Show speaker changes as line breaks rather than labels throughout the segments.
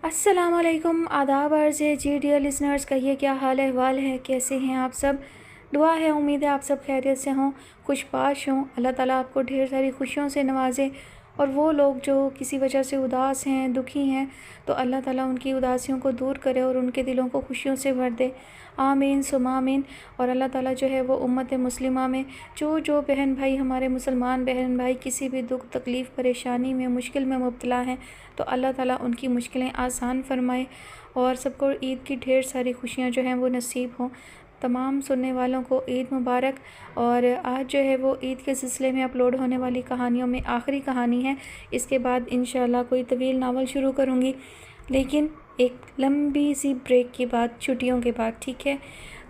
अस्सलाम वालेकुम, आदाब अर्ज़ है जी डियर लिसनर्स। कहिए क्या हाल अहवाल है, कैसे हैं आप सब। दुआ है, उम्मीद है आप सब खैरियत से हों, खुशबाश हों। अल्लाह ताला आपको ढेर सारी खुशियों से नवाजे। और वो लोग जो किसी वजह से उदास हैं, दुखी हैं, तो अल्लाह ताला उनकी उदासियों को दूर करे और उनके दिलों को खुशियों से भर दे। आमीन सुमा आमीन। और अल्लाह ताला जो है वो उम्मत मुस्लिमा में जो बहन भाई, हमारे मुसलमान बहन भाई किसी भी दुख तकलीफ़ परेशानी में मुश्किल में मुब्तला हैं, तो अल्लाह ताला उनकी मुश्किलें आसान फ़रमाए और सबको ईद की ढेर सारी खुशियाँ जो हैं वो नसीब हों। तमाम सुनने वालों को ईद मुबारक। और आज जो है वो ईद के सिलसिले में अपलोड होने वाली कहानियों में आखिरी कहानी है। इसके बाद इंशाल्लाह कोई तवील नावल शुरू करूँगी, लेकिन एक लंबी सी ब्रेक के बाद, छुट्टियों के बाद, ठीक है।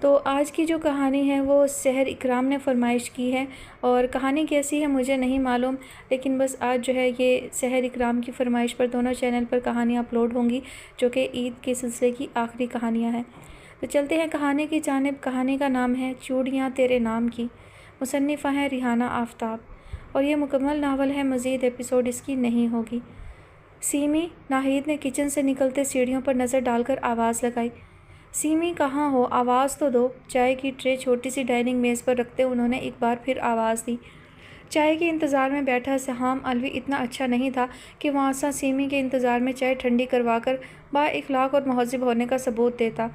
तो आज की जो कहानी है वो सहर इकराम ने फरमाइश की है, और कहानी कैसी है मुझे नहीं मालूम, लेकिन बस आज जो है ये सहर इकराम की फरमाइश पर दोनों चैनल पर कहानियाँ अपलोड होंगी, जो कि ईद के सिलसिले की आखिरी कहानियाँ हैं। तो चलते हैं कहानी की जानिब। कहानी का नाम है चूड़ियाँ तेरे नाम की। मुसन्निफ़ा है रिहाना आफ्ताब, और ये मुकम्मल नावल है, मज़ीद एपिसोड इसकी नहीं होगी। सीमी, नाहिद ने किचन से निकलते सीढ़ियों पर नज़र डालकर आवाज़ लगाई। सीमी कहाँ हो, आवाज़ तो दो। चाय की ट्रे छोटी सी डाइनिंग मेज़ पर रखते उन्होंने एक बार फिर आवाज़ दी। चाय के इंतज़ार में बैठा सहाम अलवी इतना अच्छा नहीं था कि वहाँ सा सीमी के इंतज़ार में चाय ठंडी करवाकर बाइखलाक और महज़्ज़ब होने का सबूत देता।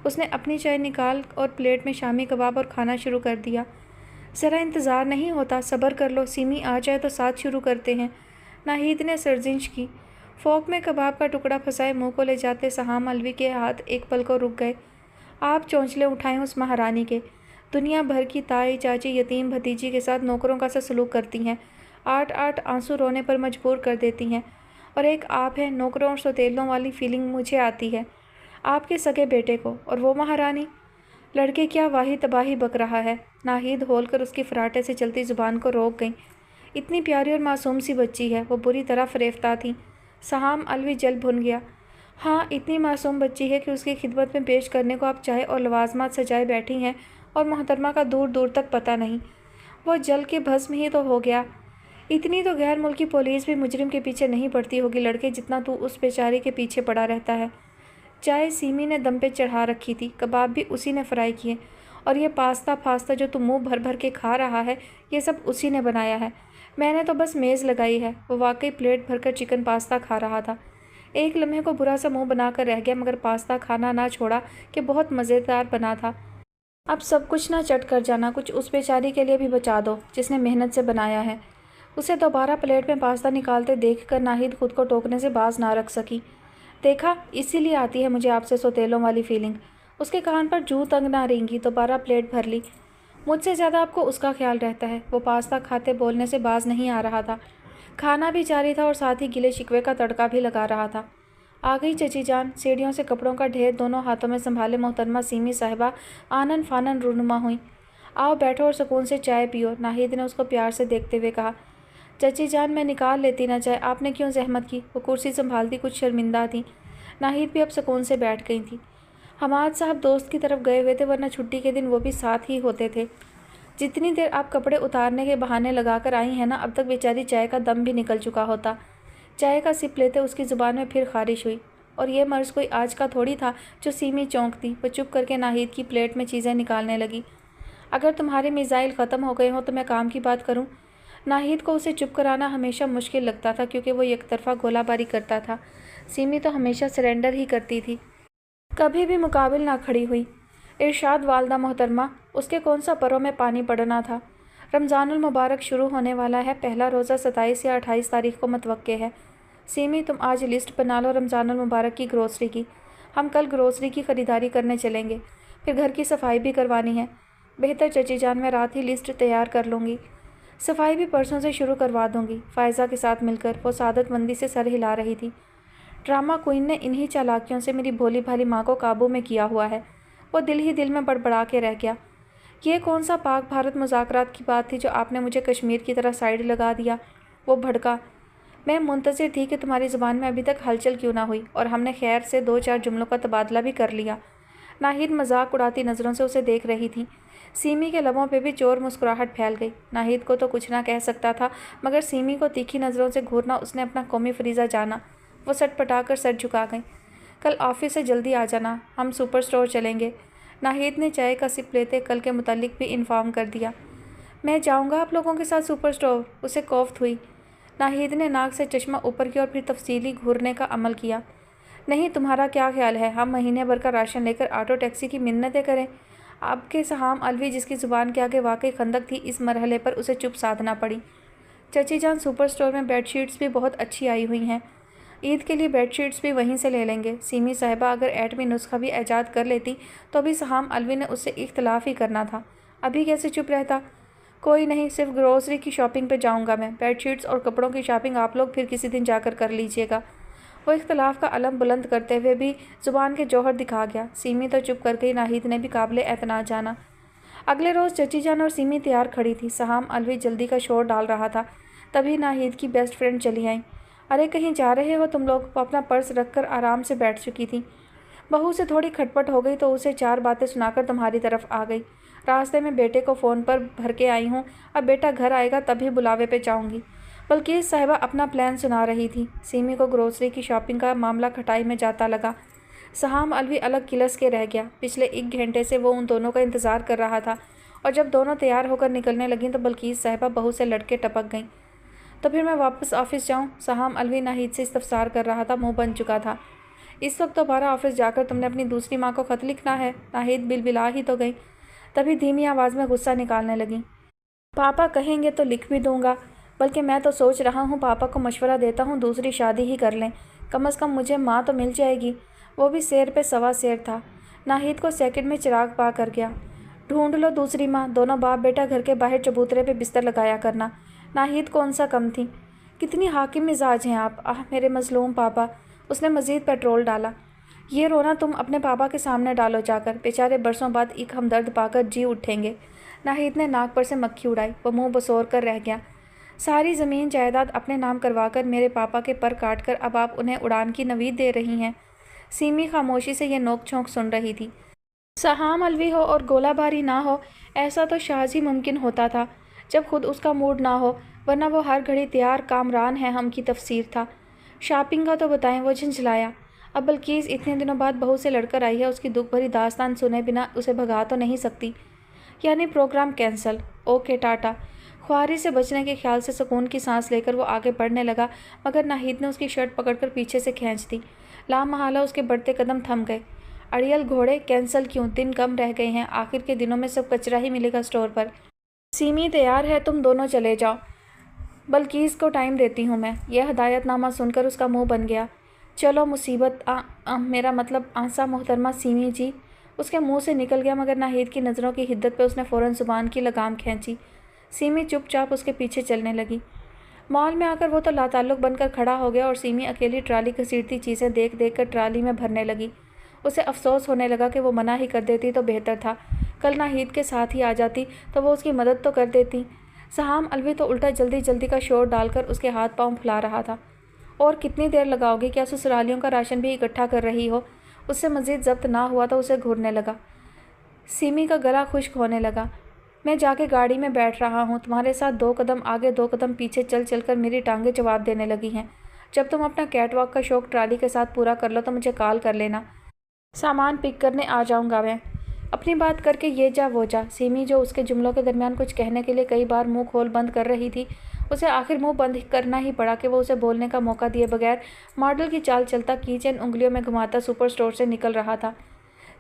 उसने अपनी चाय निकाल और प्लेट में शामी कबाब और खाना शुरू कर दिया। ज़रा इंतज़ार नहीं होता, सब्र कर लो, सीमी आ जाए तो साथ शुरू करते हैं। नाहिद ने सर्जिश की। फोक में कबाब का टुकड़ा फंसाए मुंह को ले जाते सहाम अलवी के हाथ एक पल को रुक गए। आप चौंचले उठाएं उस महारानी के। दुनिया भर की ताई चाची यतीम भतीजी के साथ नौकरों का सा सलूक करती हैं, आठ आठ आंसू रोने पर मजबूर कर देती हैं। और एक आप है, नौकरों और सौतेलों वाली फीलिंग मुझे आती है आपके सगे बेटे को। और वो महारानी, लड़के क्या वाही तबाही बक रहा है। नाहिद होल कर उसकी फराटे से चलती ज़ुबान को रोक गई। इतनी प्यारी और मासूम सी बच्ची है, वो बुरी तरह फरेफ्ता थी। सहाम अलवी जल भुन गया। हाँ, इतनी मासूम बच्ची है कि उसकी खिदमत में पेश करने को आप चाय और लवाजमात सजाए बैठी हैं, और मोहतरमा का दूर दूर तक पता नहीं। वो जल के भस्म ही तो हो गया। इतनी तो गैर मुल्की पुलिस भी मुजरिम के पीछे नहीं पड़ती होगी लड़के जितना तू उस बेचारी के पीछे पड़ा रहता है। चाय सीमी ने दम पे चढ़ा रखी थी, कबाब भी उसी ने फ्राई किए, और ये पास्ता फास्ता जो तू मुंह भर भर के खा रहा है, ये सब उसी ने बनाया है। मैंने तो बस मेज़ लगाई है। वो वाकई प्लेट भरकर चिकन पास्ता खा रहा था। एक लम्हे को बुरा सा मुंह बनाकर रह गया, मगर पास्ता खाना ना छोड़ा कि बहुत मज़ेदार बना था। अब सब कुछ ना चट कर जाना, कुछ उस बेचारी के लिए भी बचा दो जिसने मेहनत से बनाया है। उसे दोबारा प्लेट में पास्ता निकालते देखकर नाहिद खुद को टोकने से बाज ना रख सकी। देखा, इसीलिए आती है मुझे आपसे सौतेलों वाली फीलिंग। उसके कान पर जूं तंग ना रेंगी। दोबारा प्लेट भर ली। मुझसे ज़्यादा आपको उसका ख्याल रहता है। वो पास्ता खाते बोलने से बाज नहीं आ रहा था, खाना भी जारी था और साथ ही गिले शिकवे का तड़का भी लगा रहा था। आ गई चची जान। सीढ़ियों से कपड़ों का ढेर दोनों हाथों में संभाले मोहतरमा सीमी साहिबा आनन फानन रूनुमा हुई। आओ बैठो और सुकून से चाय पियो, नाहिद ने उसको प्यार से देखते हुए कहा। चची जान, मैं निकाल लेती ना चाय, आपने क्यों जहमत की। वो कुर्सी संभालती कुछ शर्मिंदा थी। नाहिद भी अब सुकून से बैठ गई थी। हमाद साहब दोस्त की तरफ गए हुए थे, वरना छुट्टी के दिन वो भी साथ ही होते थे। जितनी देर आप कपड़े उतारने के बहाने लगाकर आई हैं ना, अब तक बेचारी चाय का दम भी निकल चुका होता। चाय का सिप लेते उसकी ज़ुबान में फिर खारिश हुई। और ये मर्ज़ कोई आज का थोड़ी था जो सीमी चौंकती। वो चुप करके नाहिद की प्लेट में चीज़ें निकालने लगी। अगर तुम्हारे मिज़ाइल ख़त्म हो गए हों तो मैं काम की बात करूं। नाहिद को उसे चुप कराना हमेशा मुश्किल लगता था, क्योंकि वो एक तरफ़ा गोलाबारी करता था। सीमी तो हमेशा सरेंडर ही करती थी, कभी भी मुकाबिल ना खड़ी हुई। इरशाद वालदा मोहतरमा, उसके कौन सा परों में पानी पड़ना था। रमज़ानुल मुबारक शुरू होने वाला है। पहला रोज़ा 27 या 28 तारीख को मतवक्के है। सीमी, तुम आज लिस्ट बना लो रमज़ानुल मुबारक की ग्रोसरी की। हम कल ग्रोसरी की ख़रीदारी करने चलेंगे, फिर घर की सफाई भी करवानी है। बेहतर चची जान, मैं रात ही लिस्ट तैयार कर लूँगी। सफाई भी परसों से शुरू करवा दूँगी। फ़ायज़ा के साथ मिलकर वो सादतमंदी से सर हिला रही थी। ड्रामा क्वीन ने इन्हीं चालाकियों से मेरी भोली भाली माँ को काबू में किया हुआ है। वो दिल ही दिल में बड़बड़ा के रह गया। ये कौन सा पाक भारत मुज़ाकरात की बात थी जो आपने मुझे कश्मीर की तरह साइड लगा दिया। वो भड़का। मैं मुंतज़िर थी कि तुम्हारी ज़ुबान में अभी तक हलचल क्यों ना हुई, और हमने खैर से 2-4 जुमलों का तबादला भी कर लिया। नाहिद मजाक उड़ाती नज़रों से उसे देख रही थी। सीमी के लबों पे भी चोर मुस्कुराहट फैल गई। नाहिद को तो कुछ ना कह सकता था, मगर सीमी को तीखी नज़रों से घूरना उसने अपना कौमी फरीज़ा जाना। वो सटपटा कर सर झुका गई। कल ऑफिस से जल्दी आ जाना, हम सुपर स्टोर चलेंगे। नाहिद ने चाय का सिप लेते कल के मुतालिक भी इन्फॉर्म कर दिया। मैं जाऊंगा आप लोगों के साथ सुपर स्टोर, उसे खौफ हुई। नाहिद ने नाक से चश्मा ऊपर किया और फिर तफसीली घूरने का अमल किया। नहीं, तुम्हारा क्या ख्याल है हम महीने भर का राशन लेकर ऑटो टैक्सी की मिन्नतें करें? आपके सहाम अलवी, जिसकी ज़ुबान के आगे वाकई खंदक थी, इस मरहले पर उसे चुप साधना पड़ी। चची जान, सुपर स्टोर में बेडशीट्स भी बहुत अच्छी आई हुई हैं। ईद के लिए बेडशीट्स भी वहीं से ले लेंगे। सीमी साहिबा अगर एटमी नुस्खा भी ईजाद कर लेती तो अभी सहाम अलवी ने उससे इख्तलाफ ही करना था। अभी कैसे चुप रहता? कोई नहीं, सिर्फ ग्रोसरी की शॉपिंग पे जाऊंगा मैं। बेडशीट्स और कपड़ों की शॉपिंग आप लोग फिर किसी दिन जाकर कर लीजिएगा। वो इख्तलाफ का अलम बुलंद करते हुए भी ज़ुबान के जौहर दिखा गया। सीमी तो चुप कर गई, नाहिद ने भी काबिले एतना जाना। अगले रोज़ चची जान और सीमी तैयार खड़ी थी। सहाम अलवी जल्दी का शोर डाल रहा था, तभी नाहिद की बेस्ट फ्रेंड चली आई। अरे कहीं जा रहे हो तुम लोग? वो अपना पर्स रखकर आराम से बैठ चुकी थी। बहू से थोड़ी खटपट हो गई तो उसे 4 बातें सुनाकर तुम्हारी तरफ आ गई। रास्ते में बेटे को फ़ोन पर भर के आई हूँ, अब बेटा घर आएगा तभी बुलावे पे जाऊँगी। बल्कि साहिबा अपना प्लान सुना रही थी। सीमी को ग्रोसरी की शॉपिंग का मामला खटाई में जाता लगा। सहाम अलवी अलग किलस के रह गया। पिछले 1 घंटे से वो उन दोनों का इंतज़ार कर रहा था और जब दोनों तैयार होकर निकलने लगीं तो बल्कीस साहिबा बहू से लड़के टपक गईं। तो फिर मैं वापस ऑफिस जाऊं? सहाम अलवी नाहिद से इस्तफसार कर रहा था, मुंह बन चुका था। इस वक्त दोबारा ऑफिस जाकर तुमने अपनी दूसरी माँ को ख़त लिखना है? नाहिद बिलबिला ही तो गई, तभी धीमी आवाज़ में गुस्सा निकालने लगी। पापा कहेंगे तो लिख भी दूंगा, बल्कि मैं तो सोच रहा हूँ पापा को मशवरा देता हूँ दूसरी शादी ही कर लें। कम अज़ कम मुझे माँ तो मिल जाएगी। वो भी शेर पे सवा शेर था। नाहिद को सेकंड में चिराग पा कर गया। ढूंढ लो दूसरी माँ। दोनों बाप बेटा घर के बाहर चबूतरे पे बिस्तर लगाया करना। नाहिद कौन सा कम थी। कितनी हाकिम मिजाज हैं आप। आह मेरे मजलूम पापा। उसने मज़ीद पेट्रोल डाला। ये रोना तुम अपने पापा के सामने डालो जाकर, बेचारे बरसों बाद एक हमदर्द पाकर जी उठेंगे। नाहिद ने नाक पर से मक्खी उड़ाई। वो मुँह बसोर कर रह गया। सारी ज़मीन जायदाद अपने नाम करवाकर मेरे पापा के पर काट कर अब आप उन्हें उड़ान की नवीद दे रही हैं। सीमी खामोशी से ये नोक झोंक सुन रही थी। सहाम अलवी हो और गोलाबारी ना हो, ऐसा तो शायद ही मुमकिन होता था जब खुद उसका मूड ना हो, वरना वो हर घड़ी तैयार कामरान है हम की तफसीर था। शॉपिंग का तो बताएं, वो झंझलाया। अब बल्कीस इतने दिनों बाद बहू से लड़कर आई है, उसकी दुख भरी दास्तान सुने बिना उसे भगा तो नहीं सकती। यानी प्रोग्राम कैंसल। ओके टाटा। ख्वारी से बचने के ख्याल से सुकून की सांस लेकर वो आगे बढ़ने लगा, मगर नाहिद ने उसकी शर्ट पकड़कर पीछे से खींच दी। लामहला उसके बढ़ते कदम थम गए। अड़ियल घोड़े, कैंसल क्यों? दिन कम रह गए हैं, आखिर के दिनों में सब कचरा ही मिलेगा स्टोर पर। सीमी तैयार है, तुम दोनों चले जाओ, बल्कीस को टाइम देती हूँ मैं। यह हदायतनामा सुनकर उसका मुंह बन गया। चलो मुसीबत मेरा मतलब आसा मोहतरमा सीमी जी, उसके मुंह से निकल गया, मगर नाहिद की नज़रों की हिद्दत पे उसने फ़ौरन ज़ुबान की लगाम खींची। सीमी चुपचाप उसके पीछे चलने लगी। मॉल में आकर वो तो लाताल्लुक बनकर खड़ा हो गया और सीमी अकेली ट्राली घसीटती चीज़ें देख देख कर ट्राली में भरने लगी। उसे अफसोस होने लगा कि वो मना ही कर देती तो बेहतर था। कल नाहिद के साथ ही आ जाती तो वो उसकी मदद तो कर देती। सहाम अलवी तो उल्टा जल्दी जल्दी का शोर डालकर उसके हाथ पांव फुला रहा था। और कितनी देर लगाओगी? क्या ससुरालियों का राशन भी इकट्ठा कर रही हो? उससे मज़ीद ज़ब्त ना हुआ तो उसे घूरने लगा। सीमी का गला खुश्क होने लगा। मैं जाके गाड़ी में बैठ रहा हूँ, तुम्हारे साथ 2 कदम आगे 2 कदम पीछे चल चलकर मेरी टांगें जवाब देने लगी हैं। जब तुम अपना कैटवॉक का शौक ट्राली के साथ पूरा कर लो तो मुझे कॉल कर लेना, सामान पिक करने आ जाऊँगा मैं। अपनी बात करके ये जा वो जा। सीमी, जो उसके जुमलों के दरमियान कुछ कहने के लिए कई बार मुंह खोल बंद कर रही थी, उसे आखिर मुंह बंद करना ही पड़ा कि वो उसे बोलने का मौका दिए बगैर मॉडल की चाल चलता कीचेन उंगलियों में घुमाता सुपर स्टोर से निकल रहा था।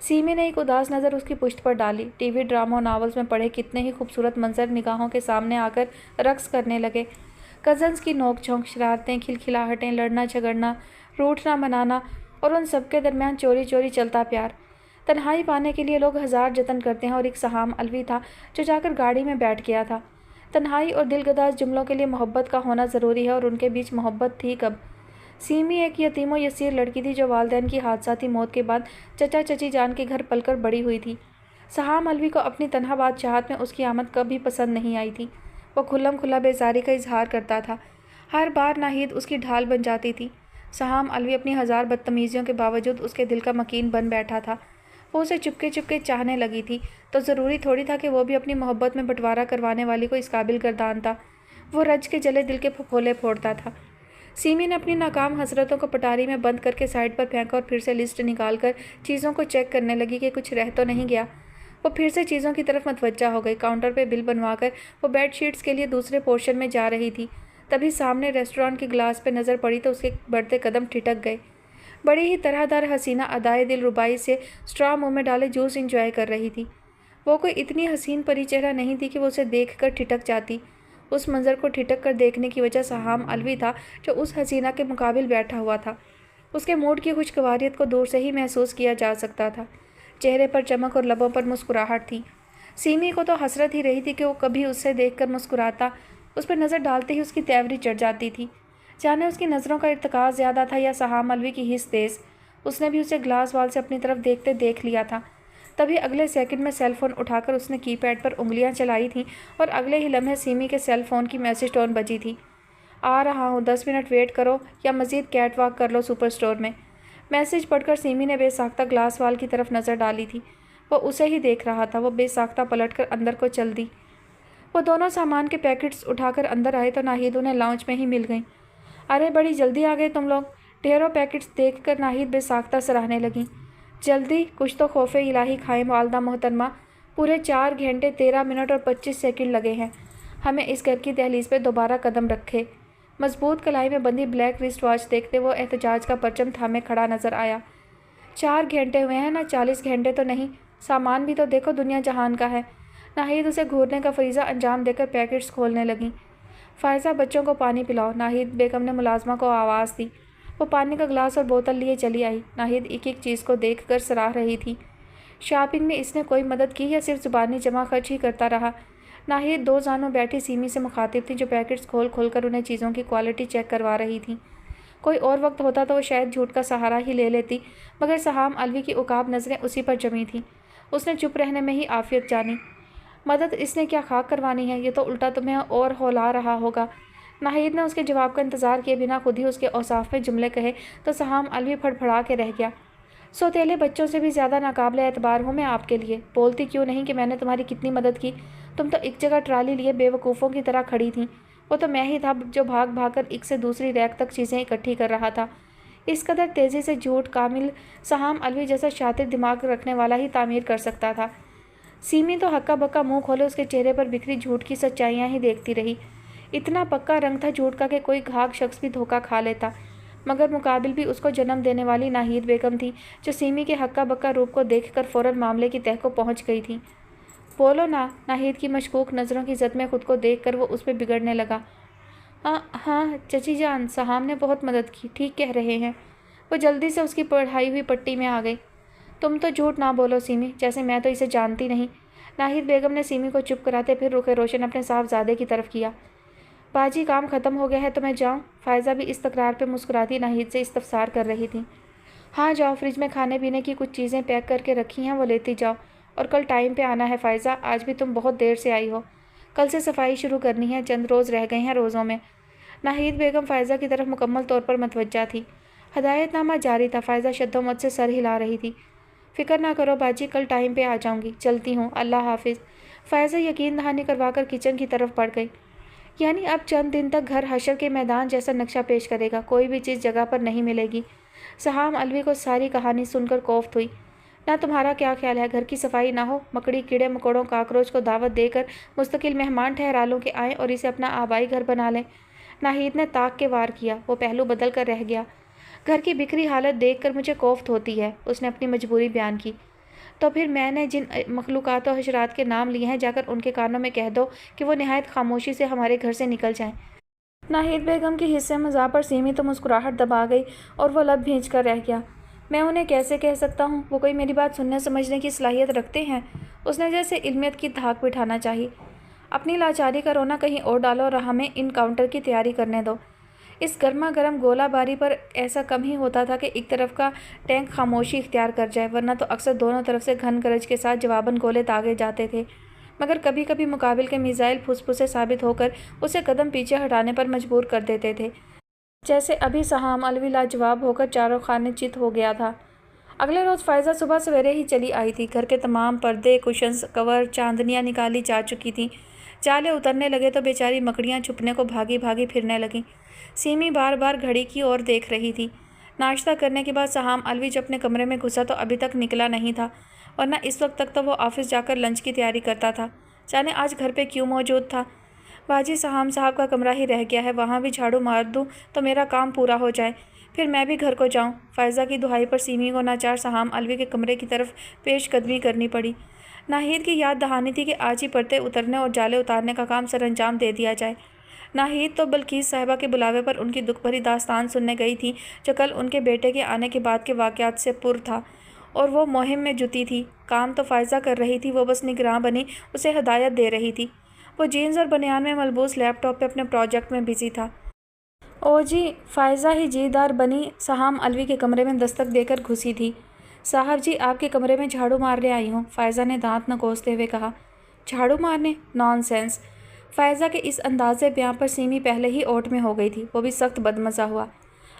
सीमी ने एक उदास नज़र उसकी पुश्त पर डाली। टीवी ड्रामा और नावल्स में पढ़े कितने ही खूबसूरत मंजर निगाहों के सामने आकर रक्स करने लगे। कज़न्स की नोक झोंक, शरारतें, खिलखिलाहटें, लड़ना झगड़ना, रूठना मनाना और उन सबके दरमियान चोरी चोरी चलता प्यार। तन्हाई पाने के लिए लोग 1000 जतन करते हैं और एक सहाम अलवी था जो जाकर गाड़ी में बैठ गया था। तन्हाई और दिलगदाज जुमलों के लिए मोहब्बत का होना ज़रूरी है, और उनके बीच मोहब्बत थी कब? सीमी एक यतीम व यसीर लड़की थी जो वालिदैन की हादसाती मौत के बाद चचा चची जान के घर पलकर बड़ी हुई थी। सहाम अलवी को अपनी तन्हा बादशाहत में उसकी आमद कभी पसंद नहीं आई थी। वो खुल्लम खुल्ला बेजारी का इजहार करता था। हर बार नाहिद उसकी ढाल बन जाती थी। सहाम अलवी अपनी 1000 बदतमीज़ियों के बावजूद उसके दिल का मकीन बन बैठा था। वो उसे चुपके चुपके चाहने लगी थी, तो ज़रूरी थोड़ी था कि वो भी अपनी मोहब्बत में बंटवारा करवाने वाली को इस काबिल गर्दान था। वो रज के जले दिल के फफोले फोड़ता था। سیمی نے اپنی ناکام حسرتوں کو پٹاری میں بند کر کے سائڈ پر پھینکا اور پھر سے لسٹ نکال کر چیزوں کو چیک کرنے لگی کہ کچھ رہ تو نہیں گیا۔ وہ پھر سے چیزوں کی طرف متوجہ ہو گئی۔ کاؤنٹر پہ بل بنوا کر وہ بیڈ شیٹس کے لیے دوسرے پورشن میں جا رہی تھی، تبھی سامنے ریسٹورانٹ کے گلاس پہ نظر پڑی تو اس کے بڑھتے قدم ٹھٹک گئے۔ بڑی ہی طرح دار حسینہ ادائے دل ربائی سے اسٹرا منہ میں ڈالے جوس انجوائے کر رہی تھی۔ وہ کوئی اتنی حسین پری چہرہ نہیں تھی کہ وہ اسے دیکھ کر ٹھٹک جاتی۔ اس منظر کو ٹھٹک کر دیکھنے کی وجہ سہام علوی تھا، جو اس حسینہ کے مقابل بیٹھا ہوا تھا۔ اس کے موڈ کی خوشگواریت کو دور سے ہی محسوس کیا جا سکتا تھا۔ چہرے پر چمک اور لبوں پر مسکراہٹ تھی۔ سیمی کو تو حسرت ہی رہی تھی کہ وہ کبھی اسے دیکھ کر مسکراتا، اس پر نظر ڈالتے ہی اس کی تیوری چڑھ جاتی تھی۔ جانے اس کی نظروں کا ارتکاز زیادہ تھا یا سہام علوی کی حس تیز۔ اس نے بھی اسے گلاس وال سے اپنی طرف دیکھتے دیکھ لیا تھا۔ تبھی اگلے سیکنڈ میں سیل فون اٹھا کر اس نے کی پیڈ پر انگلیاں چلائی تھیں اور اگلے ہی لمحے سیمی کے سیل فون کی میسج ٹون بجی تھی۔ آ رہا ہوں، 10 منٹ ویٹ کرو یا مزید کیٹ واک کر لو سپر اسٹور میں۔ میسج پڑھ کر سیمی نے بے ساختہ گلاس وال کی طرف نظر ڈالی تھی۔ وہ اسے ہی دیکھ رہا تھا۔ وہ بے ساختہ پلٹ کر اندر کو چل دی۔ وہ دونوں سامان کے پیکٹس اٹھا کر اندر آئے تو ناہید انہیں لاؤنج میں ہی مل گئیں۔ ارے بڑی جلدی آ گئے تم لوگ، ڈھیروں پیکٹس دیکھ کر ناہید بے ساختہ سراہنے لگیں۔ جلدی کچھ تو خوف الہی کھائیں والدہ محترمہ، پورے 4 گھنٹے 13 منٹ اور 25 سیکنڈ لگے ہیں ہمیں اس گھر کی دہلیز پہ دوبارہ قدم رکھے۔ مضبوط کلائی میں بندھی بلیک رسٹ واچ دیکھتے وہ احتجاج کا پرچم تھامے کھڑا نظر آیا۔ 4 گھنٹے ہوئے ہیں نا، 40 گھنٹے تو نہیں، سامان بھی تو دیکھو دنیا جہان کا ہے۔ ناہید اسے گھورنے کا فریضہ انجام دے کر پیکٹس کھولنے لگیں۔ فائزہ بچوں کو پانی پلاؤ، ناہید بیگم نے ملازمہ کو آواز دی۔ وہ پانی کا گلاس اور بوتل لیے چلی آئی۔ ناہید ایک ایک چیز کو دیکھ کر سراہ رہی تھی۔ شاپنگ میں اس نے کوئی مدد کی یا صرف زبانی جمع خرچ ہی کرتا رہا؟ ناہید 2 زانوں بیٹھی سیمی سے مخاطب تھی، جو پیکٹس کھول کھول کر انہیں چیزوں کی کوالٹی چیک کروا رہی تھی۔ کوئی اور وقت ہوتا تو وہ شاید جھوٹ کا سہارا ہی لے لیتی، مگر سہام علوی کی عقاب نظریں اسی پر جمی تھیں۔ اس نے چپ رہنے میں ہی عافیت جانی۔ مدد اس نے کیا خاک کروانی ہے، یہ تو الٹا تمہیں اور ہولا رہا ہوگا۔ ناہید نے اس کے جواب کا انتظار کیے بنا خود ہی اس کے اوصاف میں جملے کہے تو سہام علوی پھڑ پھڑا کے رہ گیا۔ سوتیلے بچوں سے بھی زیادہ ناقابل اعتبار ہوں میں آپ کے لیے، بولتی کیوں نہیں کہ میں نے تمہاری کتنی مدد کی؟ تم تو ایک جگہ ٹرالی لیے بے وقوفوں کی طرح کھڑی تھیں، وہ تو میں ہی تھا جو بھاگ بھاگ کر ایک سے دوسری ریک تک چیزیں اکٹھی کر رہا تھا۔ اس قدر تیزی سے جھوٹ کامل سہام علوی جیسا شاطر دماغ رکھنے والا ہی تعمیر کر سکتا تھا۔ سیمی تو ہکا بکا منہ کھولے اس کے چہرے پر بکھری جھوٹ کی سچائیاں ہی دیکھتی رہی۔ اتنا پکا رنگ تھا جھوٹ کا کہ کوئی گھاگ شخص بھی دھوکہ کھا لیتا، مگر مقابل بھی اس کو جنم دینے والی ناہید بیگم تھی، جو سیمی کے ہکا بکا روپ کو دیکھ کر فوراً معاملے کی تہہ کو پہنچ گئی تھی۔ بولو نا، ناہید کی مشکوک نظروں کی زد میں خود کو دیکھ کر وہ اس پہ بگڑنے لگا۔ ہاں چچی جان، سہام نے بہت مدد کی، ٹھیک کہہ رہے ہیں۔ وہ جلدی سے اس کی پڑھائی ہوئی پٹی میں آ گئی۔ تم تو جھوٹ نہ بولو سیمی، جیسے میں تو اسے جانتی نہیں۔ ناہید بیگم نے سیمی کو چپ کراتے پھر رخ روشن اپنے صاحبزادے کی طرف کیا۔ باجی کام ختم ہو گیا ہے تو میں جاؤں؟ فائزہ بھی اس تکرار پہ مسکراتی ناہید سے استفسار کر رہی تھی۔ ہاں جاؤ، فریج میں کھانے پینے کی کچھ چیزیں پیک کر کے رکھی ہیں، وہ لیتی جاؤ، اور کل ٹائم پہ آنا ہے فائزہ، آج بھی تم بہت دیر سے آئی ہو، کل سے صفائی شروع کرنی ہے، چند روز رہ گئے ہیں روزوں میں۔ ناہید بیگم فائزہ کی طرف مکمل طور پر متوجہ تھی۔ ہدایت نامہ جاری تھا۔ فائزہ شد و مت سے سر ہلا رہی تھی۔ فکر نہ کرو باجی، کل ٹائم پہ آ جاؤں گی، چلتی ہوں، اللہ حافظ۔ فائزہ یقین دہانی کروا کر کچن کی طرف بڑھ گئی۔ یعنی اب چند دن تک گھر حشر کے میدان جیسا نقشہ پیش کرے گا، کوئی بھی چیز جگہ پر نہیں ملے گی۔ سہام علوی کو ساری کہانی سن کر کوفت ہوئی۔ نہ تمہارا کیا خیال ہے گھر کی صفائی نہ ہو، مکڑی کیڑے مکوڑوں کاکروچ کو دعوت دے کر مستقل مہمان ٹھہرا لوں کہ آئیں اور اسے اپنا آبائی گھر بنا لیں؟ ناہید نے طاق کے وار کیا۔ وہ پہلو بدل کر رہ گیا۔ گھر کی بکھری حالت دیکھ کر مجھے کوفت ہوتی ہے، اس نے اپنی مجبوری بیان کی۔ تو پھر میں نے جن مخلوقات و حشرات کے نام لیے ہیں، جا کر ان کے کانوں میں کہہ دو کہ وہ نہایت خاموشی سے ہمارے گھر سے نکل جائیں۔ ناہید بیگم کی حصے مزاح پر سیمی تو مسکراہٹ دبا گئی اور وہ لب بھینچ کر رہ گیا۔ میں انہیں کیسے کہہ سکتا ہوں، وہ کوئی میری بات سننے سمجھنے کی صلاحیت رکھتے ہیں؟ اس نے جیسے علمیت کی دھاک بٹھانا چاہی۔ اپنی لاچاری کا رونا کہیں اور ڈالو اور ہمیں انکاؤنٹر کی تیاری کرنے دو۔ اس گرما گرم گولہ باری پر ایسا کم ہی ہوتا تھا کہ ایک طرف کا ٹینک خاموشی اختیار کر جائے، ورنہ تو اکثر دونوں طرف سے گھن گرج کے ساتھ جواباً گولے داغے جاتے تھے، مگر کبھی کبھی مقابل کے میزائل پھس پھسے ثابت ہو کر اسے قدم پیچھے ہٹانے پر مجبور کر دیتے تھے، جیسے ابھی سہام علوی لاجواب ہو کر چاروں خانے چت ہو گیا تھا۔ اگلے روز فائزہ صبح سویرے ہی چلی آئی تھی۔ گھر کے تمام پردے، کشنز، کور، چاندنیاں نکالی جا چکی تھیں۔ जाले उतरने लगे तो बेचारी मकड़ियाँ छुपने को भागी भागी फिरने लगीं। सीमी बार बार घड़ी की ओर देख रही थी। नाश्ता करने के बाद सहाम अलवी जब अपने कमरे में घुसा तो अभी तक निकला नहीं था, वरना इस वक्त तक तो वो ऑफिस जाकर लंच की तैयारी करता था। जाने आज घर पे क्यों मौजूद था। बाजी सहाम साहब का कमरा ही रह गया है, वहाँ भी झाड़ू मार दूँ तो मेरा काम पूरा हो जाए, फिर मैं भी घर को जाऊँ। फ़ायज़ा की दुहाई पर सीमी को नाचार सहाम अलवी के कमरे की तरफ पेशकदमी करनी पड़ी। नाहिद की याद दहानी थी कि आज ही पर्दे उतरने और जाले उतारने का काम सर अंजाम दे दिया जाए। नाहिद तो बल्कीस साहिबा के बुलावे पर उनकी दुख भरी दास्तान सुनने गई थी, जो कल उनके बेटे के आने के बाद के वाक़यात से पुर था, और वो मुहिम में जुटी थी। काम तो फ़ायज़ा कर रही थी, वो बस निगरान बनी उसे हदायत दे रही थी। वो जीन्स और बनियान में मलबूस लैपटॉप पे अपने प्रोजेक्ट में बिजी था। ओ जी, फ़ायज़ा ही जीदार बनी सहाम अलवी के कमरे में दस्तक देकर घुसी थी। साहब जी, आपके कमरे में झाड़ू मारने आई हूँ, फ़ायज़ा ने दांत नकोसते हुए कहा। झाड़ू मारने? नॉनसेंस। फ़ायज़ा के इस अंदाज़े बयान पर सीमी पहले ही ओट में हो गई थी, वो भी सख्त बदमज़ा हुआ।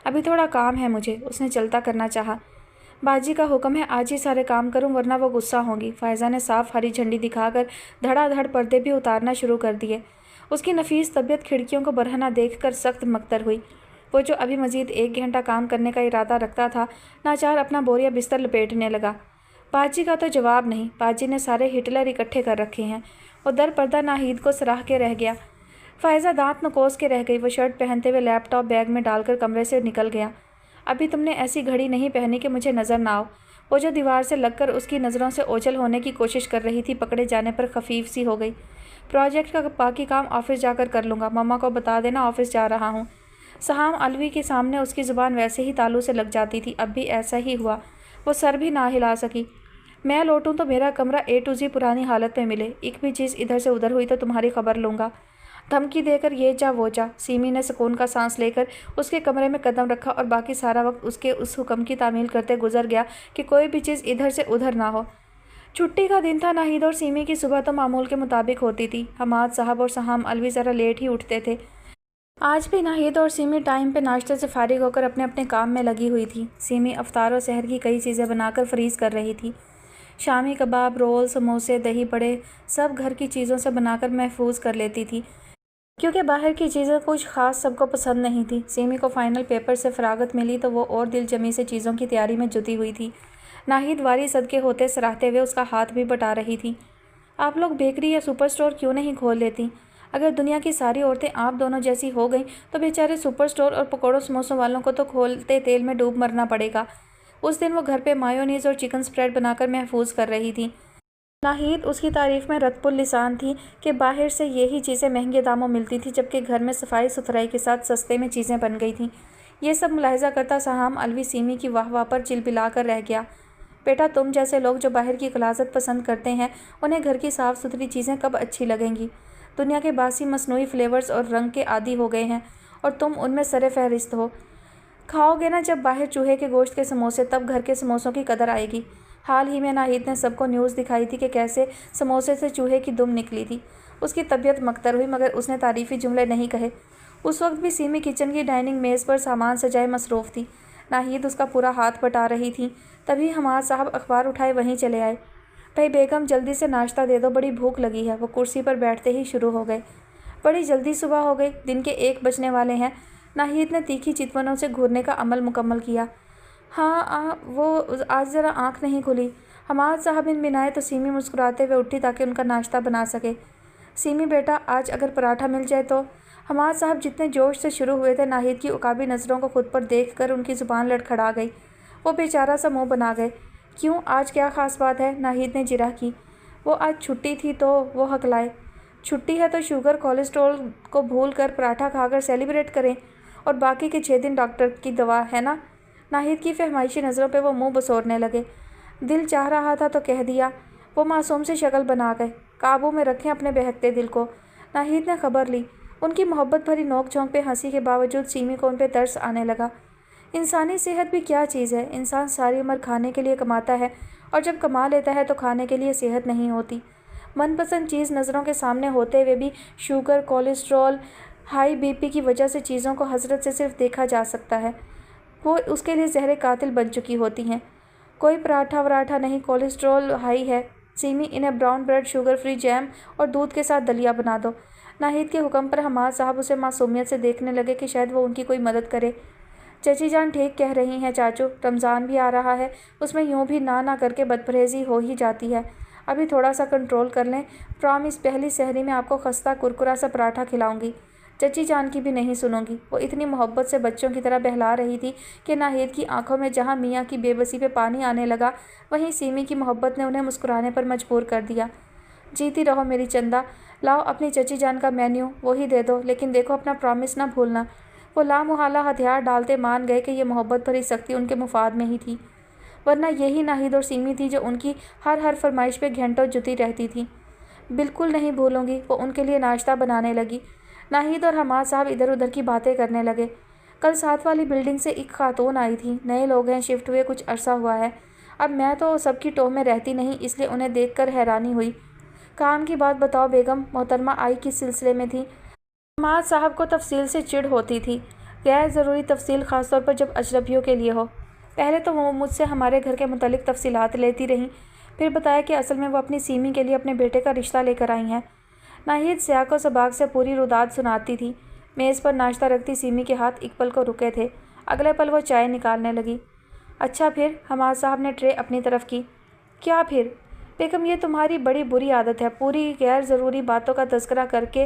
अभी थोड़ा काम है मुझे, उसने चलता करना चाहा। बाजी का हुक्म है आज ही सारे काम करूं, वरना वो गुस्सा होंगी। फ़ायज़ा ने साफ हरी झंडी दिखाकर धड़ाधड़ पर्दे भी उतारना शुरू कर दिए। उसकी नफीस तबीयत खिड़कियों को बरहना देखकर सख्त मकतर हुई। वो जो अभी मज़ीद 1 घंटा काम करने का इरादा रखता था, नाचार अपना बोरिया बिस्तर लपेटने लगा। बाजी का तो जवाब नहीं, बाजी ने सारे हिटलर इकट्ठे कर रखे हैं। वो दर पर्दा नाहिद को सराह के रह गया। फ़ायज़ा दांत नकोस के रह गई। वो शर्ट पहनते हुए लैपटॉप बैग में डालकर कमरे से निकल गया। अभी तुमने ऐसी घड़ी नहीं पहनी कि मुझे नज़र ना आओ। वो जो दीवार से लगकर उसकी नज़रों से ओझल होने की कोशिश कर रही थी, पकड़े जाने पर खफीफ सी हो गई। प्रोजेक्ट का बाकी काम ऑफिस जाकर कर लूँगा, मम्मा को बता देना ऑफिस जा रहा हूँ। सहाम अलवी के सामने उसकी ज़ुबान वैसे ही तालू से लग जाती थी, अब भी ऐसा ही हुआ। वो सर भी ना हिला सकी। मैं लौटूं तो मेरा कमरा A to Z पुरानी हालत में मिले, एक भी चीज़ इधर से उधर हुई तो तुम्हारी खबर लूँगा। धमकी देकर ये जा वो जा। सीमी ने सुकून का सांस लेकर उसके कमरे में कदम रखा और बाकी सारा वक्त उसके उस हुक्म की तामील करते गुजर गया कि कोई भी चीज़ इधर से उधर ना हो। छुट्टी का दिन था। नाहिद और सीमी की सुबह तो मामूल के मुताबिक होती थी। हमाद साहब और सहाम अलवी ज़रा लेट ही उठते थे। आज भी नाहिद और सीमी टाइम पे नाश्ते से फारिग होकर अपने अपने काम में लगी हुई थी। सीमी अफ्तार और सहर की कई चीज़ें बनाकर फ्रीज़ कर रही थी। शामी कबाब, रोल, समोसे, दही बड़े सब घर की चीज़ों से बनाकर महफूज कर लेती थी, क्योंकि बाहर की चीज़ें कुछ ख़ास सबको पसंद नहीं थी। सीमी को फ़ाइनल पेपर से फ़रागत मिली तो वो और दिल जमी से चीज़ों की तैयारी में जुटी हुई थी। नाहिद वारी सदके होते सराहते हुए उसका हाथ भी बटा रही थी। आप लोग बेकरी या सुपर स्टोर क्यों नहीं खोल लेती? अगर दुनिया की सारी औरतें आप दोनों जैसी हो गई तो बेचारे सुपर स्टोर और पकौड़ों समोसों वालों को तो खोलते तेल में डूब मरना पड़ेगा। उस दिन वो घर पे मायोनीज़ और चिकन स्प्रेड बनाकर महफूज कर रही थी। नाहिद उसकी तारीफ़ में रतपुल लिसान थी कि बाहर से यही चीज़ें महंगे दामों मिलती थी, जबकि घर में सफाई सुथराई के साथ सस्ते में चीज़ें बन गई थीं। ये सब मुलाहिजा करता सहाम अलवी सीमी की वाह पर चिलबिला कर रह गया। बेटा, तुम जैसे लोग जो बाहर की गलाजत पसंद करते हैं, उन्हें घर की साफ़ सुथरी चीज़ें कब अच्छी लगेंगी? दुनिया के बासी मसनूई फ्लेवर्स और रंग के आदी हो गए हैं और तुम उनमें सरे फहरिस्त हो। खाओगे ना जब बाहर चूहे के गोश्त के समोसे, तब घर के समोसों की कदर आएगी। हाल ही में नाहिद ने सबको न्यूज़ दिखाई थी कि कैसे समोसे से चूहे की दुम निकली थी। उसकी तबीयत मकतर हुई, मगर उसने तारीफ़ी जुमले नहीं कहे। उस वक्त भी सीमी किचन की डाइनिंग मेज़ पर सामान सजाए मसरूफ़ थी। नाहिद उसका पूरा हाथ बटा रही थी। तभी हमाद साहब अखबार उठाए वहीं चले आए। भाई बेगम, जल्दी से नाश्ता दे दो, बड़ी भूख लगी है। वो कुर्सी पर बैठते ही शुरू हो गए। बड़ी जल्दी सुबह हो गई, दिन के 1 बजने वाले हैं। नाहिद ने तीखी चितवनों से घूरने का अमल मुकम्मल किया। हाँ, वो आज ज़रा आँख नहीं खुली। हमाद साहब इन बिनाए तो सीमी मुस्कुराते हुए उठी ताकि उनका नाश्ता बना सके। सीमी बेटा, आज अगर पराठा मिल जाए तो। हमाद साहब जितने जोश से शुरू हुए थे, नाहिद की उकाबी नज़रों को खुद पर देख कर उनकी ज़ुबान लड़खड़ा गई। वो बेचारा सा मुँह बना गए। क्यों, आज क्या ख़ास बात है? नाहिद ने जिरह की। वो आज छुट्टी थी तो वो हकलाए। छुट्टी है तो शुगर कोलेस्ट्रॉल को भूल कर पराठा खाकर सेलिब्रेट करें, और बाकी के 6 दिन डॉक्टर की दवा है ना। नाहिद की फहमाइशी नज़रों पे वो मुंह बसोरने लगे। दिल चाह रहा था तो कह दिया। वो मासूम सी शक्ल बना गए। काबू में रखें अपने बहकते दिल को। नाहिद ने खबर ली। उनकी मोहब्बत भरी नोक झोंक पे हंसी के बावजूद सीमी को उन पे तरस आने लगा। इंसानी सेहत भी क्या चीज़ है। इंसान सारी उम्र खाने के लिए कमाता है, और जब कमा लेता है तो खाने के लिए सेहत नहीं होती। मनपसंद चीज़ नज़रों के सामने होते हुए भी शुगर, कोलेस्ट्रॉल, हाई BP की वजह से चीज़ों को हसरत से सिर्फ देखा जा सकता है। वो उसके लिए जहर कातिल बन चुकी होती हैं। कोई पराठा वराठा नहीं, कोलेस्ट्रॉल हाई है, सीमी, इन्हें brown bread, sugar free jam और दूध के साथ दलिया बना दो। नाहिद के हुक्म पर हमाद साहब उसे मासूमियत से देखने लगे कि शायद वो उनकी कोई मदद करे। चची जान ठीक कह रही हैं चाचू, रमज़ान भी आ रहा है, उसमें यूँ भी ना करके बदपरहेज़ी हो ही जाती है। अभी थोड़ा सा कंट्रोल कर लें, प्रॉमिस पहली सहरी में आपको खस्ता कुरकुरा सा पराठा खिलाऊंगी। चची जान की भी नहीं सुनूंगी। वो इतनी मोहब्बत से बच्चों की तरह बहला रही थी कि नाहिद की आंखों में जहां मियाँ की बेबसी पे पानी आने लगा, वहीं सीमी की मोहब्बत ने उन्हें मुस्कुराने पर मजबूर कर दिया। जीती रहो मेरी चंदा, लाओ अपनी चची जान का मेन्यू, वही दे दो, लेकिन देखो अपना प्रॉमिस ना भूलना। वो लामुहाला हथियार डालते मान गए कि ये मोहब्बत भरी सख्ती उनके मुफाद में ही थी, वरना यही नाहिद और सीमी थी जो उनकी हर फरमाइश पे घंटों जुटी रहती थी। बिल्कुल नहीं भूलूंगी। वो उनके लिए नाश्ता बनाने लगी। नाहिद और हमाद साहब इधर उधर की बातें करने लगे। कल साथ वाली बिल्डिंग से एक खातून आई थी, नए लोग हैं, शिफ्ट हुए कुछ अरसा हुआ है। अब मैं तो सबकी टोह में रहती नहीं, इसलिए उन्हें देखकर हैरानी हुई। काम की बात बताओ बेगम, मोहतरमा आई किस सिलसिले में थी? हमाद साहब को तफसील से चिढ़ होती थी, गैर ज़रूरी तफसील ख़ासतौर पर जब अजनबियों के लिए हो। पहले तो वो मुझसे हमारे घर के मुतल्लिक तफसीलात लेती रहीं, फिर बताया कि असल में वो अपनी सीमी के लिए अपने बेटे का रिश्ता लेकर आई हैं। नाहिद सियाको सबाक से पूरी रुदात सुनाती थी। मेज़ पर नाश्ता रखती सीमी के हाथ एक पल को रुके थे, अगले पल वो चाय निकालने लगी। अच्छा फिर? हमाद साहब ने ट्रे अपनी तरफ की। क्या फिर? बेगम, ये तुम्हारी बड़ी बुरी आदत है, पूरी गैर ज़रूरी बातों का तज़किरा करके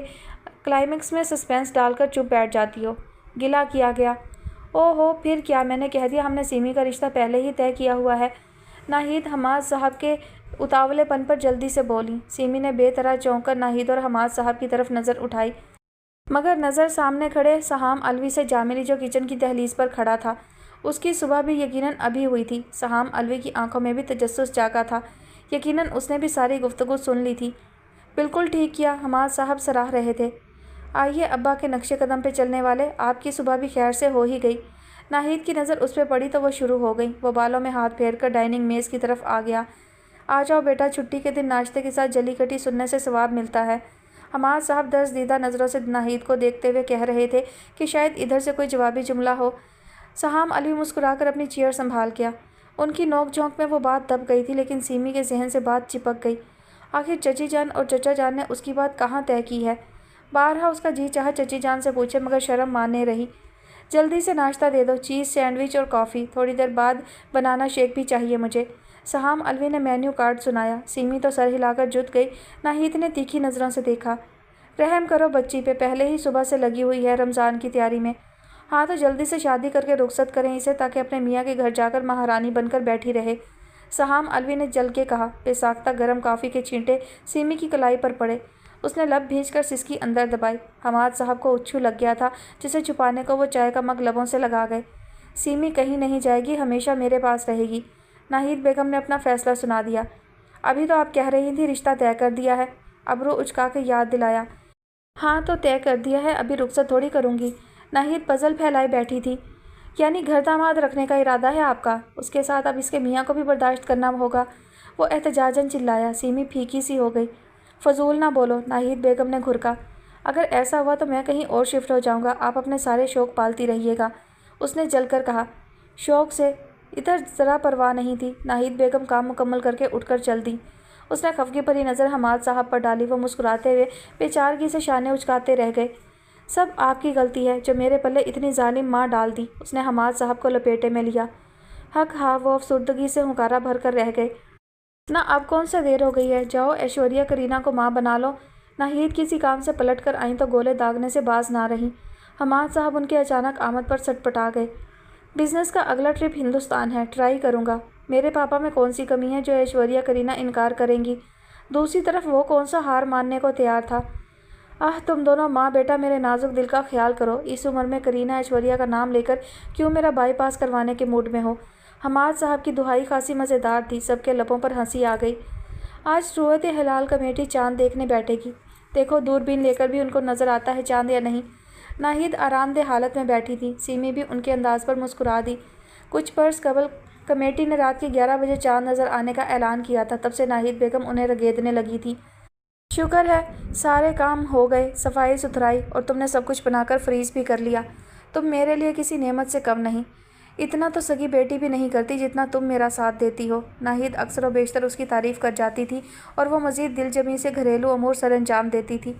क्लाइमेक्स में सस्पेंस डालकर चुप बैठ जाती हो। गिला किया गया। ओहो, फिर क्या? मैंने कह दिया हमने सीमी का रिश्ता पहले ही तय किया हुआ है। नाहिद हमाद साहब के उतावलेपन पर जल्दी से बोली। सीमी ने बेतरह चौंक कर नाहिद और हमाद साहब की तरफ नज़र उठाई, मगर नज़र सामने खड़े सहाम अलवी से जा मिली जो किचन की दहलीज पर खड़ा था। उसकी सुबह भी यकीनन अभी हुई थी। सहाम अलवी की आंखों में भी तजस्सुस जागा था, यकीनन उसने भी सारी गुफ्तगू सुन ली थी। बिल्कुल ठीक किया, हमाद साहब सराह रहे थे। आइए अब्बा के नक्शे कदम पे चलने वाले, आपकी सुबह भी खैर से हो ही गई। नाहिद की नज़र उस पर पड़ी तो वो शुरू हो गई। वो बालों में हाथ फेर कर डाइनिंग मेज़ की तरफ आ गया। आ जाओ बेटा, छुट्टी के दिन नाश्ते के साथ जली कटी सुनने से सवाब मिलता है। हमाद साहब दर्ज़दीदा नज़रों से नाहिद को देखते हुए कह रहे थे कि शायद इधर से कोई जवाबी जुमला हो। सहाम अलवी मुस्कुराकर अपनी चेयर संभाल गया। उनकी नोक झोंक में वो बात दब गई थी, लेकिन सीमी के जहन से बात चिपक गई। आखिर चची जान और चचा जान ने उसकी बात कहाँ तय की है? बारहा उसका जी चाहा चची जान से पूछे, मगर शर्म माने रही। जल्दी से नाश्ता दे दो, चीज़ सैंडविच और कॉफ़ी, थोड़ी देर बाद बनाना शेक भी चाहिए मुझे। सहाम अलवी ने मेन्यू कार्ड सुनाया। सीमी तो सर हिलाकर जुट गई। नाहिद ने तीखी नज़रों से देखा। रहम करो बच्ची पे, पहले ही सुबह से लगी हुई है रमज़ान की तैयारी में। हाँ तो जल्दी से शादी करके रुखसत करें इसे, ताकि अपने मियाँ के घर जाकर महारानी बनकर बैठी रहे। सहाम अलवी ने जल के कहा। बेसाख्ता गर्म कॉफ़ी के छींटे सीमी की कलाई पर पड़े। उसने लब भींचकर सिसकी अंदर दबाई। हमाद साहब को उच्छू लग गया था, जिसे छुपाने को वो चाय का मग लबों से लगा गए। सीमी कहीं नहीं जाएगी, हमेशा मेरे पास रहेगी। नाहिद बेगम ने अपना फ़ैसला सुना दिया। अभी तो आप कह रही थी रिश्ता तय कर दिया है, अबरू उचका के याद दिलाया। हाँ तो तय कर दिया है, अभी रुखसत थोड़ी करूँगी। नाहिद पजल फैलाए बैठी थी। यानी घर दामाद रखने का इरादा है आपका? उसके साथ अब इसके मियाँ को भी बर्दाश्त करना होगा। वो एहतजाजन चिल्लाया। सीमी फीकी सी हो गई। फजूल ना बोलो, नाहिद बेगम ने घुरका। अगर ऐसा हुआ तो मैं कहीं और शिफ्ट हो जाऊंगा, आप अपने सारे शौक पालती रहिएगा, उसने जलकर कहा। शौक से इधर ज़रा परवाह नहीं थी। नाहिद बेगम काम मुकम्मल करके उठकर चल दी। उसने खफगी भरी नज़र हमाद साहब पर डाली। वो मुस्कुराते हुए बेचारगी से शाने उचकाते रह गए। सब आपकी गलती है जो मेरे पल्ले इतनी जालिम माँ डाल दी। उसने हमाद साहब को लपेटे में लिया। हक हाँ, वो अफसुर्दगी से हुंकारा भर कर रह गए। ना अब कौन सा देर हो गई है, जाओ ऐश्वर्या करीना को माँ बना लो। नाहिद किसी काम से पलट कर आईं तो गोले दागने से बाज ना रहीं। हमाद साहब उनके अचानक आमद पर सटपटा गए। बिज़नेस का अगला ट्रिप हिंदुस्तान है, ट्राई करूँगा। मेरे पापा में कौन सी कमी है जो ऐश्वर्या करीना इनकार करेंगी? दूसरी तरफ वो कौन सा हार मानने को तैयार था? आह, तुम दोनों माँ बेटा मेरे नाजुक दिल का ख्याल करो। इस उम्र में करीना ऐश्वर्या का नाम लेकर क्यों मेरा बाईपास करवाने के मूड में हो? हमाद साहब की दुहाई खासी मज़ेदार थी। सबके लबों पर हंसी आ गई। आज रूयत हिलाल कमेटी चांद देखने बैठेगी। देखो दूरबीन लेकर भी उनको नज़र आता है चांद या नहीं। नाहिद आरामदेह हालत में बैठी थी। सीमी भी उनके अंदाज पर मुस्कुरा दी। कुछ बरस कबल कमेटी ने रात के 11 बजे चांद नज़र आने का ऐलान किया था। तब से नाहिद बेगम उन्हें रगेदने लगी थी। शुक्र है सारे काम हो गए, सफाई सुथराई, और तुमने सब कुछ बनाकर फ्रीज भी कर लिया। तुम मेरे लिए किसी नेमत से कम नहीं। اتنا تو سگی بیٹی بھی نہیں کرتی جتنا تم میرا ساتھ دیتی ہو۔ ناہید اکثر و بیشتر اس کی تعریف کر جاتی تھی اور وہ مزید دل جمی سے گھریلو امور سر انجام دیتی تھی۔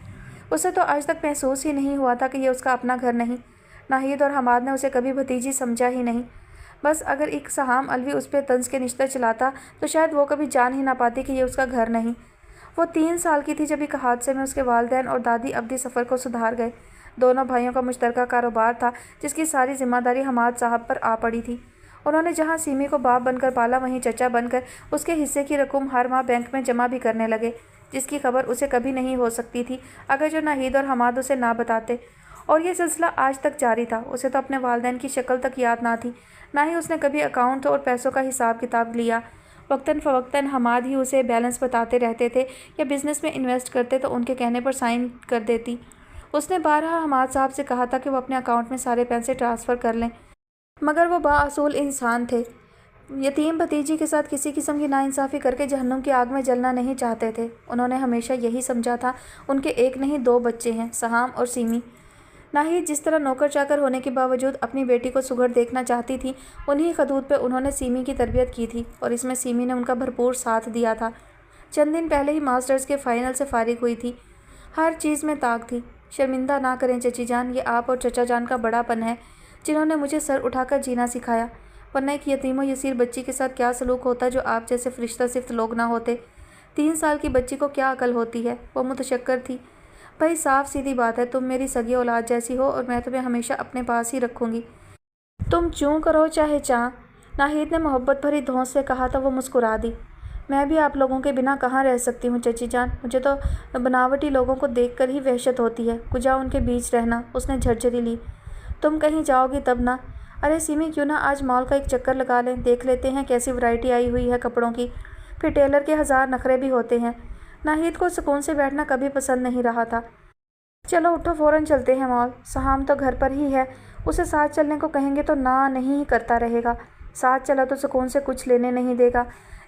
اسے تو آج تک محسوس ہی نہیں ہوا تھا کہ یہ اس کا اپنا گھر نہیں۔ ناہید اور حماد نے اسے کبھی بھتیجی سمجھا ہی نہیں۔ بس اگر ایک سہام الوی اس پہ طنز کے نشتر چلاتا تو شاید وہ کبھی جان ہی نہ پاتی کہ یہ اس کا گھر نہیں۔ وہ 3 سال کی تھی جب ایک حادثے میں اس کے والدین اور دادی ابدی سفر کو سدھار گئے۔ دونوں بھائیوں کا مشترکہ کاروبار تھا جس کی ساری ذمہ داری حماد صاحب پر آ پڑی تھی۔ انہوں نے جہاں سیمی کو باپ بن کر پالا وہیں چچا بن کر اس کے حصے کی رقم ہر ماہ بینک میں جمع بھی کرنے لگے، جس کی خبر اسے کبھی نہیں ہو سکتی تھی اگر جو ناہید اور حماد اسے نہ بتاتے۔ اور یہ سلسلہ آج تک جاری تھا۔ اسے تو اپنے والدین کی شکل تک یاد نہ تھی، نہ ہی اس نے کبھی اکاؤنٹ اور پیسوں کا حساب کتاب لیا۔ وقتاً فوقتاً حماد ہی اسے بیلنس بتاتے رہتے تھے یا بزنس میں انویسٹ کرتے تو ان کے کہنے پر سائن کر دیتی۔ اس نے بارہا حماد صاحب سے کہا تھا کہ وہ اپنے اکاؤنٹ میں سارے پیسے ٹرانسفر کر لیں، مگر وہ بااصول انسان تھے۔ یتیم بھتیجی کے ساتھ کسی قسم کی ناانصافی کر کے جہنم کی آگ میں جلنا نہیں چاہتے تھے۔ انہوں نے ہمیشہ یہی سمجھا تھا ان کے ایک نہیں 2 بچے ہیں، سہام اور سیمی۔ ناہید جس طرح نوکر چاکر ہونے کے باوجود اپنی بیٹی کو سگڑ دیکھنا چاہتی تھی، انہی خطوط پہ انہوں نے سیمی کی تربیت کی تھی اور اس میں سیمی نے ان کا بھرپور ساتھ دیا تھا۔ چند دن پہلے ہی ماسٹرز کے فائنل سے فارغ ہوئی تھی۔ ہر چیز میں طاق تھی۔ شرمندہ نہ کریں چچی جان، یہ آپ اور چچا جان کا بڑا پن ہے جنہوں نے مجھے سر اٹھا کر جینا سکھایا، ورنہ ایک یتیم و یسیر بچی کے ساتھ کیا سلوک ہوتا جو آپ جیسے فرشتہ صفت لوگ نہ ہوتے۔ 3 سال کی بچی کو کیا عقل ہوتی ہے۔ وہ متشکر تھی۔ بھائی صاف سیدھی بات ہے، تم میری سگی اولاد جیسی ہو اور میں تمہیں ہمیشہ اپنے پاس ہی رکھوں گی، تم چوں کرو چاہے چاں۔ ناہید نے محبت بھری دھونس سے کہا تو وہ مسکرا دی۔ میں بھی آپ لوگوں کے بنا کہاں رہ سکتی ہوں چچی جان، مجھے تو بناوٹی لوگوں کو دیکھ کر ہی وحشت ہوتی ہے، کجا ان کے بیچ رہنا۔ اس نے جھرجھری لی۔ تم کہیں جاؤ گی تب نہ۔ ارے سیمی کیوں نہ آج مال کا ایک چکر لگا لیں، دیکھ لیتے ہیں کیسی ورائٹی آئی ہوئی ہے کپڑوں کی، پھر ٹیلر کے 1000 نخرے بھی ہوتے ہیں۔ ناہید کو سکون سے بیٹھنا کبھی پسند نہیں رہا تھا۔ چلو اٹھو فوراً چلتے ہیں مال، سہام تو گھر پر ہی ہے، اسے ساتھ چلنے کو کہیں گے تو نہ نہیں کرتا رہے گا، ساتھ چلا تو سکون سے کچھ لینے نہیں دے گا،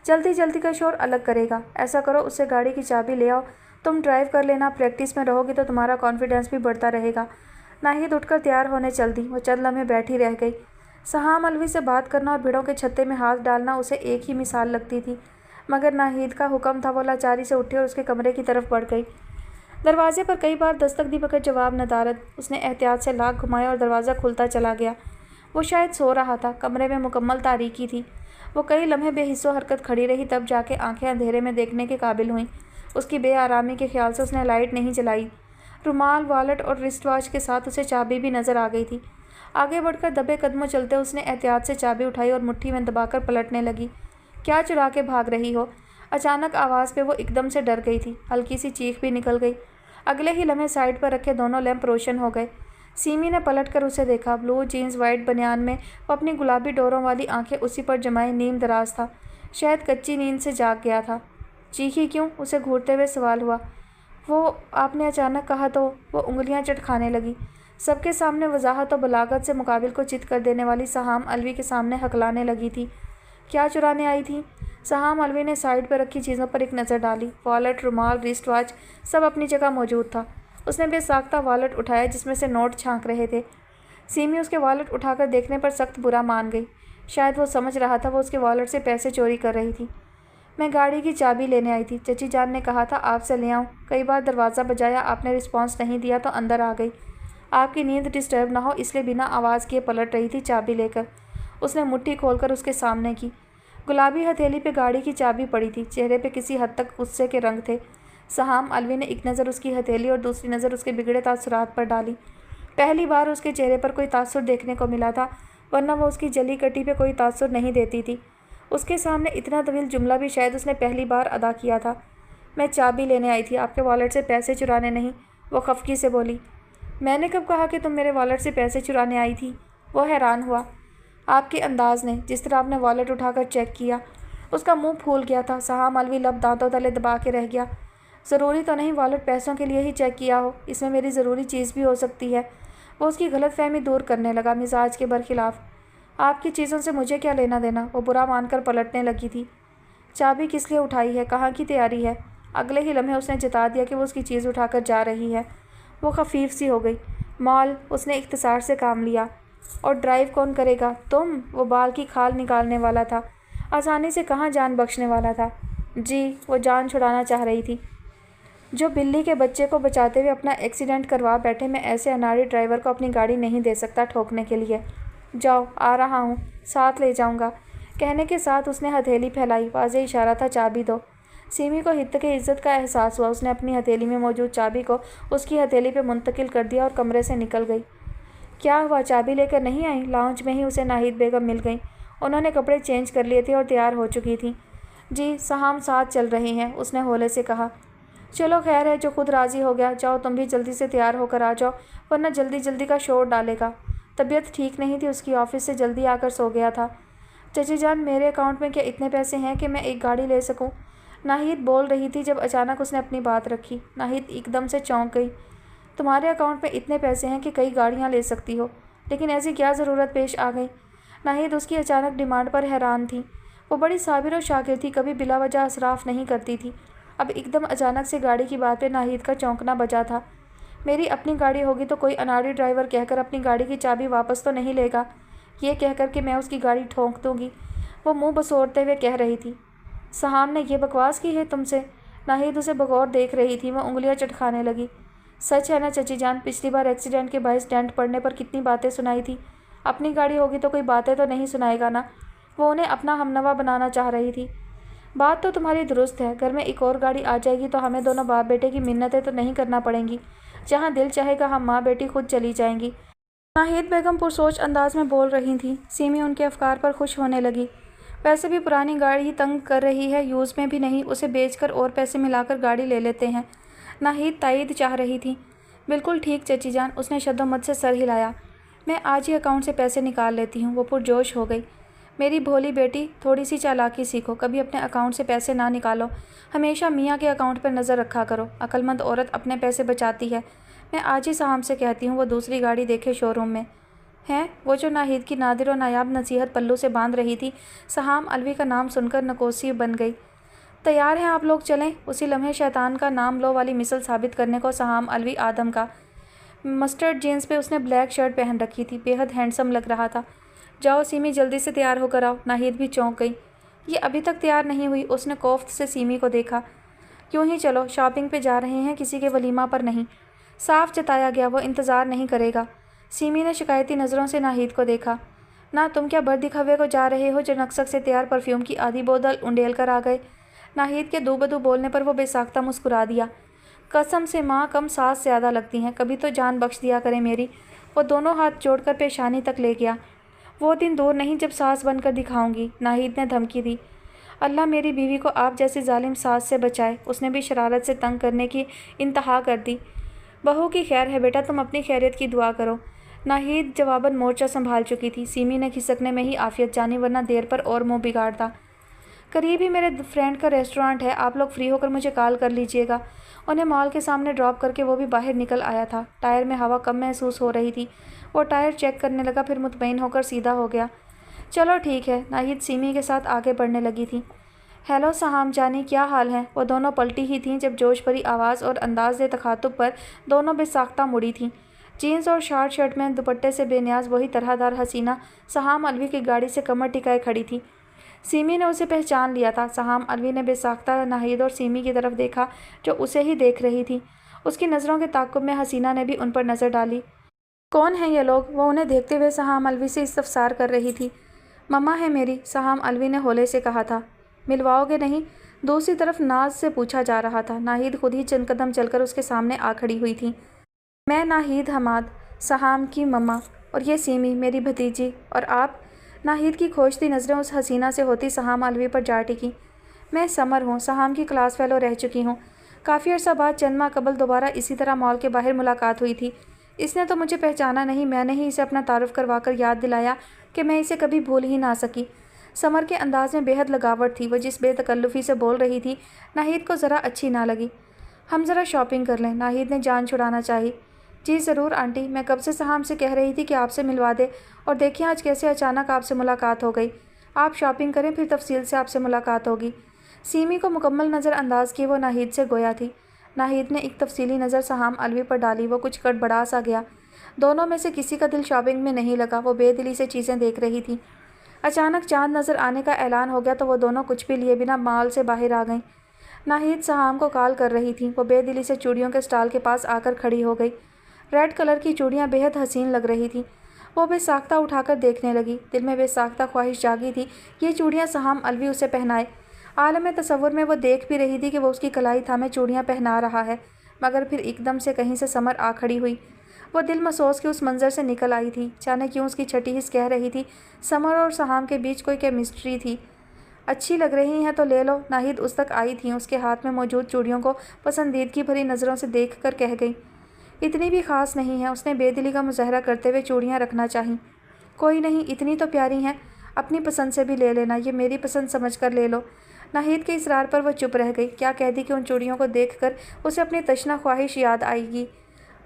جلدی جلدی کا شور الگ کرے گا۔ ایسا کرو اسے گاڑی کی چابی لے آؤ، تم ڈرائیو کر لینا، پریکٹس میں رہو گی تو تمہارا کانفیڈنس بھی بڑھتا رہے گا۔ ناہید اٹھ کر تیار ہونے چل دی۔ وہ چند لمحے بیٹھی رہ گئی۔ سہام الوی سے بات کرنا اور بھیڑوں کے چھتے میں ہاتھ ڈالنا اسے ایک ہی مثال لگتی تھی، مگر ناہید کا حکم تھا۔ وہ لاچاری سے اٹھی اور اس کے کمرے کی طرف بڑھ گئی۔ دروازے پر کئی بار دستک دی مگر جواب ندارد۔ اس نے احتیاط سے لاک گھمایا اور دروازہ کھلتا چلا گیا۔ وہ شاید سو رہا تھا۔ کمرے میں مکمل تاریکی تھی۔ وہ کئی لمحے بے حس و حرکت کھڑی رہی، تب جا کے آنکھیں اندھیرے میں دیکھنے کے قابل ہوئیں۔ اس کی بے آرامی کے خیال سے اس نے لائٹ نہیں جلائی۔ رومال، والٹ اور رسٹ واچ کے ساتھ اسے چابی بھی نظر آ گئی تھی۔ آگے بڑھ کر دبے قدموں چلتے اس نے احتیاط سے چابی اٹھائی اور مٹھی میں دبا کر پلٹنے لگی۔ کیا چرا کے بھاگ رہی ہو؟ اچانک آواز پہ وہ ایک دم سے ڈر گئی تھی۔ ہلکی سی چیخ بھی نکل گئی۔ اگلے ہی لمحے سائڈ پر رکھے دونوں لیمپ روشن ہو گئے۔ سیمی نے پلٹ کر اسے دیکھا۔ بلو جینز وائٹ بنیان میں وہ اپنی گلابی ڈوروں والی آنکھیں اسی پر جمائے نیم دراز تھا، شاید کچی نیند سے جاگ گیا تھا۔ چیخی کیوں؟ اسے گھورتے ہوئے سوال ہوا۔ وہ آپ نے اچانک کہا تو وہ انگلیاں چٹ کھانے لگی۔ سب کے سامنے وضاحت و بلاغت سے مقابل کو چت کر دینے والی سہام الوی کے سامنے ہکلانے لگی تھی۔ کیا چرانے آئی تھی؟ سہام الوی نے سائڈ پہ رکھی چیزوں پر ایک نظر ڈالی۔ والٹ، رومال، رسٹ واچ سب اپنی جگہ موجود تھا۔ اس نے بے ساختہ والٹ اٹھایا جس میں سے نوٹ چھانک رہے تھے۔ سیمی اس کے والٹ اٹھا کر دیکھنے پر سخت برا مان گئی۔ شاید وہ سمجھ رہا تھا وہ اس کے والٹ سے پیسے چوری کر رہی تھی۔ میں گاڑی کی چابی لینے آئی تھی، چچی جان نے کہا تھا آپ سے لے آؤں۔ کئی بار دروازہ بجایا، آپ نے رسپانس نہیں دیا تو اندر آ گئی۔ آپ کی نیند ڈسٹرب نہ ہو اس لیے بنا آواز کیے پلٹ رہی تھی چابی لے کر۔ اس نے مٹھی کھول کر اس کے سامنے کی۔ گلابی ہتھیلی پہ گاڑی کی چابی پڑی تھی، چہرے پہ کسی حد تک غصے کے رنگ تھے۔ سہام الوی نے ایک نظر اس کی ہتھیلی اور دوسری نظر اس کے بگڑے تاثرات پر ڈالی۔ پہلی بار اس کے چہرے پر کوئی تاثر دیکھنے کو ملا تھا، ورنہ وہ اس کی جلی کٹی پہ کوئی تاثر نہیں دیتی تھی۔ اس کے سامنے اتنا طویل جملہ بھی شاید اس نے پہلی بار ادا کیا تھا۔ میں چابی لینے آئی تھی، آپ کے والٹ سے پیسے چرانے نہیں، وہ خفگی سے بولی۔ میں نے کب کہا کہ تم میرے والٹ سے پیسے چرانے آئی تھی؟ وہ حیران ہوا۔ آپ کے انداز نے، جس طرح آپ نے والٹ اٹھا کر چیک کیا۔ اس کا منہ پھول گیا تھا۔ سہام الوی لب دانتوں تلے دبا کے رہ گیا۔ ضروری تو نہیں والٹ پیسوں کے لیے ہی چیک کیا ہو، اس میں میری ضروری چیز بھی ہو سکتی ہے۔ وہ اس کی غلط فہمی دور کرنے لگا مزاج کے برخلاف۔ آپ کی چیزوں سے مجھے کیا لینا دینا؟ وہ برا مان کر پلٹنے لگی تھی۔ چابی کس لیے اٹھائی ہے؟ کہاں کی تیاری ہے؟ اگلے ہی لمحے اس نے جتا دیا کہ وہ اس کی چیز اٹھا کر جا رہی ہے۔ وہ خفیف سی ہو گئی۔ مال، اس نے اختصار سے کام لیا۔ और ड्राइव कौन करेगा? तुम? वो बाल की खाल निकालने वाला था, आसानी से कहाँ जान बख्शने वाला था। जी, वो जान छुड़ाना चाह रही थी। जो बिल्ली के बच्चे को बचाते हुए अपना एक्सीडेंट करवा बैठे, मैं ऐसे अनाड़ी ड्राइवर को अपनी गाड़ी नहीं दे सकता ठोकने के लिए। जाओ, आ रहा हूँ, साथ ले जाऊँगा। कहने के साथ उसने हथेली फैलाई। वाज़ेह इशारा था, चाबी दो। सिमी को हित के इज्जत का एहसास हुआ। उसने अपनी हथेली में मौजूद चाबी को उसकी हथेली पर मुंतकिल कर दिया और कमरे से निकल गई। क्या हुआ, चाबी लेकर नहीं आई? लाउंज में ही उसे नाहिद बेगम मिल गई। उन्होंने कपड़े चेंज कर लिए थे और तैयार हो चुकी थी। जी, सहाम साथ चल रही हैं, उसने होले से कहा। चलो खैर है, जो खुद राज़ी हो गया। जाओ तुम भी जल्दी से तैयार होकर आ जाओ, वरना जल्दी जल्दी का शोर डालेगा। तबीयत ठीक नहीं थी उसकी, ऑफिस से जल्दी आकर सो गया था। चची जान, मेरे अकाउंट में क्या इतने पैसे हैं कि मैं एक गाड़ी ले सकूं? नाहिद बोल रही थी जब अचानक उसने अपनी बात रखी। नाहिद एकदम से चौंक गई। तुम्हारे अकाउंट में इतने पैसे हैं कि कई गाड़ियां ले सकती हो, लेकिन ऐसी क्या ज़रूरत पेश आ गई? नाहिद उसकी अचानक डिमांड पर हैरान थी। वो बड़ी साबिर और शाकिर थी, कभी बिला वजह असराफ नहीं करती थी। अब एकदम अचानक से गाड़ी की बात पे नाहिद का चौंकना बचा था। मेरी अपनी गाड़ी होगी तो कोई अनाड़ी ड्राइवर कहकर अपनी गाड़ी की चाबी वापस तो नहीं लेगा, ये कहकर कि मैं उसकी गाड़ी ठोंक दूँगी, वो मुँह बसोरते हुए कह रही थी। सहाम ने यह बकवास की है तुमसे? नाहिद उसे बगौर देख रही थी। वह उंगलियां चटखाने लगी। सच है ना चची जान, पिछली बार एक्सीडेंट के बायस डेंट पड़ने पर कितनी बातें सुनाई थी। अपनी गाड़ी होगी तो कोई बातें तो नहीं सुनाएगा ना। वो उन्हें अपना हमनवा बनाना चाह रही थी। बात तो तुम्हारी दुरुस्त है, घर में एक और गाड़ी आ जाएगी तो हमें दोनों बाप बेटे की मिन्नतें तो नहीं करना पड़ेंगी। जहाँ दिल चाहेगा हम माँ बेटी खुद चली जाएंगी। नाहिद बेगम पुरसोच अंदाज में बोल रही थी। सिमी उनके अफकार पर खुश होने लगी। वैसे भी पुरानी गाड़ी तंग कर रही है, यूज़ में भी नहीं, उसे बेचकर और पैसे मिलाकर गाड़ी ले लेते हैं। नाहिद तायीद चाह रही थी। बिल्कुल ठीक चची जान, उसने शद्दोमत से सर हिलाया। मैं आज ही अकाउंट से पैसे निकाल लेती हूँ। वो पुरजोश हो गई। मेरी भोली बेटी, थोड़ी सी चालाकी सीखो, कभी अपने अकाउंट से पैसे ना निकालो, हमेशा मियाँ के अकाउंट पर नज़र रखा करो। अक्लमंद औरत अपने पैसे बचाती है। मैं आज ही साहम से कहती हूँ वो दूसरी गाड़ी देखे शोरूम में। हैं? वो जो नाहिद की नादिर और नायाब नसीहत पल्लू से बांध रही थी। सहाम अलवी का नाम सुनकर नकोसी बन गई। तैयार हैं आप लोग, चलें? उसी लम्हे शैतान का नाम लो वाली मिसल साबित करने को सहाम अलवी आदम का। मस्टर्ड जीन्स पे उसने ब्लैक शर्ट पहन रखी थी, बेहद हैंडसम लग रहा था। जाओ सिमी, जल्दी से तैयार होकर आओ। नाहिद भी चौंक गई। ये अभी तक तैयार नहीं हुई। उसने कोफ्त से सिमी को देखा। यूँ ही चलो, शॉपिंग पे जा रहे हैं, किसी के वलीमा पर नहीं। साफ जताया गया, वो इंतज़ार नहीं करेगा। सिमी ने शिकायती नज़रों से नाहिद को देखा। ना तुम क्या बर दिखावे को जा रहे हो जो नक्सक से तैयार परफ्यूम की आधी बोतल उंडेल कर आ गए? नाहिद के दूबदू बोलने पर वो बेसाख्ता मुस्कुरा दिया। कसम से माँ, कम सास ज़्यादा लगती हैं, कभी तो जान बख्श दिया करें मेरी। वो दोनों हाथ जोड़कर पेशानी तक ले गया। वो दिन दूर नहीं जब सास बनकर दिखाऊंगी, नाहिद ने धमकी दी। अल्लाह मेरी बीवी को आप जैसी जालिम सास से बचाए। उसने भी शरारत से तंग करने की इंतहा कर दी। बहू की खैर है बेटा, तुम अपनी खैरियत की दुआ करो। नाहिद जवाबन मोर्चा संभाल चुकी थी। सिमी ने खिसकने में ही आफियत जानी, वरना देर पर और मुँह बिगाड़ता। करीब ही मेरे फ्रेंड का रेस्टोरेंट है, आप लोग फ्री होकर मुझे कॉल कर लीजिएगा। उन्हें मॉल के सामने ड्रॉप करके वो भी बाहर निकल आया था। टायर में हवा कम महसूस हो रही थी। वो टायर चेक करने लगा, फिर मुतमईन होकर सीधा हो गया। चलो ठीक है। नाहिद सिमी के साथ आगे बढ़ने लगी थी। हेलो सहाम जानी, क्या हाल है? वो दोनों पलटी ही थीं जब जोश भरी आवाज़ और अंदाज तखातुब पर दोनों बेसाख्ता मुड़ी थीं। जीन्स और शार्ट शर्ट में दुपट्टे से बेनियाज वही तरहदार हसीना सहाम अलवी की गाड़ी से कमर टिकाए खड़ी थी। सिमी ने उसे पहचान लिया था। सहाम अलवी ने बेसाख्ता नाहिद और सिमी की तरफ देखा जो उसे ही देख रही थी। उसकी नज़रों के ताक़ुब में हसीना ने भी उन पर नज़र डाली। कौन हैं ये लोग? वो उन्हें देखते हुए सहाम अलवी से इस्तफसार कर रही थी। मम्मा है मेरी, सहाम अलवी ने होले से कहा था। मिलवाओगे नहीं? दूसरी तरफ नाज से पूछा जा रहा था। नाहिद खुद ही चंद कदम चलकर उसके सामने आ खड़ी हुई थी। मैं नाहिद हमाद, सहाम की मम्मा, और ये सिमी मेरी भतीजी। और आप? नाहिद की खोजती नज़रें उस हसीना से होती सहाम अलवी पर जा टिकी। मैं समर हूँ, सहाम की क्लास फेलो रह चुकी हूँ। काफ़ी अर्सा बाद चंद माह कबल दोबारा इसी तरह मॉल के बाहर मुलाकात हुई थी। इसने तो मुझे पहचाना नहीं, मैंने ही इसे अपना तारुफ करवा कर याद दिलाया कि मैं इसे कभी भूल ही ना सकी। समर के अंदाज में बेहद लगावट थी। वह जिस बेतकल्लुफ़ी से बोल रही थी नाहिद को ज़रा अच्छी ना लगी। हम ज़रा शॉपिंग कर लें, नाहिद ने जान छुड़ाना चाही। जी ज़रूर आंटी, मैं कब से सहाम से कह रही थी कि आपसे मिलवा दे, और देखिए आज कैसे अचानक आपसे मुलाकात हो गई। आप शॉपिंग करें, फिर तफसील से आपसे मुलाकात होगी। सिमी को मुकम्मल नज़र अंदाज किए वो नाहिद से गोया थी। नाहिद ने एक तफसीली नज़र सहाम अलवी पर डाली। वो कुछ गड़बड़ा सा गया। दोनों में से किसी का दिल शॉपिंग में नहीं लगा। वो बेदिली से चीज़ें देख रही थी। अचानक चांद नज़र आने का ऐलान हो गया तो वो दोनों कुछ भी लिए बिना मॉल से बाहर आ गईं। नाहिद सहाम को कॉल कर रही थी। वो बेदिली से चूड़ियों के स्टॉल के पास आकर खड़ी हो गई। रेड कलर की चूड़ियाँ बेहद हसीन लग रही थी। वो बेसाख्ता उठाकर देखने लगी। दिल में बेसाख्ता ख्वाहिश जागी थी ये चूड़ियाँ सहाम अलवी उसे पहनाए। आलम तसव्वुर में वो देख भी रही थी कि वो उसकी कलाई थामे चूड़ियाँ पहना रहा है, मगर फिर एकदम से कहीं से समर आ खड़ी हुई। वो दिल मसोस के उस मंजर से निकल आई थी। जाने क्यों उसकी छठी हिस्स कह रही थी समर और सहाम के बीच कोई केमिस्ट्री थी। अच्छी लग रही हैं तो ले लो। नाहिद उस तक आई थी। उसके हाथ में मौजूद चूड़ियों को पसंदीदगी भरी नज़रों से देख कर कह गई, इतनी भी खास नहीं है। उसने बेदिली का मुजाहरा करते हुए चूड़ियाँ रखना चाहीं। कोई नहीं, इतनी तो प्यारी हैं, अपनी पसंद से भी ले लेना, ये मेरी पसंद समझ कर ले लो। नाहिद के इसरार पर वो चुप रह गई। क्या कहती कि उन चूड़ियों को देखकर उसे अपनी तशना ख्वाहिश याद आएगी।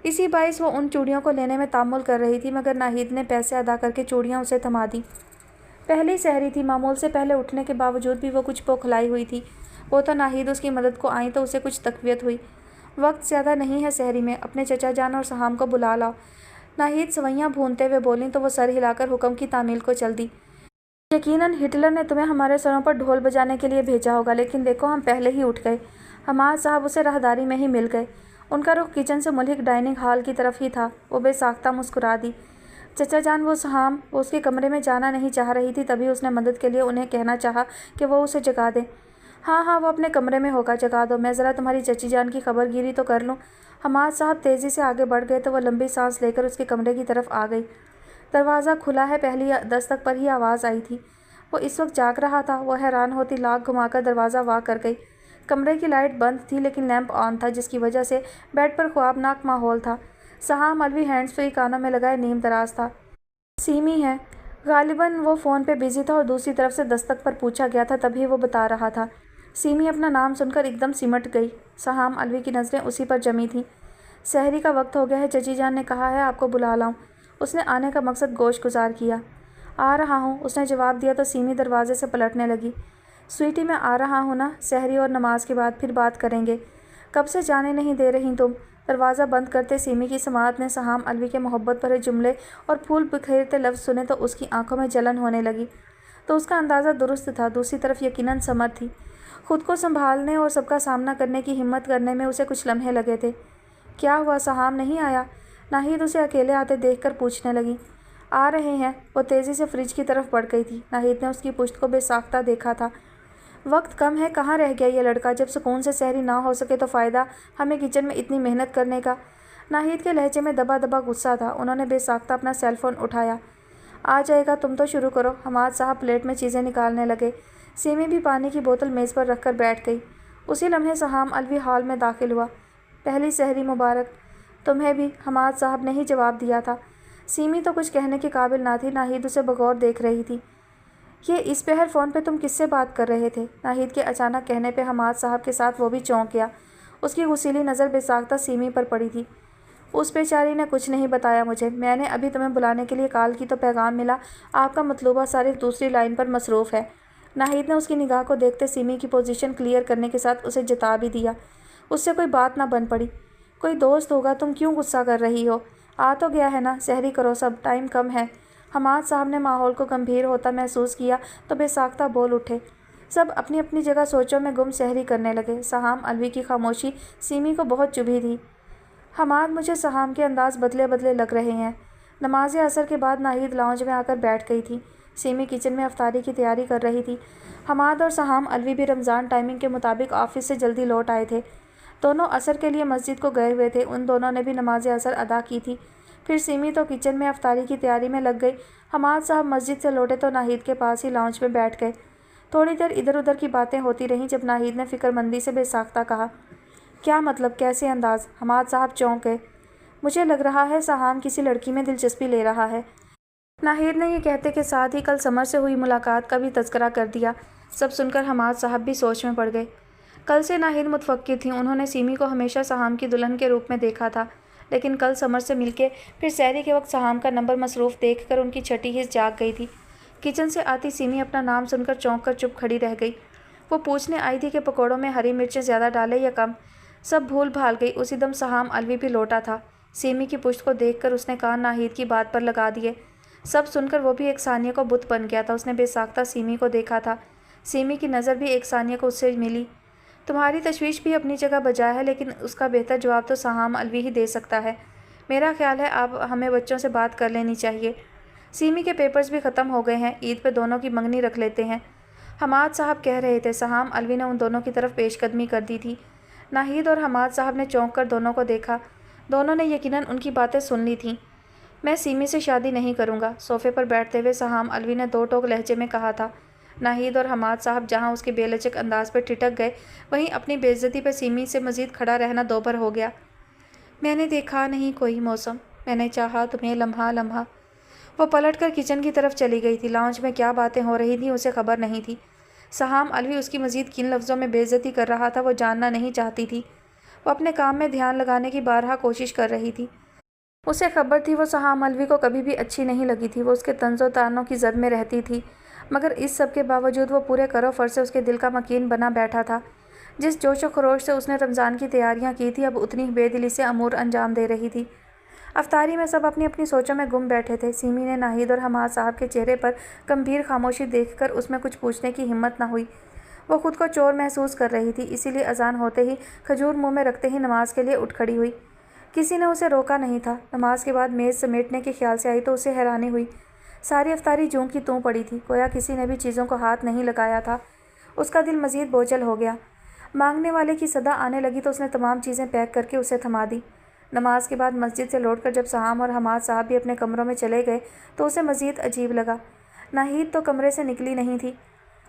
इसी बाइस वो उन चूड़ियों को लेने में तामुल कर रही थी, मगर नाहिद ने पैसे अदा करके चूड़ियाँ उसे थमा दी। पहली सहरी थी। मामूल से पहले उठने के बावजूद भी वो कुछ बौखलाई हुई थी। वो तो नाहिद उसकी मदद को आई तो उसे कुछ तकवीत हुई। वक्त ज़्यादा नहीं है सहरी में, अपने चचा जान और सहाम को बुला लाओ। नाहिद सवैयाँ भूनते हुए बोली तो वो सर हिलाकर हुक्म की तामील को चल दी। यकीनन हिटलर ने तुम्हें हमारे सरों पर ढोल बजाने के लिए भेजा होगा, लेकिन देखो हम पहले ही उठ गए। हमाद साहब उसे राहदारी में ही मिल गए। उनका रुख किचन से मुल्हिक डाइनिंग हॉल की तरफ ही था। वो बेसाख्ता मुस्कुरा दी। चचा जान वो सहाम वो उसके कमरे में जाना नहीं चाह रही थी, तभी उसने मदद के लिए उन्हें कहना चाहा कि वो उसे जगा दें। हाँ वो अपने कमरे में होगा, जगा दो, मैं ज़रा तुम्हारी चची जान की खबरगिरी तो कर लूँ। हमाद साहब तेज़ी से आगे बढ़ गए तो वह लंबी सांस लेकर उसके कमरे की तरफ आ गई। दरवाज़ा खुला है, पहली दस्तक पर ही आवाज़ आई थी। वो इस वक्त जाग रहा था। वो हैरान होती लाख घुमाकर दरवाज़ा वाह कर गई। कमरे की लाइट बंद थी लेकिन लैंप ऑन था, जिसकी वजह से बेड पर ख्वाबनाक माहौल था। सहाम अलवी हैंड्स फ्री कानों में लगाए नीम दराज था। सीमी है। गालिबन वो फ़ोन पे बिजी था और दूसरी तरफ से दस्तक पर पूछा गया था, तभी वो बता रहा था। सीमी अपना नाम सुनकर एकदम सिमट गई। सहाम अलवी की नज़रें उसी पर जमी थीं। सहरी का वक्त हो गया है, चची जान ने कहा है आपको बुला लाऊं। उसने आने का मकसद गोश गुजार किया। आ रहा हूँ, उसने जवाब दिया तो सीमी दरवाजे से पलटने लगी। स्वीटी मैं आ रहा हूँ ना, सहरी और नमाज के बाद फिर बात करेंगे। कब से जाने नहीं दे रही तुम। दरवाज़ा बंद करते सीमी की समाअत ने सहाम अलवी के मोहब्बत भरे जुमले और फूल बिखेरते लफ्ज़ सुने तो उसकी आंखों में जलन होने लगी। तो उसका अंदाज़ा दुरुस्त था। दूसरी तरफ यकीनन समर थी। खुद को संभालने और सबका सामना करने की हिम्मत करने में उसे कुछ लम्हे लगे थे। क्या हुआ, सहाम नहीं आया? नाहिद उसे अकेले आते देखकर पूछने लगी। आ रहे हैं। वो तेज़ी से फ्रिज की तरफ बढ़ गई थी। नाहिद ने उसकी पुश्त को बेसाख्ता देखा था। वक्त कम है, कहाँ रह गया ये लड़का। जब सुकून से सहरी ना हो सके तो फ़ायदा हमें किचन में इतनी मेहनत करने का। नाहिद के लहजे में दबा दबा गुस्सा था। उन्होंने बेसाख्ता अपना सेल फ़ोन उठाया। आ जाएगा, तुम तो शुरू करो। हमाद साहब प्लेट में चीज़ें निकालने लगे। सीमी भी पानी की बोतल मेज़ पर रखकर बैठ गई। उसी लम्हे सहाम अलवी हॉल में दाखिल हुआ। पहली सहरी मुबारक। तुम्हें भी, हमाद साहब ने ही जवाब दिया था। सीमी तो कुछ कहने के काबिल ना थी। नाहिद उसे बगौर देख रही थी। ये इस पहर फ़ोन पे तुम किससे बात कर रहे थे? नाहिद के अचानक कहने पे हमाद साहब के साथ वो भी चौंक गया। उसकी गुस्सीली नज़र बेसाख्ता सीमी पर पड़ी थी। उस बेचारी ने कुछ नहीं बताया मुझे। मैंने अभी तुम्हें बुलाने के लिए कॉल की तो पैगाम मिला आपका मतलूबा सारिफ दूसरी लाइन पर मसरूफ़ है। नाहिद ने उसकी निगाह को देखते सीमी की पोजीशन क्लियर करने के साथ उसे जता भी दिया। उससे कोई बात ना बन पड़ी। कोई दोस्त होगा, तुम क्यों गुस्सा कर रही हो? आ तो गया है ना, सहरी करो सब, टाइम कम है। हमाद साहब ने माहौल को गंभीर होता महसूस किया तो बेसाख्ता बोल उठे। सब अपनी अपनी जगह सोचों में गुम सहरी करने लगे। सहाम अलवी की खामोशी सीमी को बहुत चुभी थी। हमाद, मुझे सहाम के अंदाज़ बदले बदले लग रहे हैं। नमाज असर के बाद नाहिद लाउंज में आकर बैठ गई थी। सीमी किचन में अफ्तारी की तैयारी कर रही थी। हमाद और सहाम अलवी भी रमज़ान टाइमिंग के मुताबिक ऑफिस से जल्दी लौट आए थे। दोनों असर के लिए मस्जिद को गए हुए थे। उन दोनों ने भी नमाज असर अदा की थी। फिर सीमी तो किचन में अफ्तारी की तैयारी में लग गई। हमाद साहब मस्जिद से लौटे तो नाहिद के पास ही लाउंज में बैठ गए। थोड़ी देर इधर उधर की बातें होती रहीं जब नाहिद ने फ़िक्रमंदी से बेसाख्ता कहा, क्या मतलब, कैसे अंदाज़? हमाद साहब चौंक गए। मुझे लग रहा है सहाम किसी लड़की में दिलचस्पी ले रहा है। नाहिद ने ये कहते के साथ ही कल समर से हुई मुलाकात का भी तज़किरा कर दिया। सब सुनकर हमाद साहब भी सोच में पड़ गए। कल से नाहिद मुतफक्किर थी। उन्होंने सीमी को हमेशा सहाम की दुल्हन के रूप में देखा था, लेकिन कल समर से मिलके फिर सहरी के वक्त सहाम का नंबर मसरूफ़ देखकर उनकी छठी हिस्स जाग गई थी। किचन से आती सीमी अपना नाम सुनकर चौंक कर चुप खड़ी रह गई। वो पूछने आई थी कि पकौड़ों में हरी मिर्चें ज़्यादा डालें या कम। सब भूल भाल गई। उसी दम सहाम अलवी भी लौटा था। सीमी की पुश्त को देखकर उसने कान नाहिद की बात पर लगा दिए। सब सुनकर वो भी एक सानिया को बुत बन गया था। उसने बेसाख्ता सीमी को देखा था। सीमी की नज़र भी एक सानिया को उससे मिली। तुम्हारी तशवीश भी अपनी जगह बजाय है, लेकिन उसका बेहतर जवाब तो सहाम अलवी ही दे सकता है। मेरा ख्याल है आप हमें बच्चों से बात कर लेनी चाहिए। सीमी के पेपर्स भी ख़त्म हो गए हैं, ईद पे दोनों की मंगनी रख लेते हैं। हमाद साहब कह रहे थे। सहाम अलवी ने उन दोनों की तरफ पेशकदमी कर दी थी। नाहिद और हमाद साहब ने चौंक कर दोनों को देखा। दोनों ने यकीनन उनकी बातें सुन ली थीं। मैं सीमी से शादी नहीं करूँगा, सोफ़े पर बैठते हुए सहाम अलवी ने दो टोक लहजे में कहा था। नाहिद और हमाद साहब जहाँ उसके बेलचक अंदाज पर ठिठक गए, वहीं अपनी बेइज्जती पर सीमी से मज़ीद खड़ा रहना दोभर हो गया। मैंने देखा नहीं कोई मौसम, मैंने चाहा तुम्हें लम्हा लम्हा। वो पलटकर किचन की तरफ चली गई थी। लाउंज में क्या बातें हो रही थी उसे खबर नहीं थी। सहाम अलवी उसकी मज़ीद किन लफ्ज़ों में बेइज्जती कर रहा था वो जानना नहीं चाहती थी। वो अपने काम में ध्यान लगाने की बारहा कोशिश कर रही थी। उसे खबर थी वो सहाम अलवी को कभी भी अच्छी नहीं लगी थी। वो उसके तंज़ो तानों की जद में रहती थी, मगर इस सब के बावजूद वो पूरे करो फर से उसके दिल का मकीन बना बैठा था। जिस जोश व खरोश से उसने रमज़ान की तैयारियां की थी, अब उतनी ही बेदिली से अमूर अंजाम दे रही थी। अफ्तारी में सब अपनी अपनी सोचों में गुम बैठे थे। सीमी ने नाहिद और हमाद साहब के चेहरे पर गंभीर खामोशी देखकर उसमें कुछ पूछने की हिम्मत न हुई। वो खुद को चोर महसूस कर रही थी, इसीलिए अजान होते ही खजूर मुंह में रखते ही नमाज के लिए उठ खड़ी हुई। किसी ने उसे रोका नहीं था। नमाज के बाद मेज़ समेटने के ख्याल से आई तो उसे हैरानी हुई। सारी अफ्तारी जूं की तूं पड़ी थी, गोया किसी ने भी चीज़ों को हाथ नहीं लगाया था। उसका दिल मज़ीद बोझल हो गया। मांगने वाले की सदा आने लगी तो उसने तमाम चीज़ें पैक करके उसे थमा दी। नमाज के बाद मस्जिद से लौटकर जब सहाम और हमाद साहब भी अपने कमरों में चले गए तो उसे मज़ीद अजीब लगा। नाहिद तो कमरे से निकली नहीं थी।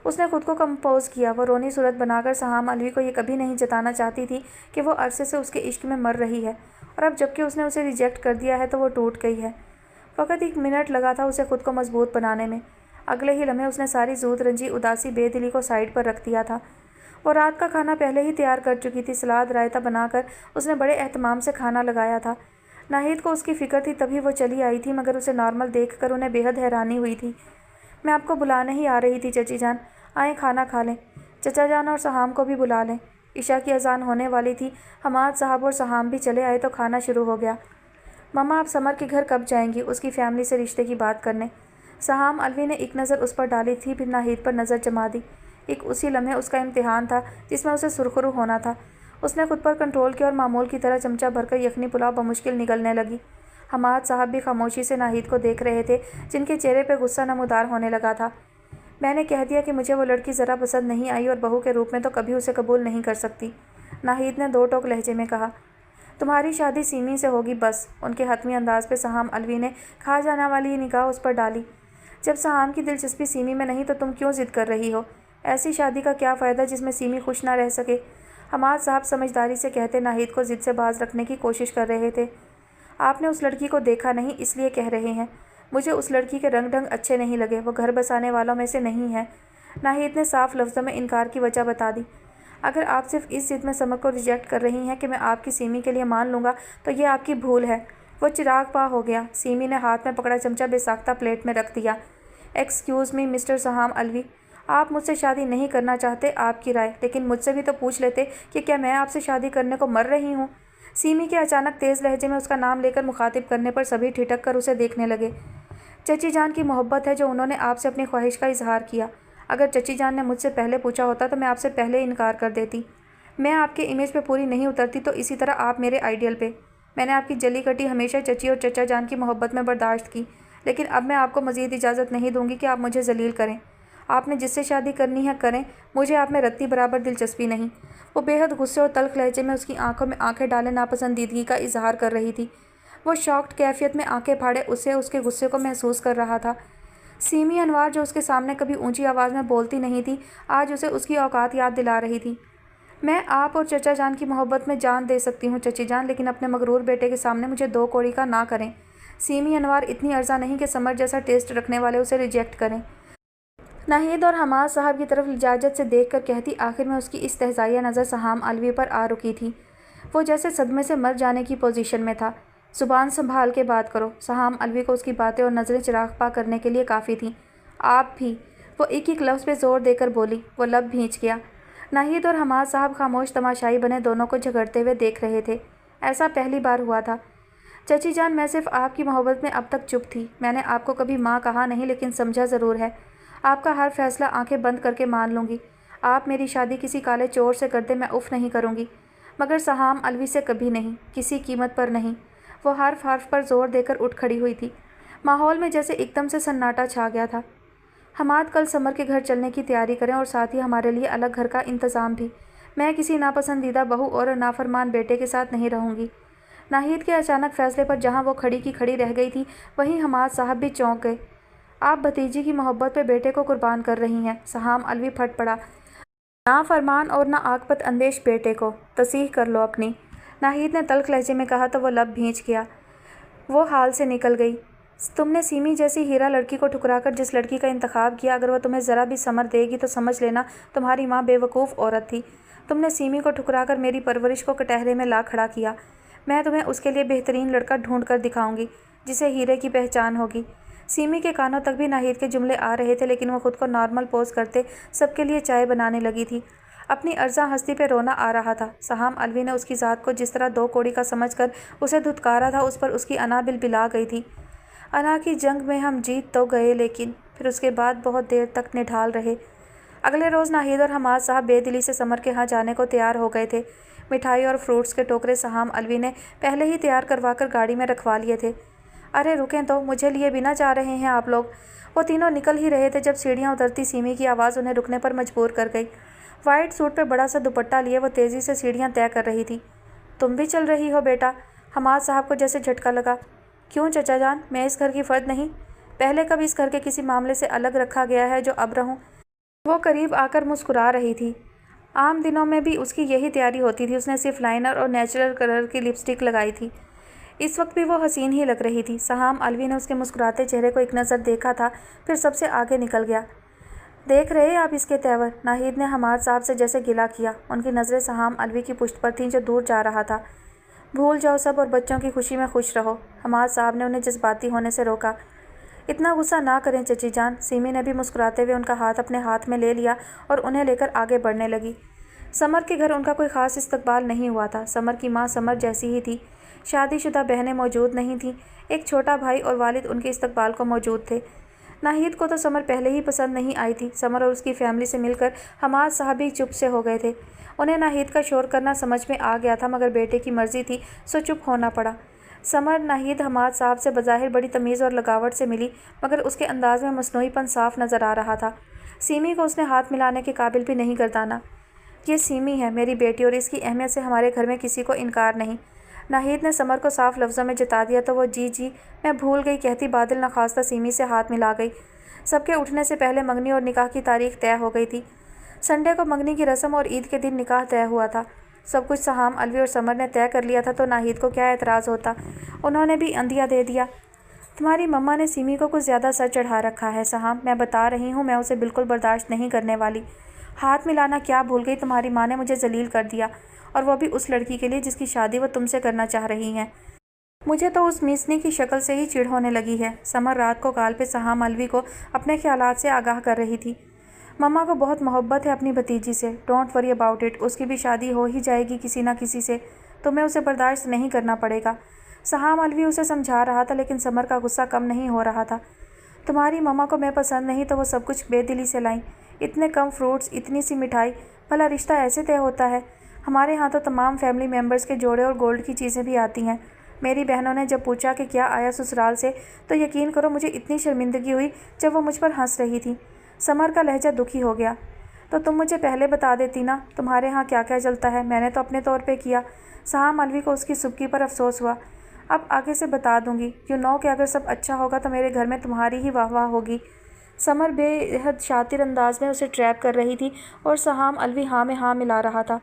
उसने खुद को कंपोज किया। वो रोनी सूरत बनाकर सहाम अलवी को ये कभी नहीं जताना चाहती थी कि वो अरसे से उसके इश्क में मर रही है, और अब जबकि उसने उसे रिजेक्ट कर दिया है तो वो टूट गई है। फ़कत 1 मिनट लगा था उसे खुद को मजबूत बनाने में। अगले ही लम्हे उसने सारी ज़ूद रंजी उदासी बेदिली को साइड पर रख दिया था। वो रात का खाना पहले ही तैयार कर चुकी थी। सलाद रायता बनाकर उसने बड़े एहतमाम से खाना लगाया था। नाहिद को उसकी फ़िक्र थी तभी वो चली आई थी, मगर उसे नॉर्मल देखकर उन्हें बेहद हैरानी हुई थी। मैं आपको बुलाने ही आ रही थी चची जान, आएँ खाना खा लें। चचा जान और सहाम को भी बुला लें। इशा की अजान होने वाली थी। हमाद साहब और सहाम भी चले आए तो खाना शुरू हो गया। मम्मा आप समर के घर कब जाएंगी, उसकी फैमिली से रिश्ते की बात करने। सहाम अलवी ने एक नज़र उस पर डाली थी, फिर नाहिद पर नज़र जमा दी। एक उसी लम्हे उसका इम्तिहान था जिसमें उसे सुरखरू होना था। उसने खुद पर कंट्रोल किया और मामूल की तरह चमचा भरकर यखनी पुलाव बमुश्किल निगलने लगी। हमाद साहब भी खामोशी से नाहिद को देख रहे थे, जिनके चेहरे पर गुस्सा नमूदार होने लगा था। मैंने कह दिया कि मुझे वो लड़की ज़रा पसंद नहीं आई और बहू के रूप में तो कभी उसे कबूल नहीं कर सकती, नाहिद ने दो टोक लहजे में कहा। तुम्हारी शादी सीमी से होगी बस। उनके हतमी अंदाज पे सहाम अलवी ने खा जाने वाली निगाह उस पर डाली। जब सहाम की दिलचस्पी सीमी में नहीं तो तुम क्यों ज़िद कर रही हो? ऐसी शादी का क्या फ़ायदा जिसमें सीमी खुश ना रह सके? हमाद साहब समझदारी से कहते नाहिद को ज़िद से बाज रखने की कोशिश कर रहे थे। आपने उस लड़की को देखा नहीं इसलिए कह रहे हैं। मुझे उस लड़की के रंग ढंग अच्छे नहीं लगे, वो घर बसाने वालों में से नहीं है। नाहिद ने साफ लफ्ज़ों में इनकार की वजह बता दी। अगर आप सिर्फ इस ज़िद में समर को रिजेक्ट कर रही हैं कि मैं आपकी सीमी के लिए मान लूँगा तो ये आपकी भूल है। वो चिराग पा हो गया। सीमी ने हाथ में पकड़ा चमचा बेसाख्ता प्लेट में रख दिया। एक्सक्यूज़ मी मिस्टर सहाम अलवी, आप मुझसे शादी नहीं करना चाहते, आपकी राय, लेकिन मुझसे भी तो पूछ लेते कि क्या मैं आपसे शादी करने को मर रही हूँ। सीमी के अचानक तेज़ लहजे में उसका नाम लेकर मुखातिब करने पर सभी ठिठक कर उसे देखने लगे। चची जान की मोहब्बत है जो उन्होंने आपसे अपनी ख्वाहिश का इजहार किया। अगर चची जान ने मुझसे पहले पूछा होता तो मैं आपसे पहले इनकार कर देती। मैं आपके इमेज पे पूरी नहीं उतरती तो इसी तरह आप मेरे आइडियल पे। मैंने आपकी जली कटी हमेशा चची और चचा जान की मोहब्बत में बर्दाश्त की, लेकिन अब मैं आपको मज़ीद इजाज़त नहीं दूंगी कि आप मुझे जलील करें। आपने जिससे शादी करनी है करें, मुझे आप में रत्ती बराबर दिलचस्पी नहीं। वो बेहद गुस्से और तल्ख लहजे में उसकी आंखों में आंखें डाले नापसंदीदगी का इजहार कर रही थी। वो शॉक्ड कैफियत में आंखें फाड़े उसे उसके गुस्से को महसूस कर रहा था। सीमी अनवार जो उसके सामने कभी ऊंची आवाज़ में बोलती नहीं थी, आज उसे उसकी औकात याद दिला रही थी। मैं आप और चचा जान की मोहब्बत में जान दे सकती हूँ चची जान, लेकिन अपने मगरूर बेटे के सामने मुझे दो कौड़ी का ना करें। सीमी अनवार इतनी अर्जा नहीं कि समर जैसा टेस्ट रखने वाले उसे रिजेक्ट करें। नाहिद और हमाद साहब की तरफ इजाज़त से देख कर कहती आखिर में उसकी इस्तेहज़ाइया नज़र सहाम अलवी पर आ रुकी थी। वो जैसे सदमे से मर जाने की पोजीशन में था। ज़ुबान संभाल के बात करो। सहाम अलवी को उसकी बातें और नज़रें चिराग पा करने के लिए काफ़ी थीं। आप भी, वो एक एक लफ्ज़ पे ज़ोर देकर बोली। वो लब भींच गया। नाहिद और हमाद साहब खामोश तमाशाई बने दोनों को झगड़ते हुए देख रहे थे। ऐसा पहली बार हुआ था। چچی جان، میں صرف آپ کی محبت میں اب تک چپ تھی۔ میں نے آپ کو کبھی ماں کہا نہیں، لیکن سمجھا ضرور ہے۔ آپ کا ہر فیصلہ آنکھیں بند کر کے مان لوں گی۔ آپ میری شادی کسی کالے چور سے کرتے، میں اف نہیں کروں گی، مگر سہام الوی سے کبھی نہیں، کسی قیمت پر نہیں۔ وہ حرف حرف پر زور دے کر اٹھ کھڑی ہوئی تھی۔ ماحول میں جیسے ایک دم سے سناٹا چھا گیا تھا۔ حماد کل سمر کے گھر چلنے کی تیاری کریں اور ساتھ ہی ہمارے لیے الگ گھر کا انتظام بھی۔ میں کسی ناپسندیدہ بہو اور نافرمان بیٹے کے ساتھ نہیں رہوں گی۔ ناہید کے اچانک فیصلے پر جہاں وہ کھڑی کی کھڑی رہ گئی تھی، وہیں حماد صاحب بھی چونک گئے۔ آپ بھتیجی کی محبت پہ بیٹے کو قربان کر رہی ہیں۔ سہام الوی پھٹ پڑا۔ نافرمان اور عاقبت اندیش بیٹے کو تصحیح کر لو اپنی، ناہید نے تلخ لہجے میں کہا تو وہ لب بھینچ گیا۔ وہ حال سے نکل گئی۔ تم نے سیمی جیسی ہیرا لڑکی کو ٹھکرا کر جس لڑکی کا انتخاب کیا، اگر وہ تمہیں ذرا بھی سمر دے گی تو سمجھ لینا تمہاری ماں بے وقوف عورت تھی۔ تم نے سیمی کو ٹھکرا کر میری پرورش کو کٹہرے میں لا کھڑا کیا۔ میں تمہیں اس کے لیے بہترین لڑکا ڈھونڈ کر دکھاؤں گی جسے ہیرے کی پہچان ہوگی۔ سیمی کے کانوں تک بھی ناہید کے جملے آ رہے تھے، لیکن وہ خود کو نارمل پوز کرتے سب کے لیے چائے بنانے لگی تھی۔ اپنی ارزاں ہستی پہ رونا آ رہا تھا۔ سہام الوی نے اس کی ذات کو جس طرح دو کوڑی کا سمجھ کر اسے دھتکارا تھا، اس پر اس کی انا بلبلا گئی تھی۔ انا کی جنگ میں ہم جیت تو گئے، لیکن پھر اس کے بعد بہت دیر تک نڈھال رہے۔ اگلے روز ناہید اور حماد صاحب بے دلی سے سمر کے ہاں جانے کو تیار ہو گئے تھے۔ مٹھائی اور فروٹس کے ٹوکرے سہام الوی نے پہلے ہی تیار کروا کر گاڑی میں رکھوا لیے تھے۔ ارے رکیں تو، مجھے لیے بنا جا رہے ہیں آپ لوگ؟ وہ تینوں نکل ہی رہے تھے جب سیڑھیاں اترتی سیمی کی آواز انہیں رکنے پر مجبور کر گئی۔ وائٹ سوٹ پہ بڑا سا دوپٹہ لیے وہ تیزی سے سیڑھیاں طے کر رہی تھی۔ تم بھی چل رہی ہو بیٹا؟ حماد صاحب کو جیسے جھٹکا لگا۔ کیوں چچا جان، میں اس گھر کی فرد نہیں؟ پہلے کب اس گھر کے کسی معاملے سے الگ رکھا گیا ہے جو اب رہوں؟ وہ قریب آ کر مسکرا رہی تھی۔ عام دنوں میں بھی اس کی یہی تیاری ہوتی تھی۔ اس نے صرف لائنر اور نیچرل کلر کی لپسٹک لگائی تھی۔ اس وقت بھی وہ حسین ہی لگ رہی تھی۔ سہام الوی نے اس کے مسکراتے چہرے کو ایک نظر دیکھا تھا، پھر سب سے آگے نکل گیا۔ دیکھ رہے آپ اس کے تیور؟ ناہید نے حماد صاحب سے جیسے گلہ کیا۔ ان کی نظریں سہام الوی کی پشت پر تھیں جو دور جا رہا تھا۔ بھول جاؤ سب اور بچوں کی خوشی میں خوش رہو۔ حماد صاحب نے انہیں جذباتی ہونے سے روکا۔ اتنا غصہ نہ کریں چچی جان۔ سیمی نے بھی مسکراتے ہوئے ان کا ہاتھ اپنے ہاتھ میں لے لیا اور انہیں لے کر آگے بڑھنے لگی۔ سمر کے گھر ان کا کوئی خاص استقبال نہیں ہوا تھا۔ سمر کی ماں سمر جیسی ہی تھی۔ شادی شدہ بہنیں موجود نہیں تھیں۔ ایک چھوٹا بھائی اور والد ان کے استقبال کو موجود تھے۔ ناہید کو تو سمر پہلے ہی پسند نہیں آئی تھی۔ سمر اور اس کی فیملی سے مل کر حماد صاحب بھی چپ سے ہو گئے تھے۔ انہیں ناہید کا شور کرنا سمجھ میں آ گیا تھا، مگر بیٹے کی مرضی تھی سو چپ ہونا پڑا۔ سمر ناہید حماد صاحب سے بظاہر بڑی تمیز اور لگاوٹ سے ملی، مگر اس کے انداز میں مصنوعی پن صاف نظر آ رہا تھا۔ سیمی کو اس نے ہاتھ ملانے کے قابل بھی نہیں گردانا۔ یہ سیمی ہے میری بیٹی، اور اس کی اہمیت سے ہمارے گھر میں کسی کو انکار نہیں۔ ناہید نے سمر کو صاف لفظوں میں جتا دیا تو وہ جی جی میں بھول گئی کہتی بادل نخواستہ سیمی سے ہاتھ ملا گئی۔ سب کے اٹھنے سے پہلے منگنی اور نکاح کی تاریخ طے ہو گئی تھی۔ سنڈے کو منگنی کی رسم اور عید کے دن نکاح طے ہوا تھا۔ سب کچھ سہام الوی اور سمر نے طے کر لیا تھا تو ناہید کو کیا اعتراض ہوتا؟ انہوں نے بھی اندھیا دے دیا۔ تمہاری مما نے سیمی کو کچھ زیادہ سر چڑھا رکھا ہے سہام، میں بتا رہی ہوں، میں اسے بالکل برداشت نہیں کرنے والی۔ ہاتھ ملانا کیا بھول گئی؟ تمہاری ماں نے مجھے ذلیل کر دیا، اور وہ بھی اس لڑکی کے لیے جس کی شادی وہ تم سے کرنا چاہ رہی ہیں۔ مجھے تو اس میسنی کی شکل سے ہی چڑ ہونے لگی ہے۔ سمر رات کو کال پہ سہام الوی کو اپنے خیالات سے آگاہ کر رہی تھی۔ مما کو بہت محبت ہے اپنی بھتیجی سے، ڈونٹ وری اباؤٹ اٹ، اس کی بھی شادی ہو ہی جائے گی کسی نہ کسی سے، تمہیں اسے برداشت نہیں کرنا پڑے گا۔ سہام الوی اسے سمجھا رہا تھا، لیکن سمر کا غصہ کم نہیں ہو رہا تھا۔ تمہاری مما کو میں پسند نہیں تو وہ سب کچھ بے دلی سے لائیں، اتنے کم فروٹس، اتنی سی مٹھائی، بھلا رشتہ ایسے طے ہوتا ہے؟ ہمارے ہاں تو تمام فیملی ممبرز کے جوڑے اور گولڈ کی چیزیں بھی آتی ہیں۔ میری بہنوں نے جب پوچھا کہ کیا آیا سسرال سے، تو یقین کرو مجھے اتنی شرمندگی ہوئی جب وہ مجھ پر ہنس رہی تھی۔ سمر کا لہجہ دکھی ہو گیا۔ تو تم مجھے پہلے بتا دیتی نا، تمہارے ہاں کیا کیا چلتا ہے، میں نے تو اپنے طور پہ کیا۔ سہام الوی کو اس کی سبکی پر افسوس ہوا۔ اب آگے سے بتا دوں گی، یو نو کہ اگر سب اچھا ہوگا تو میرے گھر میں تمہاری ہی واہ واہ ہوگی۔ سمر بے حد شاطر انداز میں اسے ٹریپ کر رہی تھی اور سہام الوی ہاں میں ہاں ملا رہا تھا۔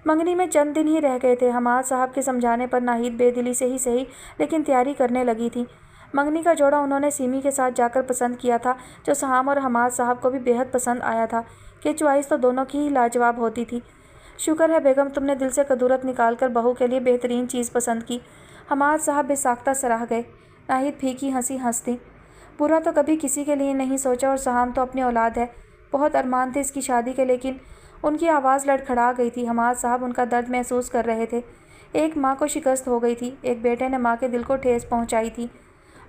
منگنی میں چند دن ہی رہ گئے تھے۔ حماد صاحب کے سمجھانے پر ناہید بے دلی سے ہی صحیح لیکن تیاری کرنے لگی تھی۔ منگنی کا جوڑا انہوں نے سیمی کے ساتھ جا کر پسند کیا تھا، جو سہام اور حماد صاحب کو بھی بے حد پسند آیا تھا کہ چوائس تو دونوں کی ہی لاجواب ہوتی تھی۔ شکر ہے بیگم تم نے دل سے کدورت نکال کر بہو کے لیے بہترین چیز پسند کی۔ حماد صاحب بے ساختہ سراہ گئے۔ ناہید پھیکی ہنسی ہنستی۔ برا تو کبھی کسی کے لیے نہیں سوچا، اور سہام تو اپنی اولاد ہے، بہت ارمان تھے اس کی شادی کے، لیکن ان کی آواز لڑکھڑا گئی تھی۔ حماد صاحب ان کا درد محسوس کر رہے تھے۔ ایک ماں کو شکست ہو گئی تھی، ایک بیٹے نے ماں کے دل کو ٹھیس پہنچائی تھی۔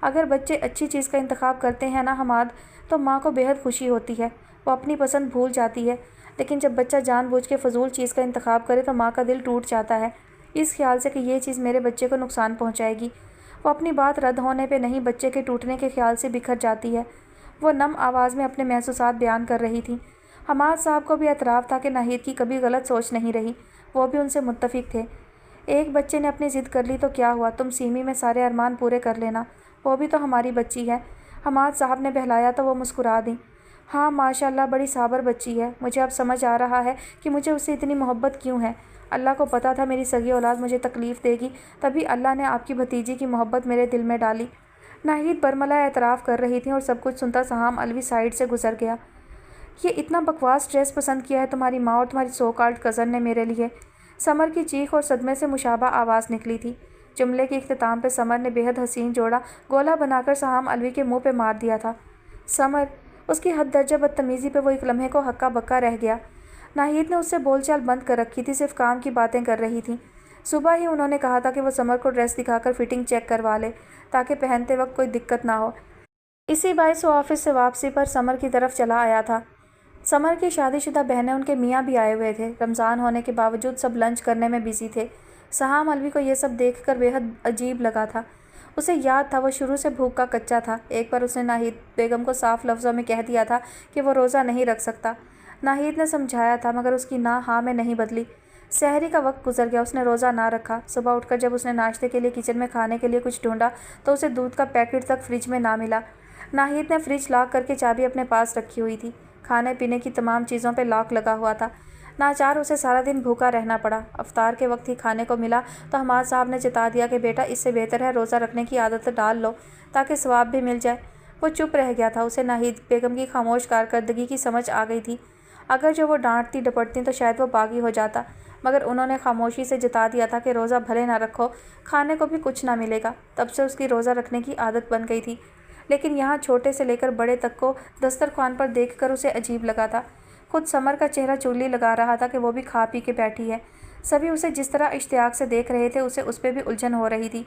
اگر بچے اچھی چیز کا انتخاب کرتے ہیں نا حماد، تو ماں کو بےحد خوشی ہوتی ہے، وہ اپنی پسند بھول جاتی ہے۔ لیکن جب بچہ جان بوجھ کے فضول چیز کا انتخاب کرے تو ماں کا دل ٹوٹ جاتا ہے، اس خیال سے کہ یہ چیز میرے بچے کو نقصان پہنچائے گی۔ وہ اپنی بات رد ہونے پہ نہیں، بچے کے ٹوٹنے کے خیال سے بکھر جاتی ہے۔ وہ نم آواز میں اپنے محسوسات بیان کر رہی تھی۔ حماد صاحب کو بھی اعتراف تھا کہ ناہید کی کبھی غلط سوچ نہیں رہی، وہ بھی ان سے متفق تھے۔ ایک بچے نے اپنی ضد کر لی تو کیا ہوا، تم سیمی میں سارے ارمان پورے کر لینا، وہ بھی تو ہماری بچی ہے۔ حماد صاحب نے بہلایا تو وہ مسکرا دیں۔ ہاں ماشاءاللہ بڑی صابر بچی ہے، مجھے اب سمجھ آ رہا ہے کہ مجھے اس سے اتنی محبت کیوں ہے۔ اللہ کو پتہ تھا میری سگی اولاد مجھے تکلیف دے گی، تبھی اللہ نے آپ کی بھتیجی کی محبت میرے دل میں ڈالی۔ ناہید برملا اعتراف کر رہی تھیں اور سب کچھ سنتا سہام الوی سائڈ سے گزر گیا۔ یہ اتنا بکواس ڈریس پسند کیا ہے تمہاری ماں اور تمہاری سو کالڈ کزن نے میرے لیے۔ سمر کی چیخ اور صدمے سے مشابہ آواز نکلی تھی۔ جملے کے اختتام پہ سمر نے بے حد حسین جوڑا گولا بنا کر سہام الوی کے منہ پہ مار دیا تھا۔ سمر، اس کی حد درجہ بدتمیزی پہ وہ ایک لمحے کو ہکا بکا رہ گیا۔ ناہید نے اس سے بول چال بند کر رکھی تھی، صرف کام کی باتیں کر رہی تھی۔ صبح ہی انہوں نے کہا تھا کہ وہ سمر کو ڈریس دکھا کر فٹنگ چیک کروا لے تاکہ پہنتے وقت کوئی دقت نہ ہو۔ اسی باعث وہ آفس سے واپسی پر سمر کی طرف چلا آیا تھا۔ سمر کی شادی شدہ بہنیں ان کے میاں بھی آئے ہوئے تھے۔ رمضان ہونے کے باوجود سب لنچ کرنے میں بزی تھے۔ سہام الوی کو یہ سب دیکھ کر بے حد عجیب لگا تھا۔ اسے یاد تھا وہ شروع سے بھوک کا کچا تھا۔ ایک بار اس نے ناہید بیگم کو صاف لفظوں میں کہہ دیا تھا کہ وہ روزہ نہیں رکھ سکتا۔ ناہید نے سمجھایا تھا مگر اس کی نہ ہاں میں نہیں بدلی۔ سحری کا وقت گزر گیا، اس نے روزہ نہ رکھا۔ صبح اٹھ کر جب اس نے ناشتے کے لیے کچن میں کھانے کے لیے کچھ ڈھونڈا تو اسے دودھ کا پیکٹ تک فریج میں نہ ملا۔ ناہید نے فریج لاک کر کے چابی اپنے پاس رکھی ہوئی تھی۔ کھانے پینے کی تمام چیزوں پہ لاک لگا ہوا تھا۔ ناچار اسے سارا دن بھوکا رہنا پڑا۔ افطار کے وقت ہی کھانے کو ملا تو حماد صاحب نے جتا دیا کہ بیٹا اس سے بہتر ہے روزہ رکھنے کی عادت ڈال لو تاکہ ثواب بھی مل جائے۔ وہ چپ رہ گیا تھا۔ اسے ناہید بیگم کی خاموش کارکردگی کی سمجھ آ گئی تھی۔ اگر جو وہ ڈانٹتی ڈپٹتی تو شاید وہ باغی ہو جاتا، مگر انہوں نے خاموشی سے جتا دیا تھا کہ روزہ بھلے نہ رکھو، کھانے کو بھی کچھ نہ ملے گا۔ تب سے اس کی روزہ رکھنے کی عادت بن گئی تھی، لیکن یہاں چھوٹے سے لے کر بڑے تک کو دسترخوان پر دیکھ کر اسے عجیب لگا تھا۔ خود سمر کا چہرہ چغلی لگا رہا تھا کہ وہ بھی کھا پی کے بیٹھی ہے۔ سبھی اسے جس طرح اشتیاق سے دیکھ رہے تھے اسے اس پہ بھی الجھن ہو رہی تھی۔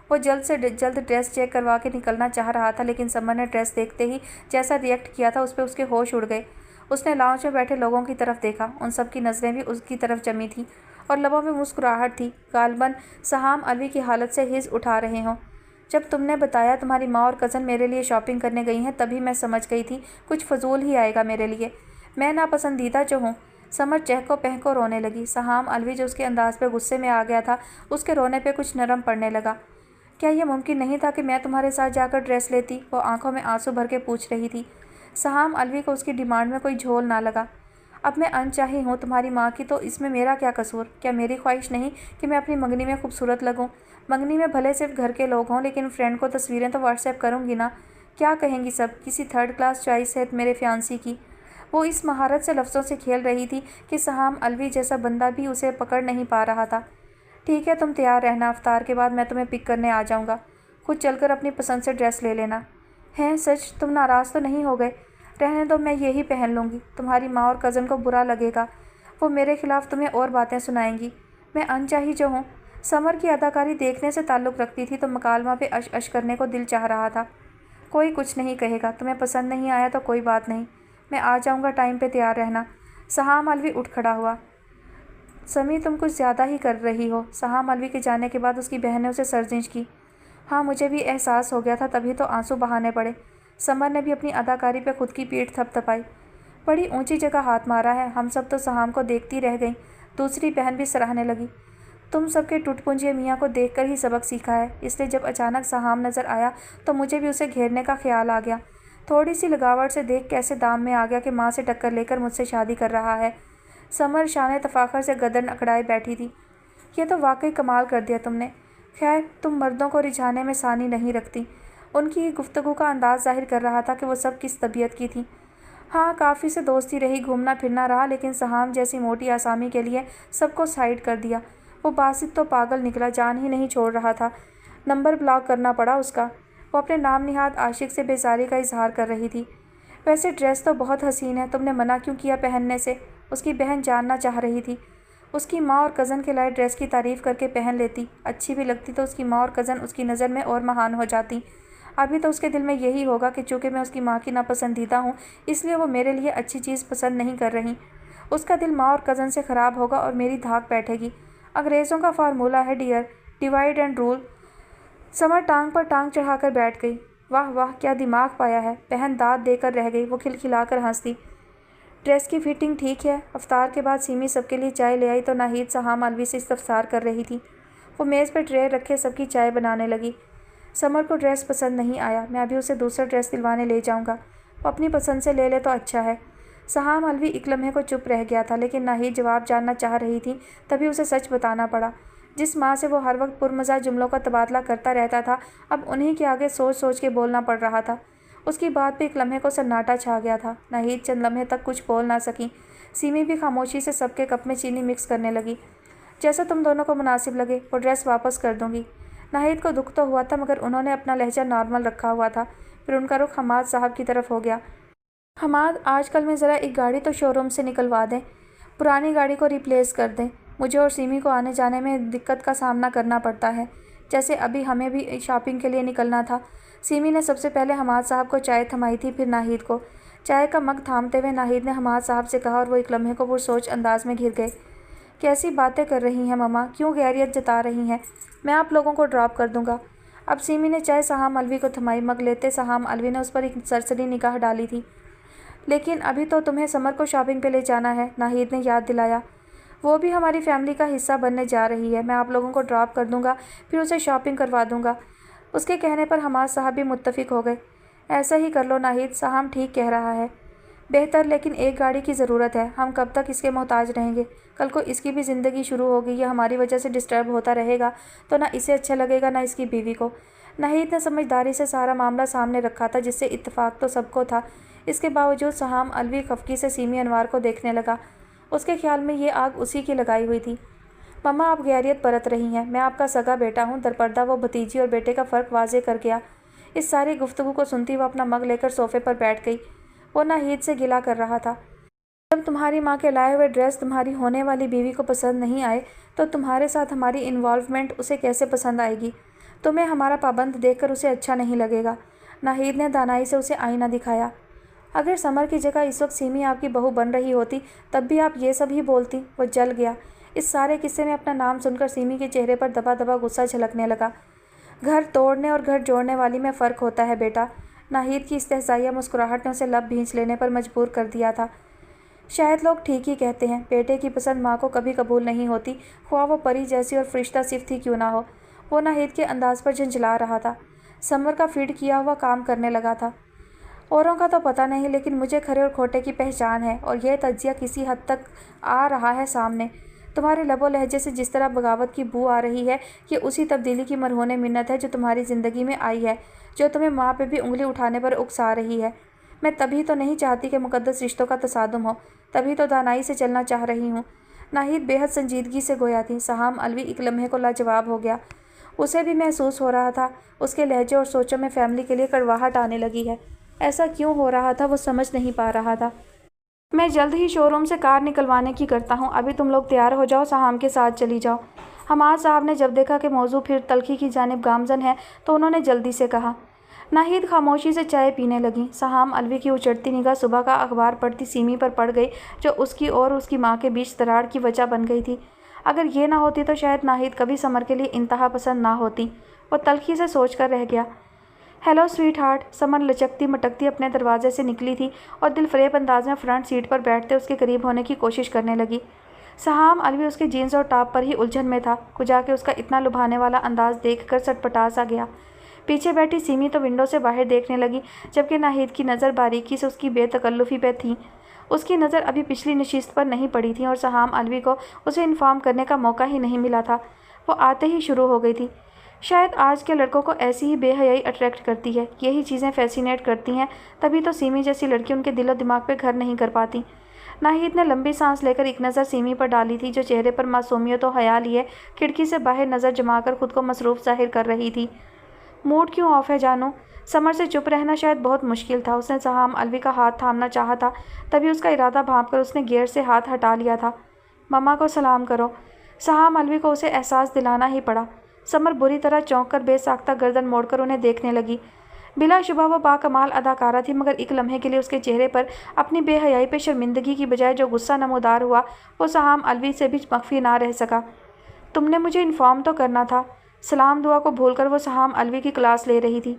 وہ جلد سے جلد ڈریس چیک کروا کے نکلنا چاہ رہا تھا، لیکن سمر نے ڈریس دیکھتے ہی جیسا ریئیکٹ کیا تھا اس پہ اس کے ہوش اڑ گئے۔ اس نے لاؤنج میں بیٹھے لوگوں کی طرف دیکھا، ان سب کی نظریں بھی اس کی طرف جمی تھیں اور لبوں میں مسکراہٹ تھی، غالباً سہام الوی کی حالت سے حس اٹھا رہے ہوں۔ جب تم نے بتایا تمہاری ماں اور کزن میرے لیے شاپنگ کرنے گئی ہیں تبھی میں سمجھ گئی تھی کچھ فضول ہی آئے گا میرے لیے، میں ناپسندیدہ جو ہوں۔ سمر چہکو پہکو رونے لگی۔ سہام الوی جو اس کے انداز پہ غصے میں آ گیا تھا، اس کے رونے پہ کچھ نرم پڑنے لگا۔ کیا یہ ممکن نہیں تھا کہ میں تمہارے ساتھ جا کر ڈریس لیتی؟ وہ آنکھوں میں آنسو بھر کے پوچھ رہی تھی۔ سہام الوی کو اس کی ڈیمانڈ میں کوئی جھول نہ لگا۔ اب میں انچاہی ہوں تمہاری ماں کی تو اس میں میرا کیا قصور؟ کیا میری خواہش نہیں کہ میں اپنی منگنی میں خوبصورت لگوں؟ منگنی میں بھلے صرف گھر کے لوگ ہوں، لیکن فرینڈ کو تصویریں تو واٹس ایپ کروں گی نا۔ کیا کہیں گی سب؟ کسی تھرڈ کلاس چوائس ہے میرے فیانسی کی۔ وہ اس مہارت سے لفظوں سے کھیل رہی تھی کہ سہام الوی جیسا بندہ بھی اسے پکڑ نہیں پا رہا تھا۔ ٹھیک ہے تم تیار رہنا، افطار کے بعد میں تمہیں پک کرنے آ جاؤں گا، خود چل کر اپنی پسند سے ڈریس لے لینا۔ ہیں سچ؟ تم ناراض تو نہیں ہو گئے؟ رہنے دو، میں یہی پہن لوں گی، تمہاری ماں اور کزن کو برا لگے گا، وہ میرے خلاف تمہیں اور باتیں سنائیں گی۔ میں انچاہی جو ہوں۔ سمر کی اداکاری دیکھنے سے تعلق رکھتی تھی تو مکالمہ پہ اش اش کرنے کو دل چاہ رہا تھا۔ کوئی کچھ نہیں کہے گا، تمہیں پسند نہیں آیا تو کوئی بات نہیں، میں آ جاؤں گا، ٹائم پہ تیار رہنا۔ سہام الوی اٹھ کھڑا ہوا۔ سمی تم کچھ زیادہ ہی کر رہی ہو۔ سہام الوی کے جانے کے بعد اس کی بہن نے اسے سرزنش کی۔ ہاں مجھے بھی احساس ہو گیا تھا، تبھی تو آنسو بہانے پڑے۔ سمر نے بھی اپنی اداکاری پہ خود کی پیٹھ تھپ تھپائی۔ بڑی اونچی جگہ ہاتھ مارا ہے، ہم سب تو سہام کو دیکھتی رہ گئیں۔ دوسری بہن بھی سراہنے لگی۔ تم سب کے ٹوٹ پنجے میاں کو دیکھ کر ہی سبق سیکھا ہے، اس لیے جب اچانک سہام نظر آیا تو مجھے بھی اسے گھیرنے کا خیال آ گیا۔ تھوڑی سی لگاوٹ سے دیکھ کیسے دام میں آ گیا کہ ماں سے ٹکر لے کر مجھ سے شادی کر رہا ہے۔ سمر شان تفاخر سے گردن اکڑائے بیٹھی تھی۔ یہ تو واقعی کمال کر دیا تم نے۔ خیر تم مردوں کو رجھانے میں ثانی نہیں رکھتی۔ ان کی گفتگو کا انداز ظاہر کر رہا تھا کہ وہ سب کس طبیعت کی تھیں۔ ہاں کافی سے دوستی رہی، گھومنا پھرنا رہا، لیکن سہام جیسی موٹی آسامی کے لیے سب کو سائڈ کر دیا۔ وہ باسط تو پاگل نکلا، جان ہی نہیں چھوڑ رہا تھا، نمبر بلاک کرنا پڑا اس کا۔ وہ اپنے نام نہاد عاشق سے بیزاری کا اظہار کر رہی تھی۔ ویسے ڈریس تو بہت حسین ہے، تم نے منع کیوں کیا پہننے سے؟ اس کی بہن جاننا چاہ رہی تھی۔ اس کی ماں اور کزن کے لائے ڈریس کی تعریف کر کے پہن لیتی، اچھی بھی لگتی تو اس کی ماں اور کزن اس کی نظر میں اور مہان ہو جاتی۔ ابھی تو اس کے دل میں یہی ہوگا کہ چونکہ میں اس کی ماں کی ناپسندیدہ ہوں اس لیے وہ میرے لیے اچھی چیز پسند نہیں کر رہی۔ اس کا دل ماں اور کزن سے خراب ہوگا اور میری دھاک بیٹھے گی۔ انگریزوں کا فارمولہ ہے ڈیئر، ڈیوائڈ اینڈ رول۔ سمر ٹانگ پر ٹانگ چڑھا کر بیٹھ گئی۔ واہ واہ کیا دماغ پایا ہے، بہن داد دے کر رہ گئی۔ وہ کھلکھلا کر ہنس دی۔ ڈریس کی فٹنگ ٹھیک ہے؟ افطار کے بعد سیمی سب کے لیے چائے لے آئی تو ناہید سہام الوی سے استفسار کر رہی تھی۔ وہ میز پر ٹرے رکھے سب کی چائے بنانے لگی۔ سمر کو ڈریس پسند نہیں آیا، میں ابھی اسے دوسرا ڈریس دلوانے لے جاؤں گا، وہ اپنی پسند سے لے لے تو اچھا ہے۔ سہام الوی ایک لمحے کو چپ رہ گیا تھا، لیکن ناہید جواب جاننا چاہ رہی تھی، تبھی اسے سچ بتانا پڑا۔ جس ماں سے وہ ہر وقت پرمزہ جملوں کا تبادلہ کرتا رہتا تھا، اب انہی کے آگے سوچ سوچ کے بولنا پڑ رہا تھا۔ اس کی بات پہ ایک لمحے کو سناٹا چھا گیا تھا۔ ناہید چند لمحے تک کچھ بول نہ سکی۔ سیمی بھی خاموشی سے سب کے کپ میں چینی مکس کرنے لگی۔ جیسا تم دونوں کو مناسب لگے، وہ ڈریس واپس کر دوں گی۔ ناہید کو دکھ تو ہوا تھا مگر انہوں نے اپنا لہجہ نارمل رکھا ہوا تھا۔ پھر ان کا رخ حماد صاحب کی طرف ہو گیا۔ حماد آج کل میں ذرا ایک گاڑی تو شو روم سے نکلوا دیں، پرانی گاڑی کو ریپلیس کر دیں، مجھے اور سیمی کو آنے جانے میں دقت کا سامنا کرنا پڑتا ہے، جیسے ابھی ہمیں بھی شاپنگ کے لیے نکلنا تھا۔ سیمی نے سب سے پہلے حماد صاحب کو چائے تھمائی تھی، پھر ناہید کو۔ چائے کا مگ تھامتے ہوئے ناہید نے حماد صاحب سے کہا اور وہ ایک لمحے کو پرسوچ انداز میں گر گئے۔ کیسی باتیں کر رہی ہیں مما، کیوں غیریت جتا رہی ہیں؟ میں آپ لوگوں کو ڈراپ کر دوں گا۔ اب سیمی نے چائے سہام الوی کو تھمائی، مگ لیتے سہام الوی نے اس پر ایک سرسری نگاہ ڈالی تھی۔ لیکن ابھی تو تمہیں سمر کو شاپنگ پہ لے جانا ہے، ناہید نے یاد دلایا۔ وہ بھی ہماری فیملی کا حصہ بننے جا رہی ہے، میں آپ لوگوں کو ڈراپ کر دوں گا، پھر اسے شاپنگ کروا دوں گا۔ اس کے کہنے پر حماد صاحب بھی متفق ہو گئے۔ ایسا ہی کر لو ناہید، سہام ٹھیک کہہ رہا ہے۔ بہتر، لیکن ایک گاڑی کی ضرورت ہے، ہم کب تک اس کے محتاج رہیں گے؟ کل کو اس کی بھی زندگی شروع ہوگی، یہ ہماری وجہ سے ڈسٹرب ہوتا رہے گا تو نہ اسے اچھا لگے گا نہ اس کی بیوی کو۔ ناہید نے سمجھداری سے سارا معاملہ سامنے رکھا تھا، جس سے اتفاق تو سب کو تھا۔ اس کے باوجود سہام الوی خفگی سے سیمی انوار کو دیکھنے لگا۔ اس کے خیال میں یہ آگ اسی کی لگائی ہوئی تھی۔ مما آپ غیریت برت رہی ہیں، میں آپ کا سگا بیٹا ہوں۔ درپردہ وہ بھتیجی اور بیٹے کا فرق واضح کر گیا۔ اس ساری گفتگو کو سنتی وہ اپنا مگ لے کر صوفے پر بیٹھ گئی۔ وہ ناہید سے گلہ کر رہا تھا۔ جب تمہاری ماں کے لائے ہوئے ڈریس تمہاری ہونے والی بیوی کو پسند نہیں آئے تو تمہارے ساتھ ہماری انوالومنٹ اسے کیسے پسند آئے گی؟ تمہیں ہمارا پابند دیکھ کر اسے اچھا نہیں لگے گا۔ ناہید نے دانائی سے اسے آئینہ دکھایا۔ اگر سمر کی جگہ اس وقت سیمی آپ کی بہو بن رہی ہوتی تب بھی آپ یہ سب ہی بولتی۔ وہ جل گیا۔ اس سارے قصے میں اپنا نام سن کر سیمی کے چہرے پر دبا دبا غصہ جھلکنے لگا۔ گھر توڑنے اور گھر جوڑنے والی میں فرق ہوتا ہے بیٹا۔ ناہید کی استہزائیہ مسکراہٹ نے اسے لب بھینچ لینے پر مجبور کر دیا تھا۔ شاید لوگ ٹھیک ہی کہتے ہیں، بیٹے کی پسند ماں کو کبھی قبول نہیں ہوتی، خواہ وہ پری جیسی اور فرشتہ صفت ہی کیوں نہ ہو۔ وہ ناہید کے انداز پر جھنجھلا رہا تھا۔ سمر کا فیڈ کیا ہوا کام کرنے لگا تھا۔ اوروں کا تو پتہ نہیں، لیکن مجھے کھرے اور کھوٹے کی پہچان ہے، اور یہ تجزیہ کسی حد تک آ رہا ہے سامنے۔ تمہارے لب و لہجے سے جس طرح بغاوت کی بو آ رہی ہے، یہ اسی تبدیلی کی مرہون منت ہے جو تمہاری زندگی میں آئی ہے، جو تمہیں ماں پہ بھی انگلی اٹھانے پر اکسا رہی ہے۔ میں تبھی تو نہیں چاہتی کہ مقدس رشتوں کا تصادم ہو، تبھی تو دانائی سے چلنا چاہ رہی ہوں۔ ناہید بے حد سنجیدگی سے گویا تھی۔ سہام الوی ایک لمحے کو لاجواب ہو گیا۔ اسے بھی محسوس ہو رہا تھا اس کے لہجے اور سوچوں میں فیملی کے لیے کڑواہٹ آنے لگی ہے۔ ایسا کیوں ہو رہا تھا وہ سمجھ نہیں پا رہا تھا۔ میں جلد ہی شو روم سے کار نکلوانے کی کرتا ہوں، ابھی تم لوگ تیار ہو جاؤ، سہام کے ساتھ چلی جاؤ۔ حماد صاحب نے جب دیکھا کہ موضوع پھر تلخی کی جانب گامزن ہے تو انہوں نے جلدی سے کہا۔ ناہید خاموشی سے چائے پینے لگی۔ سہام الوی کی اچڑتی نگاہ صبح کا اخبار پڑھتی سیمی پر پڑ گئی، جو اس کی اور اس کی ماں کے بیچ دراڑ کی وجہ بن گئی تھی۔ اگر یہ نہ ہوتی تو شاید ناہید کبھی سمر کے لیے انتہا پسند نہ ہوتی۔ وہ تلخی سے سوچ کر رہ گیا۔ ہیلو سویٹ ہارٹ، سمر لچکتی مٹکتی اپنے دروازے سے نکلی تھی اور دل فریب انداز میں فرنٹ سیٹ پر بیٹھتے اس کے قریب ہونے کی کوشش کرنے لگی۔ سہام الوی اس کے جینز اور ٹاپ پر ہی الجھن میں تھا، کجا کے اس کا اتنا لبھانے والا انداز دیکھ کر سٹپٹا سا گیا۔ پیچھے بیٹھی سیمی تو ونڈو سے باہر دیکھنے لگی، جبکہ ناہید کی نظر باریکی سے اس کی بے تکلفی پہ تھی۔ اس کی نظر ابھی پچھلی نشست پر نہیں پڑی تھی اور سہام الوی کو اسے انفارم کرنے کا موقع ہی نہیں ملا تھا۔ وہ آتے ہی شروع ہو گئی تھی۔ شاید آج کے لڑکوں کو ایسی ہی بے حیائی اٹریکٹ کرتی ہے، یہی چیزیں فیسینیٹ کرتی ہیں، تبھی تو سیمی جیسی لڑکی ان کے دل و دماغ پہ گھر نہیں کر پاتی۔ ناہید نے لمبی سانس لے کر ایک نظر سیمی پر ڈالی تھی، جو چہرے پر معصومیت و حیا لیے کھڑکی سے باہر نظر جما کر خود کو مصروف ظاہر کر رہی تھی۔ موڈ کیوں آف ہے جانو؟ سمر سے چپ رہنا شاید بہت مشکل تھا۔ اس نے سہام الوی کا ہاتھ تھامنا چاہا تھا، تبھی اس کا ارادہ بھانپ کر اس نے گیئر سے ہاتھ ہٹا لیا تھا۔ मम्मा को सलाम करो। सहाम अलवी को उसे एहसास दिलाना ही पड़ा। समर बुरी तरह चौंक कर बेसाख्ता गर्दन मोड़कर उन्हें देखने लगी। बिलाशुबह वो बाकमाल अदाकारा थी, मगर एक लम्हे के लिए उसके चेहरे पर अपनी बेहयाई पे शर्मिंदगी की बजाय जो गुस्सा नमूदार हुआ वो सहाम अलवी से भी मख्फी ना रह सका। तुमने मुझे इन्फॉर्म तो करना था। सलाम दुआ को भूलकर वो सहाम अलवी की क्लास ले रही थी।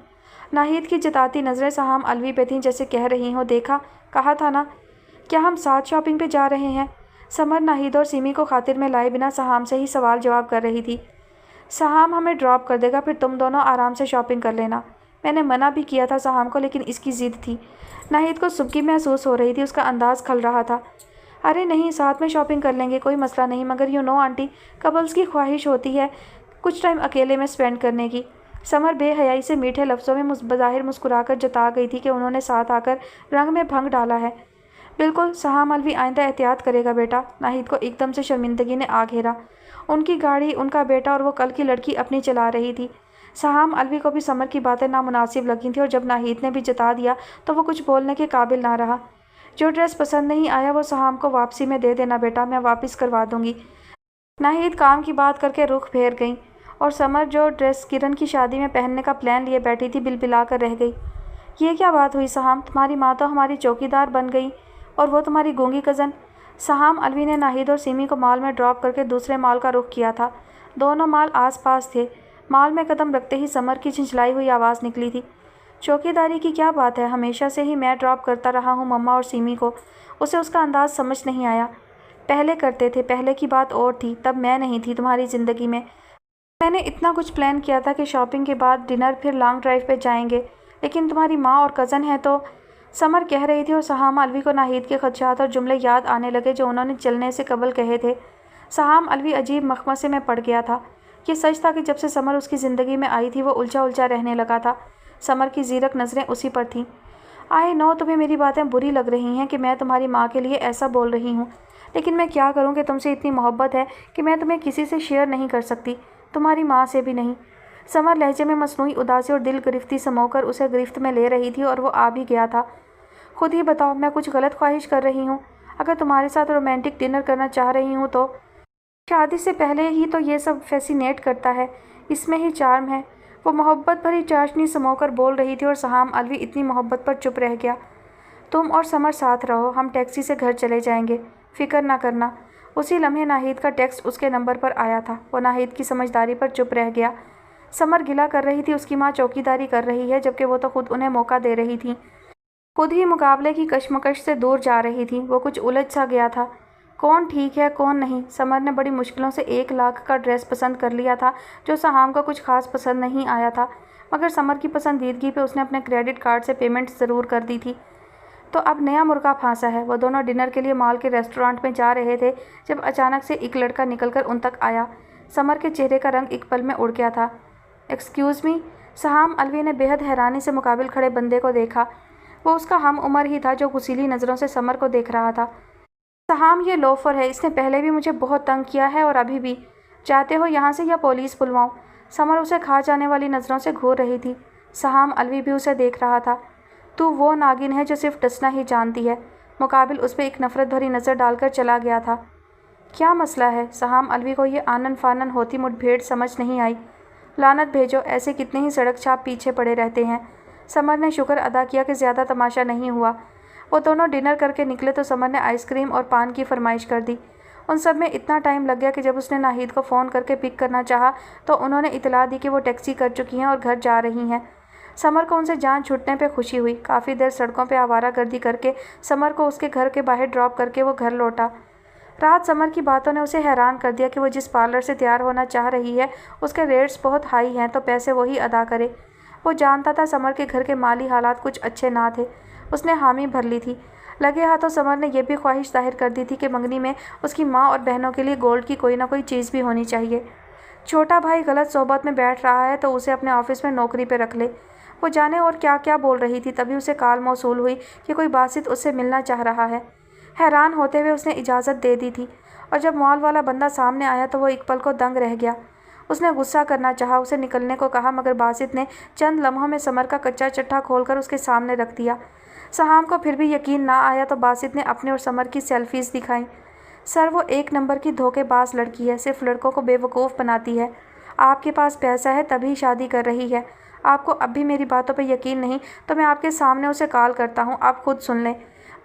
नाहिद की जताती नज़रें सहाम अलवी पे थीं, जैसे कह रही हो, देखा, कहा था ना। क्या हम साथ शॉपिंग पे जा रहे हैं? समर नाहिद और सिमी को खातिर में लाए बिना सहाम से ही सवाल जवाब कर रही थी। सहाम हमें ड्रॉप कर देगा, फिर तुम दोनों आराम से शॉपिंग कर लेना। मैंने मना भी किया था सहाम को, लेकिन इसकी ज़िद थी। नाहिद को सुबकी महसूस हो रही थी, उसका अंदाज़ खल रहा था। अरे नहीं, साथ में शॉपिंग कर लेंगे, कोई मसला नहीं, मगर यू नो आंटी, कपल्स की ख्वाहिश होती है कुछ टाइम अकेले में स्पेंड करने की। समर बेहयाई से मीठे लफ्ज़ों में बज़ाहिर मुस्कुराकर जता गई थी कि उन्होंने साथ आकर रंग में भंग डाला है। बिल्कुल, सहाम अलवी आइंदा एहतियात करेगा बेटा। नाहिद को एकदम से शर्मिंदगी ने आ घेरा। उनकी गाड़ी, उनका बेटा और वो कल की लड़की अपनी चला रही थी। सहाम अलवी को भी समर की बातें नामुनासिब लगी थी, और जब नाहिद ने भी जता दिया तो वो कुछ बोलने के काबिल ना रहा। जो ड्रेस पसंद नहीं आया वो सहाम को वापसी में दे देना बेटा, मैं वापस करवा दूंगी। नाहिद काम की बात करके रुख फेर गई, और समर जो ड्रेस किरण की शादी में पहनने का प्लान लिए बैठी थी बिलबिला कर रह गई। ये क्या बात हुई सहाम? तुम्हारी माँ तो हमारी चौकीदार बन गई, और वो तुम्हारी गूंगी कज़न। सहाम अलवी ने नाहिद और सिमी को मॉल में ड्रॉप करके दूसरे मॉल का रुख किया था। दोनों मॉल आसपास थे। मॉल में कदम रखते ही समर की झिंझलाई हुई आवाज़ निकली थी। चौकीदारी की क्या बात है? हमेशा से ही मैं ड्रॉप करता रहा हूँ मम्मा और सिमी को। उसे उसका अंदाज़ समझ नहीं आया। पहले करते थे, पहले की बात और थी, तब मैं नहीं थी तुम्हारी ज़िंदगी में। मैंने इतना कुछ प्लान किया था कि शॉपिंग के बाद डिनर, फिर लॉन्ग ड्राइव पे जाएंगे, लेकिन तुम्हारी माँ और कज़न है तो। समर कह रही थी, और सहाम अलवी को नाहिद के खदशात और जुमले याद आने लगे जो उन्होंने चलने से कबल कहे थे। सहाम अलवी अजीब मखमसे में पड़ गया था। ये सच था कि जब से समर उसकी ज़िंदगी में आई थी वो उलझा उलझा रहने लगा था। समर की ज़ीरक नज़रें उसी पर थीं। आई नो तुम्हें मेरी बातें बुरी लग रही हैं कि मैं तुम्हारी माँ के लिए ऐसा बोल रही हूँ, लेकिन मैं क्या करूँ कि तुमसे इतनी मोहब्बत है कि मैं तुम्हें किसी से शेयर नहीं कर सकती, तुम्हारी माँ से भी नहीं। समर लहजे में मसनूई उदासी और दिल गिरफ्ती समोकर उसे गिरफ्त में ले रही थी, और वो आ भी गया था। खुद ही बताओ, मैं कुछ गलत ख्वाहिश कर रही हूँ? अगर तुम्हारे साथ रोमांटिक डिनर करना चाह रही हूँ तो। शादी से पहले ही तो ये सब फैसिनेट करता है, इसमें ही चार्म है। वो मोहब्बत भरी चाशनी समोकर बोल रही थी, और सहाम अलवी इतनी मोहब्बत पर चुप रह गया। तुम और समर साथ रहो, हम टैक्सी से घर चले जाएंगे, फ़िक्र ना करना। उसी लम्हे नाहिद का टेक्स्ट उसके नंबर पर आया था। वो नाहिद की समझदारी पर चुप रह गया। समर गिला कर रही थी उसकी माँ चौकीदारी कर रही है, जबकि वो तो खुद उन्हें मौका दे रही थी। खुद ही मुकाबले की कशमकश से दूर जा रही थी। वो कुछ उलझ सा गया था, कौन ठीक है कौन नहीं। समर ने बड़ी मुश्किलों से 1 लाख का ड्रेस पसंद कर लिया था, जो सहाम को कुछ खास पसंद नहीं आया था, मगर समर की पसंदीदगी पे उसने अपने क्रेडिट कार्ड से पेमेंट ज़रूर कर दी थी। तो अब नया मुर्गा फांसा है। वो दोनों डिनर के लिए मॉल के रेस्टोरेंट में जा रहे थे जब अचानक से एक लड़का निकलकर उन तक आया। समर के चेहरे का रंग एक पल में उड़ गया था। Excuse me. सहाम अलवी ने बेहद हैरानी से मुकाबिल खड़े बंदे को देखा। वो उसका हम उम्र ही था जो गुस्सीली नज़रों से समर को देख रहा था। सहाम, ये लोफर है, इसने पहले भी मुझे बहुत तंग किया है और अभी भी। चाहते हो यहाँ से या पुलिस बुलवाऊँ? समर उसे खा जाने वाली नज़रों से घूर रही थी। सहाम अलवी भी उसे देख रहा था। तू वो नागिन है जो सिर्फ डसना ही जानती है। मुकाबिल उस पर एक नफ़रत भरी नज़र डालकर चला गया था। क्या मसला है? सहाम अलवी को ये आनन फानन होती मुठभेड़ समझ नहीं आई। लानत भेजो, ऐसे कितने ही सड़क छाप पीछे पड़े रहते हैं। समर ने शुक्र अदा किया कि ज़्यादा तमाशा नहीं हुआ। वो दोनों डिनर करके निकले तो समर ने आइसक्रीम और पान की फरमाइश कर दी। उन सब में इतना टाइम लग गया कि जब उसने नाहिद को फ़ोन करके पिक करना चाहा तो उन्होंने इतला दी कि वो टैक्सी कर चुकी हैं और घर जा रही हैं। समर को उनसे जान छूटने पे खुशी हुई। काफ़ी देर सड़कों पे आवारागर्दी करके समर को उसके घर के बाहर ड्रॉप करके वो घर लौटा। रात समर की बातों ने उसे हैरान कर दिया कि वो जिस पार्लर से तैयार होना चाह रही है उसके रेट्स बहुत हाई हैं, तो पैसे वही अदा करे। वो जानता था समर के घर के माली हालात कुछ अच्छे ना थे। उसने हामी भर ली थी। लगे हाथों समर ने यह भी ख्वाहिश जाहिर कर दी थी कि मंगनी में उसकी माँ और बहनों के लिए गोल्ड की कोई ना कोई चीज़ भी होनी चाहिए। छोटा भाई गलत सोहबत में बैठ रहा है तो उसे अपने ऑफिस में नौकरी पे रख ले। वो जाने और क्या क्या बोल रही थी, तभी उसे कॉल मौसूल हुई कि कोई बासित उससे मिलना चाह रहा है। हैरान होते हुए उसने इजाज़त दे दी थी, और जब मॉल वाला बंदा सामने आया तो वो एक पल को दंग रह गया। उसने गुस्सा करना चाहा, उसे निकलने को कहा, मगर बासित ने चंद लम्हों में समर का कच्चा चट्टा खोलकर उसके सामने रख दिया। सहाम को फिर भी यकीन ना आया तो बासित ने अपने और समर की सेल्फीज़ दिखाई। सर वो एक नंबर की धोखेबाज लड़की है, सिर्फ लड़कों को बेवकूफ़ बनाती है। आपके पास पैसा है तभी शादी कर रही है। आपको अब भी मेरी बातों पर यकीन नहीं तो मैं आपके सामने उसे कॉल करता हूँ, आप खुद सुन लें।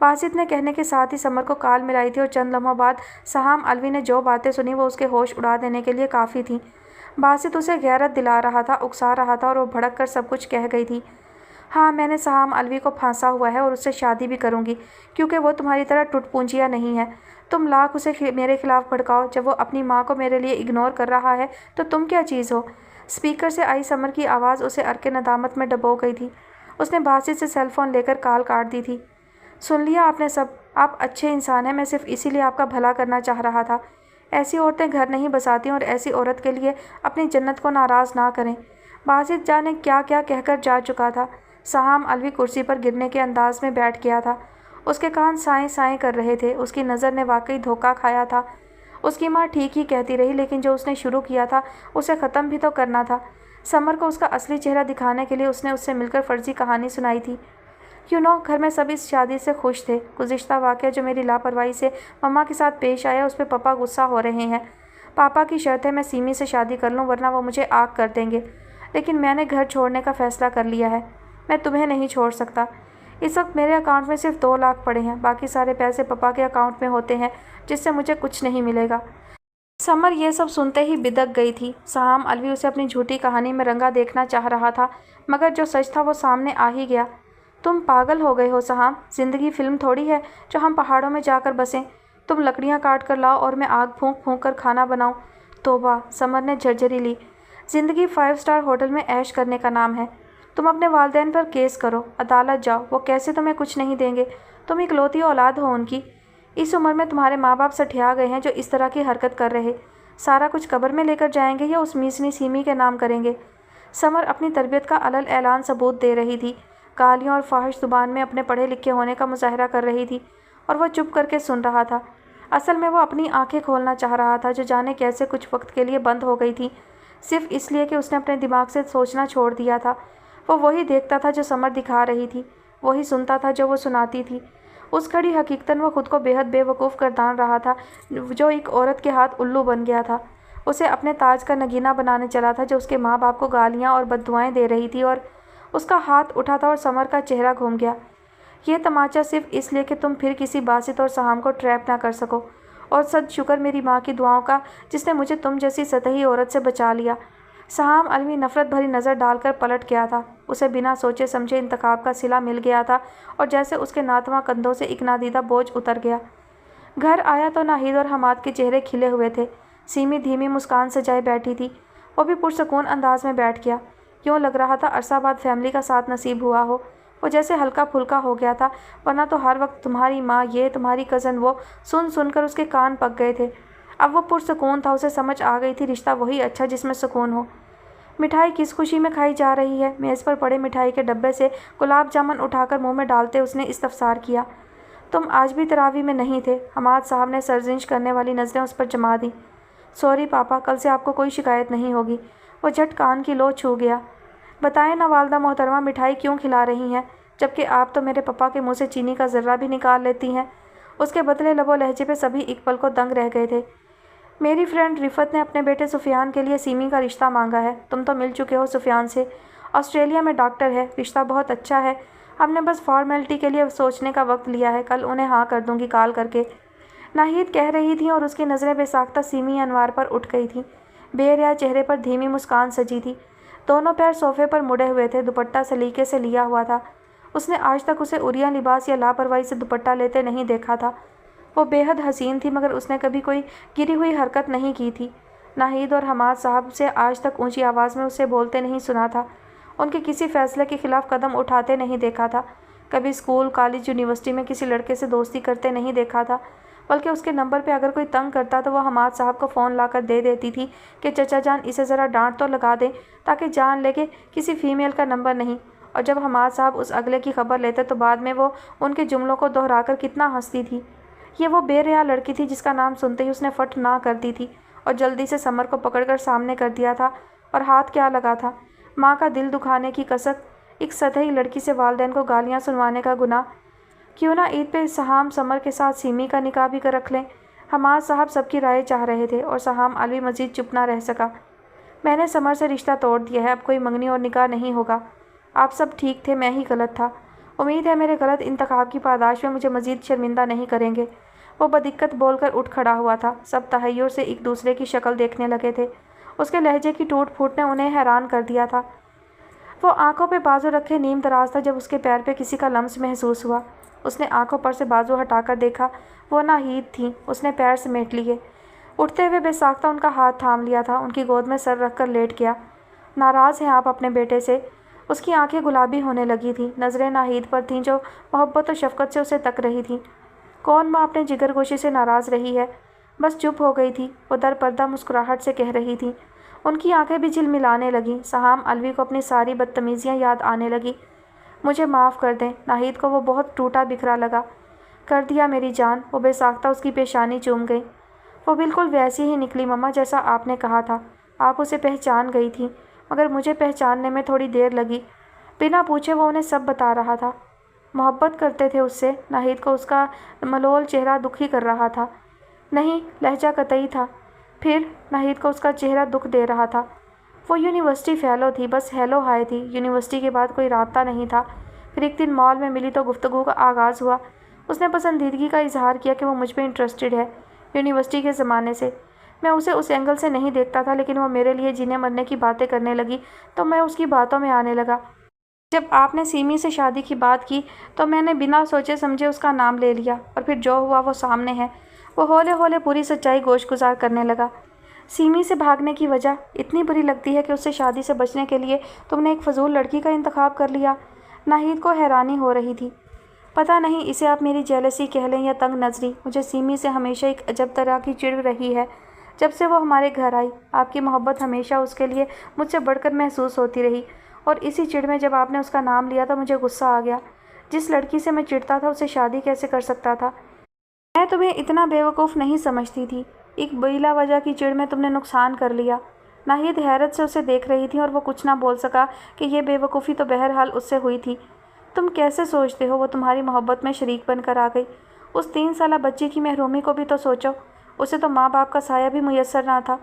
बासित ने कहने के साथ ही समर को कॉल मिलाई थी और चंद लम्हों बाद सहाम अलवी ने जो बातें सुनी वो उसके होश उड़ा देने के लिए काफ़ी थी। बासित उसे गैरत दिला रहा था, उकसा रहा था और वो भड़क कर सब कुछ कह गई थी। हाँ, मैंने सहाम अलवी को फांसा हुआ है और उससे शादी भी करूँगी, क्योंकि वो तुम्हारी तरह टुटपुंजिया नहीं है। तुम लाख उसे मेरे खिलाफ भड़काओ, जब वो अपनी माँ को मेरे लिए इग्नोर कर रहा है तो तुम क्या चीज़ हो। स्पीकर से आई समर की आवाज़ उसे अर्के नदामत में डबो गई थी। उसने बासित से सेल फ़ोन लेकर कॉल काट दी थी। सुन लिया आपने सब, आप अच्छे इंसान हैं, मैं सिर्फ इसीलिए आपका भला करना चाह रहा था। ऐसी औरतें घर नहीं बसाती और ऐसी औरत के लिए अपनी जन्नत को नाराज़ ना करें। बासित जाने क्या क्या कहकर जा चुका था। सहाम अलवी कुर्सी पर गिरने के अंदाज में बैठ गया था। उसके कान साएं साएं कर रहे थे। उसकी नज़र ने वाकई धोखा खाया था। उसकी माँ ठीक ही कहती रही, लेकिन जो उसने शुरू किया था उसे ख़त्म भी तो करना था। समर को उसका असली चेहरा दिखाने के लिए उसने उससे मिलकर फर्जी कहानी सुनाई थी। घर में सब इस शादी से खुश थे। गुज़िश्ता वाक़या जो मेरी लापरवाही से मम्मा के साथ पेश आया, उस पर पापा गुस्सा हो रहे हैं। पापा की शर्त है मैं सीमी से शादी कर लूँ, वरना वो मुझे आग कर देंगे। लेकिन मैंने घर छोड़ने का फ़ैसला कर लिया है। मैं तुम्हें नहीं छोड़ सकता। इस वक्त मेरे अकाउंट में सिर्फ 2 लाख पड़े हैं, बाकी सारे पैसे पापा के अकाउंट में होते हैं, जिससे मुझे कुछ नहीं मिलेगा। समर ये सब सुनते ही बिदक गई थी। सहाम अलवी उसे अपनी झूठी कहानी में रंगा देखना चाह रहा था, मगर जो सच था वो सामने आ ही गया। तुम पागल हो गए हो सहाम, ज़िंदगी फिल्म थोड़ी है जो हम पहाड़ों में जाकर बसें। तुम लकड़ियाँ काट कर लाओ और मैं आग फूंक फूंक कर खाना बनाऊँ। तोबा, समर ने झरझरी ली। ज़िंदगी 5 स्टार होटल में ऐश करने का नाम है। तुम अपने वालिदैन पर केस करो, अदालत जाओ, वो कैसे तुम्हें कुछ नहीं देंगे। तुम इकलौती औलाद हो उनकी। इस उम्र में तुम्हारे माँ बाप सठिया गए हैं जो इस तरह की हरकत कर रहे। सारा कुछ कब्र में लेकर जाएंगे या उस मीसनी सीमी के नाम करेंगे। समर अपनी तरबियत का अलल ऐलान सबूत दे रही थी। गालियों और फाहिश ज़ुबान में अपने पढ़े लिखे होने का मुजाहरा कर रही थी और वह चुप करके सुन रहा था। असल में वो अपनी आंखें खोलना चाह रहा था, जो जाने कैसे कुछ वक्त के लिए बंद हो गई थी, सिर्फ इसलिए कि उसने अपने दिमाग से सोचना छोड़ दिया था। वो वही देखता था जो समर दिखा रही थी, वही सुनता था जो वो सुनाती थी। उस घड़ी हकीकतन वो खुद को बेहद बेवकूफ़ कर दान रहा था, जो एक औरत के हाथ उल्लू बन गया था। उसे अपने ताज का नगीना बनाने चला था, जो उसके माँ बाप को गालियाँ और बद्दुआएं दे रही थी। और उसका हाथ उठा था और समर का चेहरा घूम गया। ये तमाचा सिर्फ इसलिए कि तुम फिर किसी बासित और सहाम को ट्रैप ना कर सको। और सद शुक्र मेरी माँ की दुआओं का, जिसने मुझे तुम जैसी सतही औरत से बचा लिया। सहाम अलवी नफ़रत भरी नज़र डालकर पलट गया था। उसे बिना सोचे समझे इंतखाब का सिला मिल गया था और जैसे उसके नातवा कंधों से एक नादीदा बोझ उतर गया। घर आया तो नाहिद और हमाद के चेहरे खिले हुए थे। सीमी धीमी मुस्कान सजाए बैठी थी। वो भी पुरसकून अंदाज में बैठ गया। यूँ लग रहा था अरसा बाद फैमिली का साथ नसीब हुआ हो। वो जैसे हल्का फुल्का हो गया था, वरना तो हर वक्त तुम्हारी माँ, ये तुम्हारी कज़न, वो सुन सुनकर उसके कान पक गए थे। अब वो पुरसकून था। उसे समझ आ गई थी रिश्ता वही अच्छा जिसमें सुकून हो। मिठाई किस खुशी में खाई जा रही है। मेज़ पर पड़े मिठाई के डब्बे से गुलाब जामुन उठाकर मुंह में डालते उसने इस्तफसार किया। तुम आज भी तरावी में नहीं थे। हमाद साहब ने सरजिश करने वाली नज़रें उस पर जमा दी। सॉरी पापा, कल से आपको कोई शिकायत नहीं होगी। वो झट कान की लो छू गया। बताएं ना वालदा मोहतरमा, मिठाई क्यों खिला रही हैं, जबकि आप तो मेरे पापा के मुंह से चीनी का ज़र्रा भी निकाल लेती हैं। उसके बदले लबो लहजे पे सभी एक पल को दंग रह गए थे। मेरी फ्रेंड रिफत ने अपने बेटे सुफियान के लिए सीमी का रिश्ता मांगा है। तुम तो मिल चुके हो सुफियान से, ऑस्ट्रेलिया में डॉक्टर है, रिश्ता बहुत अच्छा है। हमने बस फॉर्मेलिटी के लिए सोचने का वक्त लिया है। कल उन्हें हाँ कर दूंगी कॉल करके। नाहिद कह रही थी और उसकी नज़रें बेसाख्ता सीमी अनवार पर उठ गई थी। बेरिया चेहरे पर धीमी मुस्कान सजी थी। दोनों पैर सोफे पर मुड़े हुए थे। दुपट्टा सलीके से लिया हुआ था। उसने आज तक उसे उरिया लिबास या लापरवाही से दुपट्टा लेते नहीं देखा था। वो बेहद हसीन थी, मगर उसने कभी कोई गिरी हुई हरकत नहीं की थी। नाहिद और हमाद साहब से आज तक ऊंची आवाज़ में उसे बोलते नहीं सुना था। उनके किसी फैसले के खिलाफ कदम उठाते नहीं देखा था। कभी स्कूल, कॉलेज, यूनिवर्सिटी में किसी लड़के से दोस्ती करते नहीं देखा था। बल्कि उसके नंबर पे अगर कोई तंग करता तो वह हमाद साहब को फ़ोन लाकर दे देती थी कि चचा जान इसे ज़रा डांट तो लगा दें, ताकि जान ले कि किसी फ़ीमेल का नंबर नहीं। और जब हमाद साहब उस अगले की खबर लेते तो बाद में वो उनके जुमलों को दोहराकर कितना हंसती थी। ये वो बेरिया लड़की थी जिसका नाम सुनते ही उसने फट ना कर दी थी और जल्दी से समर को पकड़कर सामने कर दिया था। और हाथ क्या लगा था, माँ का दिल दुखाने की कसक, एक सतही लड़की से वालिदैन को गालियाँ सुनवाने का गुनाह। क्यों ना ईद पे सहाम समर के साथ सीमी का निकाह भी कर रख लें। حماد صاحب سب کی رائے چاہ رہے تھے اور سہام علوی مزید چپ نہ رہ سکا۔ میں نے سمر سے رشتہ توڑ دیا ہے، اب کوئی منگنی اور نکاح نہیں ہوگا۔ آپ سب ٹھیک تھے، میں ہی غلط تھا۔ امید ہے میرے غلط انتخاب کی پاداش میں مجھے مزید شرمندہ نہیں کریں گے۔ وہ بدقت بول کر اٹھ کھڑا ہوا تھا۔ سب تحیر سے ایک دوسرے کی شکل دیکھنے لگے تھے۔ اس کے لہجے کی ٹوٹ پھوٹ نے انہیں حیران کر دیا تھا۔ وہ آنکھوں پہ بازو رکھے نیم دراز تھا جب اس کے پیر پہ کسی کا لمس محسوس ہوا۔ اس نے آنکھوں پر سے بازو ہٹا کر دیکھا، وہ ناہید تھیں۔ اس نے پیر سمیٹ لیے، اٹھتے ہوئے بے ساختہ ان کا ہاتھ تھام لیا تھا، ان کی گود میں سر رکھ کر لیٹ گیا۔ ناراض ہیں آپ اپنے بیٹے سے؟ اس کی آنکھیں گلابی ہونے لگی تھیں، نظریں ناہید پر تھیں جو محبت و شفقت سے اسے تک رہی تھیں۔ کون ماں اپنے جگر گوشے سے ناراض رہی ہے؟ بس چپ ہو گئی تھی، وہ در پردہ مسکراہٹ سے کہہ رہی تھی۔ ان کی آنکھیں بھی جھلملانے لگیں۔ سہام علوی کو اپنی ساری بدتمیزیاں یاد آنے لگی۔ مجھے معاف کر دیں۔ ناہید کو وہ بہت ٹوٹا بکھرا لگا۔ کر دیا میری جان۔ وہ بے ساختہ اس کی پیشانی چوم گئی۔ وہ بالکل ویسی ہی نکلی مما جیسا آپ نے کہا تھا۔ آپ اسے پہچان گئی تھیں، مگر مجھے پہچاننے میں تھوڑی دیر لگی۔ بنا پوچھے وہ انہیں سب بتا رہا تھا۔ محبت کرتے تھے اس سے؟ ناہید کو اس کا ملول چہرہ دکھی کر رہا تھا۔ نہیں، لہجہ قطعی تھا۔ پھر ناہید کو اس کا چہرہ دکھ دے رہا تھا۔ وہ یونیورسٹی فیلو تھی، بس ہیلو ہائے تھی، یونیورسٹی کے بعد کوئی رابطہ نہیں تھا۔ پھر ایک دن مال میں ملی تو گفتگو کا آغاز ہوا۔ اس نے پسندیدگی کا اظہار کیا کہ وہ مجھ پہ انٹرسٹڈ ہے، یونیورسٹی کے زمانے سے۔ میں اسے اس اینگل سے نہیں دیکھتا تھا، لیکن وہ میرے لیے جینے مرنے کی باتیں کرنے لگی تو میں اس کی باتوں میں آنے لگا۔ جب آپ نے سیمی سے شادی کی بات کی تو میں نے بنا سوچے سمجھے اس کا نام لے لیا، اور پھر جو ہوا وہ سامنے ہے۔ وہ ہولے ہولے پوری سچائی گوش گزار کرنے لگا۔ سیمی سے بھاگنے کی وجہ اتنی بری لگتی ہے کہ اس سے شادی سے بچنے کے لیے تم نے ایک فضول لڑکی کا انتخاب کر لیا؟ ناہید کو حیرانی ہو رہی تھی۔ پتہ نہیں، اسے آپ میری جیلسی کہہ لیں یا تنگ نظری، مجھے سیمی سے ہمیشہ ایک عجب طرح کی چڑ رہی ہے۔ جب سے وہ ہمارے گھر آئی، آپ کی محبت ہمیشہ اس کے لیے مجھ سے بڑھ کر محسوس ہوتی رہی، اور اسی چڑ میں جب آپ نے اس کا نام لیا تو مجھے غصہ آ گیا۔ جس لڑکی سے میں چڑھتا تھا اسے شادی کیسے کر سکتا تھا؟ میں تمہیں اتنا بیوقوف نہیں سمجھتی تھی۔ ایک بلا وجہ کی چڑ میں تم نے نقصان کر لیا۔ ناہید حیرت سے اسے دیکھ رہی تھی اور وہ کچھ نہ بول سکا کہ یہ بے وقوفی تو بہرحال اس سے ہوئی تھی۔ تم کیسے سوچتے ہو وہ تمہاری محبت میں شریک بن کر آ گئی؟ اس 3 سالہ بچی کی محرومی کو بھی تو سوچو، اسے تو ماں باپ کا سایہ بھی میسر نہ تھا۔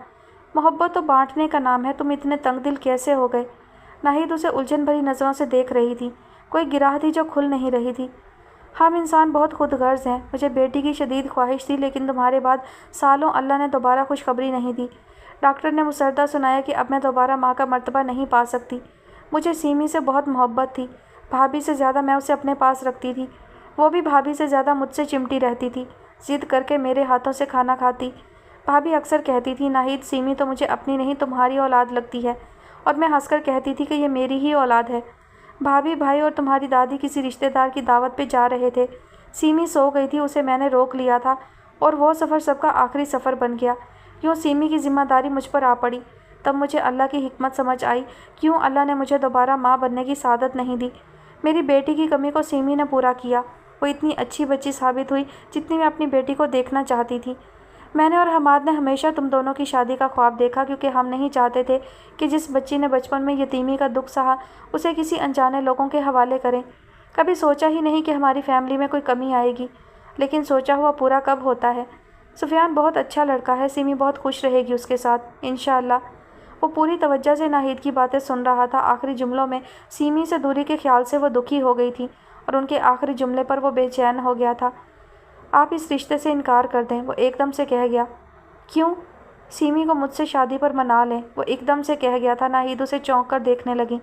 محبت تو بانٹنے کا نام ہے، تم اتنے تنگ دل کیسے ہو گئے؟ ناہید اسے الجھن بھری نظروں سے دیکھ رہی تھی، کوئی گراہ تھی جو کھل نہیں رہی تھی۔ ہم انسان بہت خود غرض ہیں، مجھے بیٹی کی شدید خواہش تھی، لیکن تمہارے بعد سالوں اللہ نے دوبارہ خوشخبری نہیں دی۔ ڈاکٹر نے مسردہ سنایا کہ اب میں دوبارہ ماں کا مرتبہ نہیں پا سکتی۔ مجھے سیمی سے بہت محبت تھی، بھابھی سے زیادہ میں اسے اپنے پاس رکھتی تھی، وہ بھی بھابھی سے زیادہ مجھ سے چمٹی رہتی تھی، ضد کر کے میرے ہاتھوں سے کھانا کھاتی۔ بھابھی اکثر کہتی تھی، ناہید سیمی تو مجھے اپنی نہیں تمہاری اولاد لگتی ہے، اور میں ہنس کر کہتی تھی کہ یہ میری ہی اولاد ہے۔ بھابھی، بھائی اور تمہاری دادی کسی رشتہ دار کی دعوت پہ جا رہے تھے، سیمی سو گئی تھی، اسے میں نے روک لیا تھا، اور وہ سفر سب کا آخری سفر بن گیا۔ یوں سیمی کی ذمہ داری مجھ پر آ پڑی۔ تب مجھے اللہ کی حکمت سمجھ آئی، کیوں اللہ نے مجھے دوبارہ ماں بننے کی سعادت نہیں دی۔ میری بیٹی کی کمی کو سیمی نے پورا کیا۔ وہ اتنی اچھی بچی ثابت ہوئی جتنی میں اپنی بیٹی کو دیکھنا چاہتی تھی۔ میں نے اور حماد نے ہمیشہ تم دونوں کی شادی کا خواب دیکھا، کیونکہ ہم نہیں چاہتے تھے کہ جس بچی نے بچپن میں یتیمی کا دکھ سہا اسے کسی انجانے لوگوں کے حوالے کریں۔ کبھی سوچا ہی نہیں کہ ہماری فیملی میں کوئی کمی آئے گی، لیکن سوچا ہوا پورا کب ہوتا ہے۔ سفیان بہت اچھا لڑکا ہے، سیمی بہت خوش رہے گی اس کے ساتھ، انشاءاللہ۔ وہ پوری توجہ سے ناہید کی باتیں سن رہا تھا۔ آخری جملوں میں سیمی سے دوری کے خیال سے وہ دکھی ہو گئی تھی، اور ان کے آخری جملے پر وہ بے چین ہو گیا تھا۔ آپ اس رشتے سے انکار کر دیں، وہ ایک دم سے کہہ گیا۔ کیوں؟ سیمی کو مجھ سے شادی پر منا لیں، وہ ایک دم سے کہہ گیا تھا۔ ناہید اسے چونک کر دیکھنے لگی۔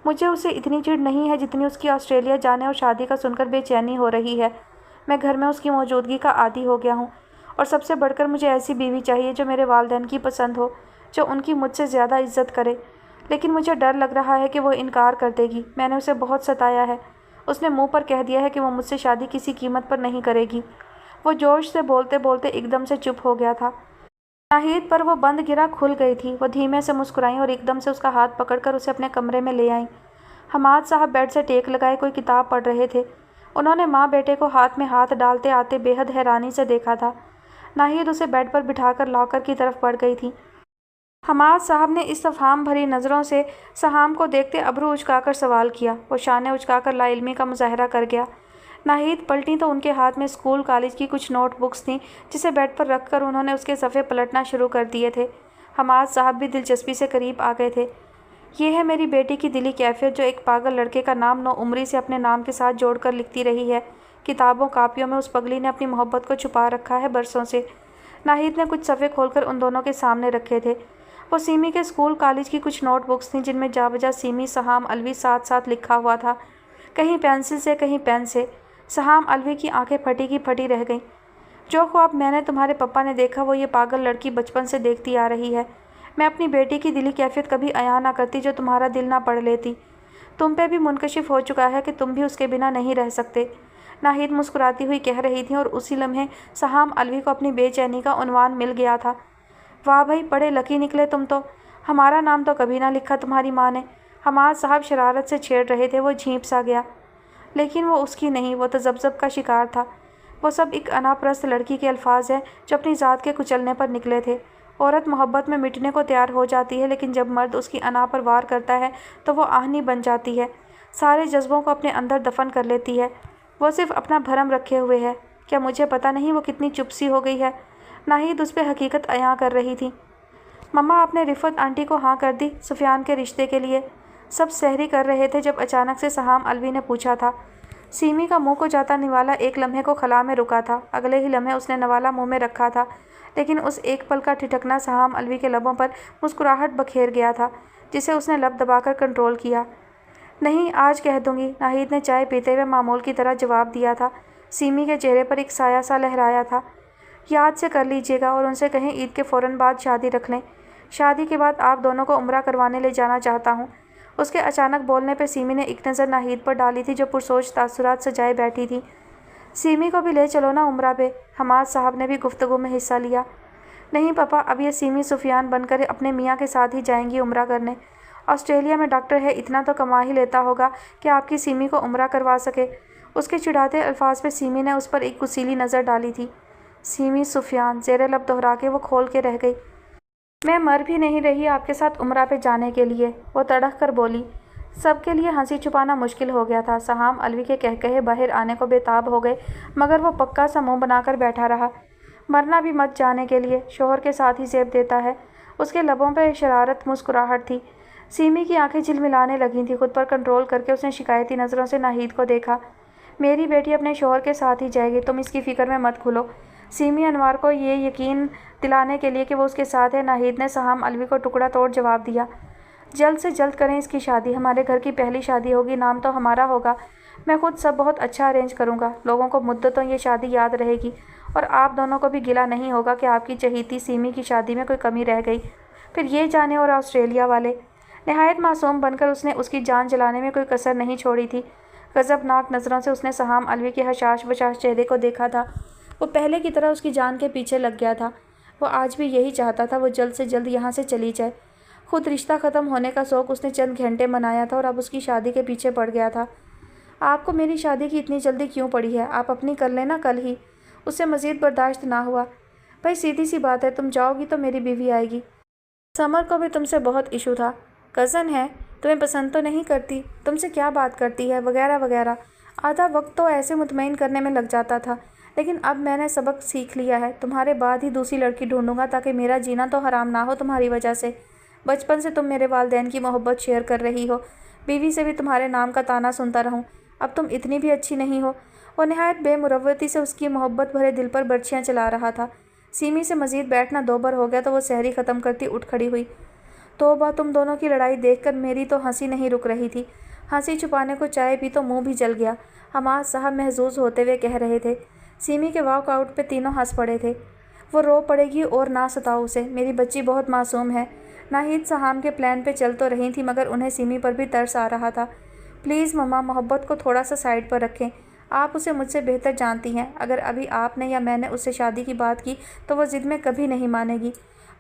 مجھے اسے اتنی چڑ نہیں ہے جتنی اس کی آسٹریلیا جانے اور شادی کا سن کر بے چینی ہو رہی ہے۔ میں گھر میں اس کی موجودگی کا عادی ہو گیا ہوں، اور سب سے بڑھ کر مجھے ایسی بیوی چاہیے جو میرے والدین کی پسند ہو، جو ان کی مجھ سے زیادہ عزت کرے۔ لیکن مجھے ڈر لگ رہا ہے کہ وہ انکار کر دے گی۔ میں نے اسے بہت ستایا ہے، اس نے منہ پر کہہ دیا ہے کہ وہ مجھ سے شادی کسی قیمت پر نہیں کرے گی۔ وہ جوش سے بولتے بولتے ایک دم سے چپ ہو گیا تھا۔ ناہید پر وہ بند گرہ کھل گئی تھی۔ وہ دھیمے سے مسکرائیں اور ایک دم سے اس کا ہاتھ پکڑ کر اسے اپنے کمرے میں لے آئیں۔ حماد صاحب بیڈ سے ٹیک لگائے کوئی کتاب پڑھ رہے تھے۔ انہوں نے ماں بیٹے کو ہاتھ میں ہاتھ ڈالتے آتے بے حد حیرانی سے دیکھا تھا۔ ناہید اسے بیڈ پر بٹھا کر لاکر کی طرف بڑھ گئی تھی۔ حماد صاحب نے استفہام بھری نظروں سے سہام کو دیکھتے ابرو اچکا کر سوال کیا۔ وہ شانے اچکا کر لا علمی کا مظاہرہ کر گیا۔ नाहिद पलटी तो उनके हाथ में स्कूल कॉलेज की कुछ नोट बुक्स थीं, जिसे बेड पर रख कर उन्होंने उसके सफ़े पलटना शुरू कर दिए थे। हमाद साहब भी दिलचस्पी से करीब आ गए थे। ये है मेरी बेटी की दिली कैफियत, जो एक पागल लड़के का नाम नौउम्री से अपने नाम के साथ जोड़कर लिखती रही है। किताबों कापियों में उस पगली ने अपनी मोहब्बत को छुपा रखा है बरसों से। नाहिद ने कुछ सफ़े खोलकर उन दोनों के सामने रखे थे। वो सीमी के स्कूल कॉलेज की कुछ नोट बुक्स थीं, जिनमें जाबजा सीमी सहाम अलवी साथ साथ लिखा हुआ था, कहीं पेंसिल से कहीं पेन से। सहाम अलवी की आंखें फटी की फटी रह गईं। जो ख्वाब मैंने तुम्हारे पप्पा ने देखा, वो ये पागल लड़की बचपन से देखती आ रही है। मैं अपनी बेटी की दिली कैफियत कभी अयां ना करती जो तुम्हारा दिल ना पढ़ लेती। तुम पे भी मुनकशिफ हो चुका है कि तुम भी उसके बिना नहीं रह सकते। नाहिद मुस्कुराती हुई कह रही थी, और उसी लम्हे सहाम अलवी को अपनी बेचैनी का उन्वान मिल गया था। वाह भाई, बड़े लकी निकले तुम तो। हमारा नाम तो कभी ना लिखा तुम्हारी माँ ने। हमाद साहब शरारत से छेड़ रहे थे। वो झींप सा गया, लेकिन वो उसकी नहीं, वो तो ज़बज़ब का शिकार था। वो सब एक अनापरस्त लड़की के अल्फाज हैं जो अपनी ज़ात के कुचलने पर निकले थे। औरत मोहब्बत में मिटने को तैयार हो जाती है, लेकिन जब मर्द उसकी अना पर वार करता है तो वो आहनी बन जाती है, सारे जज्बों को अपने अंदर दफन कर लेती है। वो सिर्फ अपना भरम रखे हुए है। क्या मुझे पता नहीं वो कितनी चुपसी हो गई है। नाहिद उस पर हकीकत अयां कर रही थी। मम्मा, आपने रिफ़त आंटी को हाँ कर दी सुफियान के रिश्ते के लिए? सब सहरी कर रहे थे जब अचानक से सहाम अलवी ने पूछा था। सीमी का मुंह को जाता निवाला एक लम्हे को खला में रुका था। अगले ही लम्हे उसने नवाला मुंह में रखा था, लेकिन उस एक पल का ठिठकना सहाम अलवी के लबों पर मुस्कुराहट बखेर गया था, जिसे उसने लब दबाकर कंट्रोल किया। नहीं, आज कह दूंगी, नाहिद ने चाय पीते हुए मामूल की तरह जवाब दिया था। सीमी के चेहरे पर एक साया सा लहराया था। याद से कर लीजिएगा और उनसे कहें ईद के फ़ौरन बाद शादी रख लें। शादी के बाद आप दोनों को उम्रा करवाने ले जाना चाहता हूँ। उसके अचानक बोलने पर सीमी ने एक नज़र नाहिद पर डाली थी, जो पुरसोच तासुरात सजाए बैठी थी। सीमी को भी ले चलो ना उम्रा पे। हमाद साहब ने भी गुफ्तगू में हिस्सा लिया। नहीं पापा, अब ये सीमी सुफियान बनकर अपने मियाँ के साथ ही जाएंगी उम्रा करने। ऑस्ट्रेलिया में डॉक्टर है, इतना तो कमा ही लेता होगा कि आपकी सीमी को उम्रा करवा सके। उसके चिढ़ाते अल्फाज पे सीमी ने उस पर एक गुस्सीली नज़र डाली थी। सीमी सुफियान, ज़ेरे लब दोहरा के वो खोल के रह गई। मैं मर भी नहीं रही आपके साथ उम्रा पे जाने के लिए, वो तड़क कर बोली। सबके लिए हंसी छुपाना मुश्किल हो गया था। सहाम अलवी के कहकहे बाहर आने को बेताब हो गए, मगर वो पक्का सा मुँह बनाकर बैठा रहा। मरना भी मत जाने के लिए, शोहर के साथ ही जेब देता है। उसके लबों पर शरारत मुस्कुराहट थी। सीमी की आंखें झिलमिलाने लगी थी। खुद पर कंट्रोल करके उसने शिकायती नज़रों से नाहिद को देखा। मेरी बेटी अपने शोहर के साथ ही जाएगी, तुम इसकी फ़िक्र में मत खुलो। सीमी अनवार को ये यकीन दिलाने के लिए कि वो उसके साथ है, नाहिद ने सहाम अलवी को टुकड़ा तोड़ जवाब दिया। जल्द से जल्द करें इसकी शादी, हमारे घर की पहली शादी होगी, नाम तो हमारा होगा। मैं खुद सब बहुत अच्छा अरेंज करूँगा। लोगों को मुद्दतों ये शादी याद रहेगी, और आप दोनों को भी गिला नहीं होगा कि आपकी चहीती सीमी की शादी में कोई कमी रह गई। फिर ये जाने और ऑस्ट्रेलिया वाले। नहायत मासूम बनकर उसने उसकी जान जलाने में कोई कसर नहीं छोड़ी थी। गज़बनाक नज़रों से उसने सहाम अलवी के हशाश बशाश चेहरे को देखा था। वो पहले की तरह उसकी जान के पीछे लग गया था। वो आज भी यही चाहता था, वो जल्द से जल्द यहाँ से चली जाए। खुद रिश्ता ख़त्म होने का शौक़ उसने चंद घंटे मनाया था, और अब उसकी शादी के पीछे पड़ गया था। आपको मेरी शादी की इतनी जल्दी क्यों पड़ी है? आप अपनी कर लेना कल ही। उससे मज़ीद बर्दाश्त ना हुआ। भाई सीधी सी बात है, तुम जाओगी तो मेरी बीवी आएगी। समर को भी तुमसे बहुत इशू था। कज़न है, तुम्हें पसंद तो नहीं करती, तुमसे क्या बात करती है, वगैरह वगैरह। आधा वक्त तो ऐसे मुतमईन करने में लग जाता था, लेकिन अब मैंने सबक सीख लिया है। तुम्हारे बाद ही दूसरी लड़की ढूंढूंगा, ताकि मेरा जीना तो हराम ना हो तुम्हारी वजह से। बचपन से तुम मेरे वालिदैन की मोहब्बत शेयर कर रही हो, बीवी से भी तुम्हारे नाम का ताना सुनता रहूं। अब तुम इतनी भी अच्छी नहीं हो। वो नहायत बेमुरव्वती से उसकी मोहब्बत भरे दिल पर बर्छियाँ चला रहा था। सीमी से मज़ीद बैठना दोबर हो गया तो वो सहरी ख़त्म करती उठ खड़ी हुई। तौबा, तुम दोनों की लड़ाई देखकर मेरी तो हंसी नहीं रुक रही थी। हंसी छुपाने को चाय पी तो मुंह भी जल गया। हमाद साहब महजूज होते हुए कह रहे थे। सीमी के वॉकआउट पे तीनों हंस पड़े थे। वो रो पड़ेगी और ना सताओ उसे, मेरी बच्ची बहुत मासूम है। नाहिद सहाम के प्लान पे चल तो रही थी, मगर उन्हें सीमी पर भी तरस आ रहा था। प्लीज़ मम्मा, मोहब्बत को थोड़ा सा साइड पर रखें। आप उसे मुझसे बेहतर जानती हैं। अगर अभी आपने या मैंने उससे शादी की बात की तो वो ज़िद में कभी नहीं मानेगी।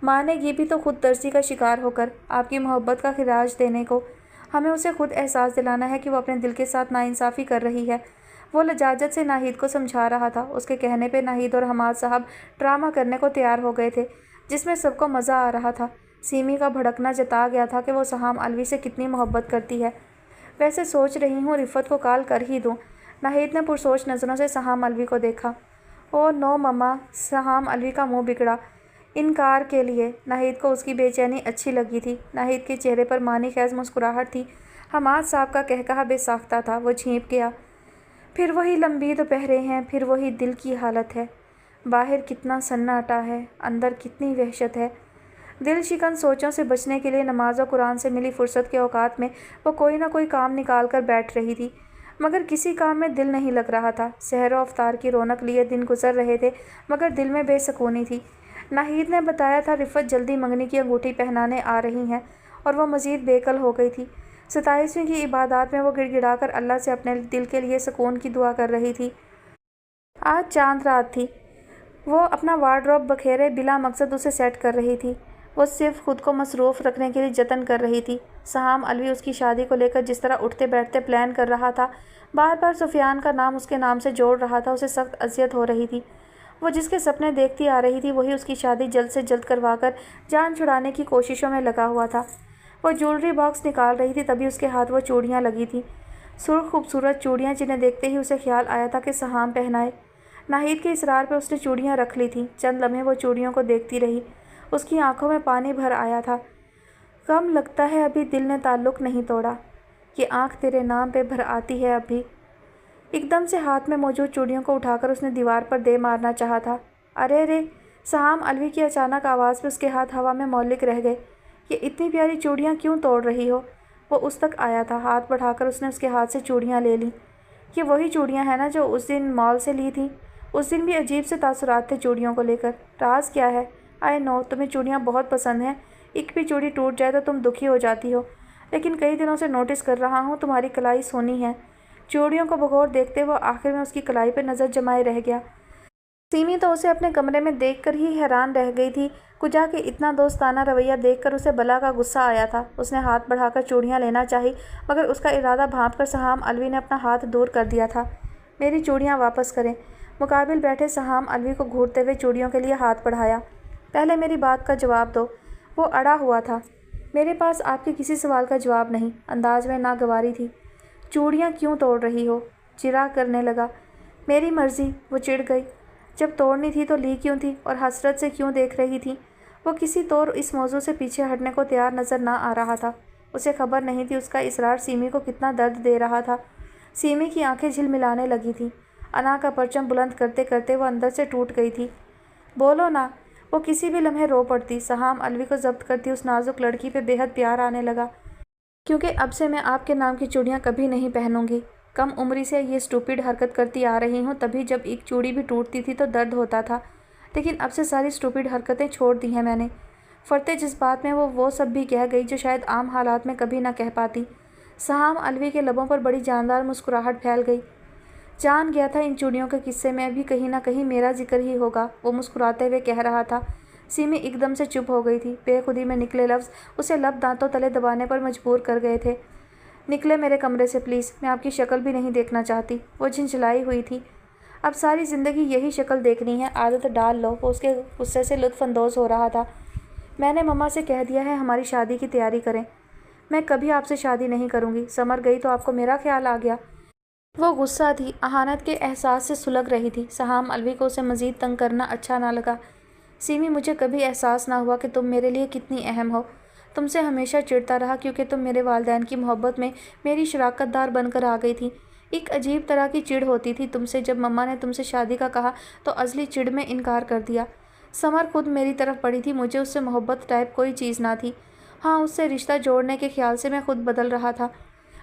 मानेगी भी तो खुद तरसी का शिकार होकर, आपकी मोहब्बत का खिराज देने को। हमें उसे खुद एहसास दिलाना है कि वो अपने दिल के साथ नाइंसाफ़ी कर रही है। वो लजाजत से नाहिद को समझा रहा था। उसके कहने पे नाहिद और हमाद साहब ड्रामा करने को तैयार हो गए थे, जिसमें सबको मज़ा आ रहा था। सीमी का भड़कना जता गया था कि वो सहाम अलवी से कितनी मोहब्बत करती है। वैसे सोच रही हूँ रिफ़त को कॉल कर ही दूँ। नाहिद ने पुरसोच नज़रों से सहाम अलवी को देखा। ओ नो मम्मा, सहाम अलवी का मुंह बिगड़ा इनकार के लिए। नाहिद को उसकी बेचैनी अच्छी लगी थी। नाहिद के चेहरे पर मानी खैज मुस्कुराहट थी। हमाद साहब का कहकहा बेसाख्ता था। वो झींप गया। फिर वही लंबी दोपहरें हैं, फिर वही दिल की हालत है। बाहर कितना सन्नाटा है, अंदर कितनी वहशत है। दिल शिकन सोचों से बचने के लिए नमाज और कुरान से मिली फुर्सत के औकात में वो कोई ना कोई काम निकाल कर बैठ रही थी, मगर किसी काम में दिल नहीं लग रहा था। सहर व अफ्तार की रौनक लिए दिन गुजर रहे थे, मगर दिल में बेसुकूनी थी। नाहिद ने बताया था रिफ़त जल्दी मंगनी की अंगूठी पहनाने आ रही हैं, और वह मज़ीद बेकल हो गई थी। 27वीं की इबादत में वो गिड़गिड़ाकर अल्लाह से अपने दिल के लिए सुकून की दुआ कर रही थी। आज चांद रात थी। वो अपना वार्डरोब बखेरे बिला मकसद उसे सेट कर रही थी। वो सिर्फ खुद को मसरूफ़ रखने के लिए जतन कर रही थी। सहाम अलवी उसकी शादी को लेकर जिस तरह उठते बैठते प्लान कर रहा था, बार बार सुफियान का नाम उसके नाम से जोड़ रहा था, उसे सख्त अजियत हो रही थी। वो जिसके सपने देखती आ रही थी वही उसकी शादी जल्द से जल्द करवाकर जान छुड़ाने की कोशिशों में लगा हुआ था। वो ज्वेलरी बॉक्स निकाल रही थी, तभी उसके हाथ वो चूड़ियाँ लगी थी। सुर्ख खूबसूरत चूड़ियाँ जिन्हें देखते ही उसे ख्याल आया था कि सहाम पहनाए। नाहिद के इसरार पर उसने चूड़ियाँ रख ली थीं। चंद लम्हे वो चूड़ियों को देखती रही। उसकी आंखों में पानी भर आया था। कम लगता है अभी दिल ने ताल्लुक़ नहीं तोड़ा। ये आँख तेरे नाम पे भर आती है अभी। एकदम से हाथ में मौजूद चूड़ियों को उठाकर उसने दीवार पर दे मारना चाहा था। अरे रे! सहाम अलवी की अचानक आवाज़ पे उसके हाथ हवा में मौलिक रह गए। ये इतनी प्यारी चूड़ियाँ क्यों तोड़ रही हो? वो उस तक आया था। हाथ बढ़ाकर उसने उसके हाथ से चूड़ियाँ ले लीं। ये वही चूड़ियाँ हैं ना जो उस दिन मॉल से ली थी? उस दिन भी अजीब से तासुरात थे चूड़ियों को लेकर। राज क्या है? आई नो तुम्हें चूड़ियाँ बहुत पसंद हैं। एक भी चूड़ी टूट जाए तो तुम दुखी हो जाती हो, लेकिन कई दिनों से नोटिस कर रहा हूँ तुम्हारी कलाई सोनी है। चूड़ियों को बगौर देखते वो आखिर में उसकी कलाई पर नज़र जमाए रह गया। सीमी तो उसे अपने कमरे में देखकर ही हैरान रह गई थी। कुजा के इतना दोस्ताना रवैया देखकर उसे बला का गुस्सा आया था। उसने हाथ बढ़ाकर चूड़ियाँ लेना चाही, मगर उसका इरादा भांपकर सहाम अलवी ने अपना हाथ दूर कर दिया था। मेरी चूड़ियाँ वापस करें। मुकाबिल बैठे सहाम अलवी को घूरते हुए चूड़ियों के लिए हाथ बढ़ाया। पहले मेरी बात का जवाब दो। वो अड़ा हुआ था। मेरे पास आपके किसी सवाल का जवाब नहीं। अंदाज में नागवारी थी। चूड़ियाँ क्यों तोड़ रही हो? चिरा करने लगा। मेरी मर्ज़ी। वो चिढ़ गई। जब तोड़नी थी तो ली क्यों थी, और हसरत से क्यों देख रही थी? वो किसी तौर इस मौजू से पीछे हटने को तैयार नज़र ना आ रहा था। उसे खबर नहीं थी उसका इसरार सीमी को कितना दर्द दे रहा था। सीमी की आंखें झिलमिलाने लगी थीं। अना का परचम बुलंद करते करते वो अंदर से टूट गई थी। बोलो ना। वो किसी भी लम्हे रो पड़ती। सहाम अलवी को जब्त करती उस नाजुक लड़की पे बेहद प्यार आने लगा। क्योंकि अब से मैं आपके नाम की चूड़ियाँ कभी नहीं पहनूंगी। कम उम्री से ये स्टूपिड हरकत करती आ रही हूँ, तभी जब एक चूड़ी भी टूटती थी तो दर्द होता था, लेकिन अब से सारी स्टूपिड हरकतें छोड़ दी हैं मैंने। फरते जज्बात में वो सब भी कह गई जो शायद आम हालात में कभी ना कह पाती। सहाम अलवी के लबों पर बड़ी जानदार मुस्कुराहट फैल गई। जान गया था इन चूड़ियों के किस्से में अभी कहीं ना कहीं मेरा जिक्र ही होगा, वो मुस्कुराते हुए कह रहा था। सीमी एकदम से चुप हो गई थी। बेखुदी में निकले लफ्ज़ उसे लब दांतों तले दबाने पर मजबूर कर गए थे। निकले मेरे कमरे से प्लीज़, मैं आपकी शक्ल भी नहीं देखना चाहती। वो झिंझलाई हुई थी। अब सारी ज़िंदगी यही शक्ल देखनी है, आदत डाल लो। वो उसके गुस्से से लुत्फ़अंदोज़ हो रहा था। मैंने मम्मा से कह दिया है हमारी शादी की तैयारी करें। मैं कभी आपसे शादी नहीं करूँगी। समर गई तो आपको मेरा ख्याल आ गया। वो गुस्सा थी, अहानत के एहसास से सुलग रही थी। सहाम अलवी को उसे मज़ीद तंग करना अच्छा ना लगा। सीमी, मुझे कभी एहसास ना हुआ कि तुम मेरे लिए कितनी अहम हो। तुमसे हमेशा चिढ़ता रहा क्योंकि तुम मेरे वालिदैन की मोहब्बत में मेरी शराकतदार बनकर आ गई थी। एक अजीब तरह की चिढ़ होती थी तुमसे। जब मम्मा ने तुमसे शादी का कहा तो अजली चिढ़ में इनकार कर दिया। समर खुद मेरी तरफ पड़ी थी। मुझे उससे मोहब्बत टाइप कोई चीज़ ना थी। हाँ, उससे रिश्ता जोड़ने के ख्याल से मैं खुद बदल रहा था,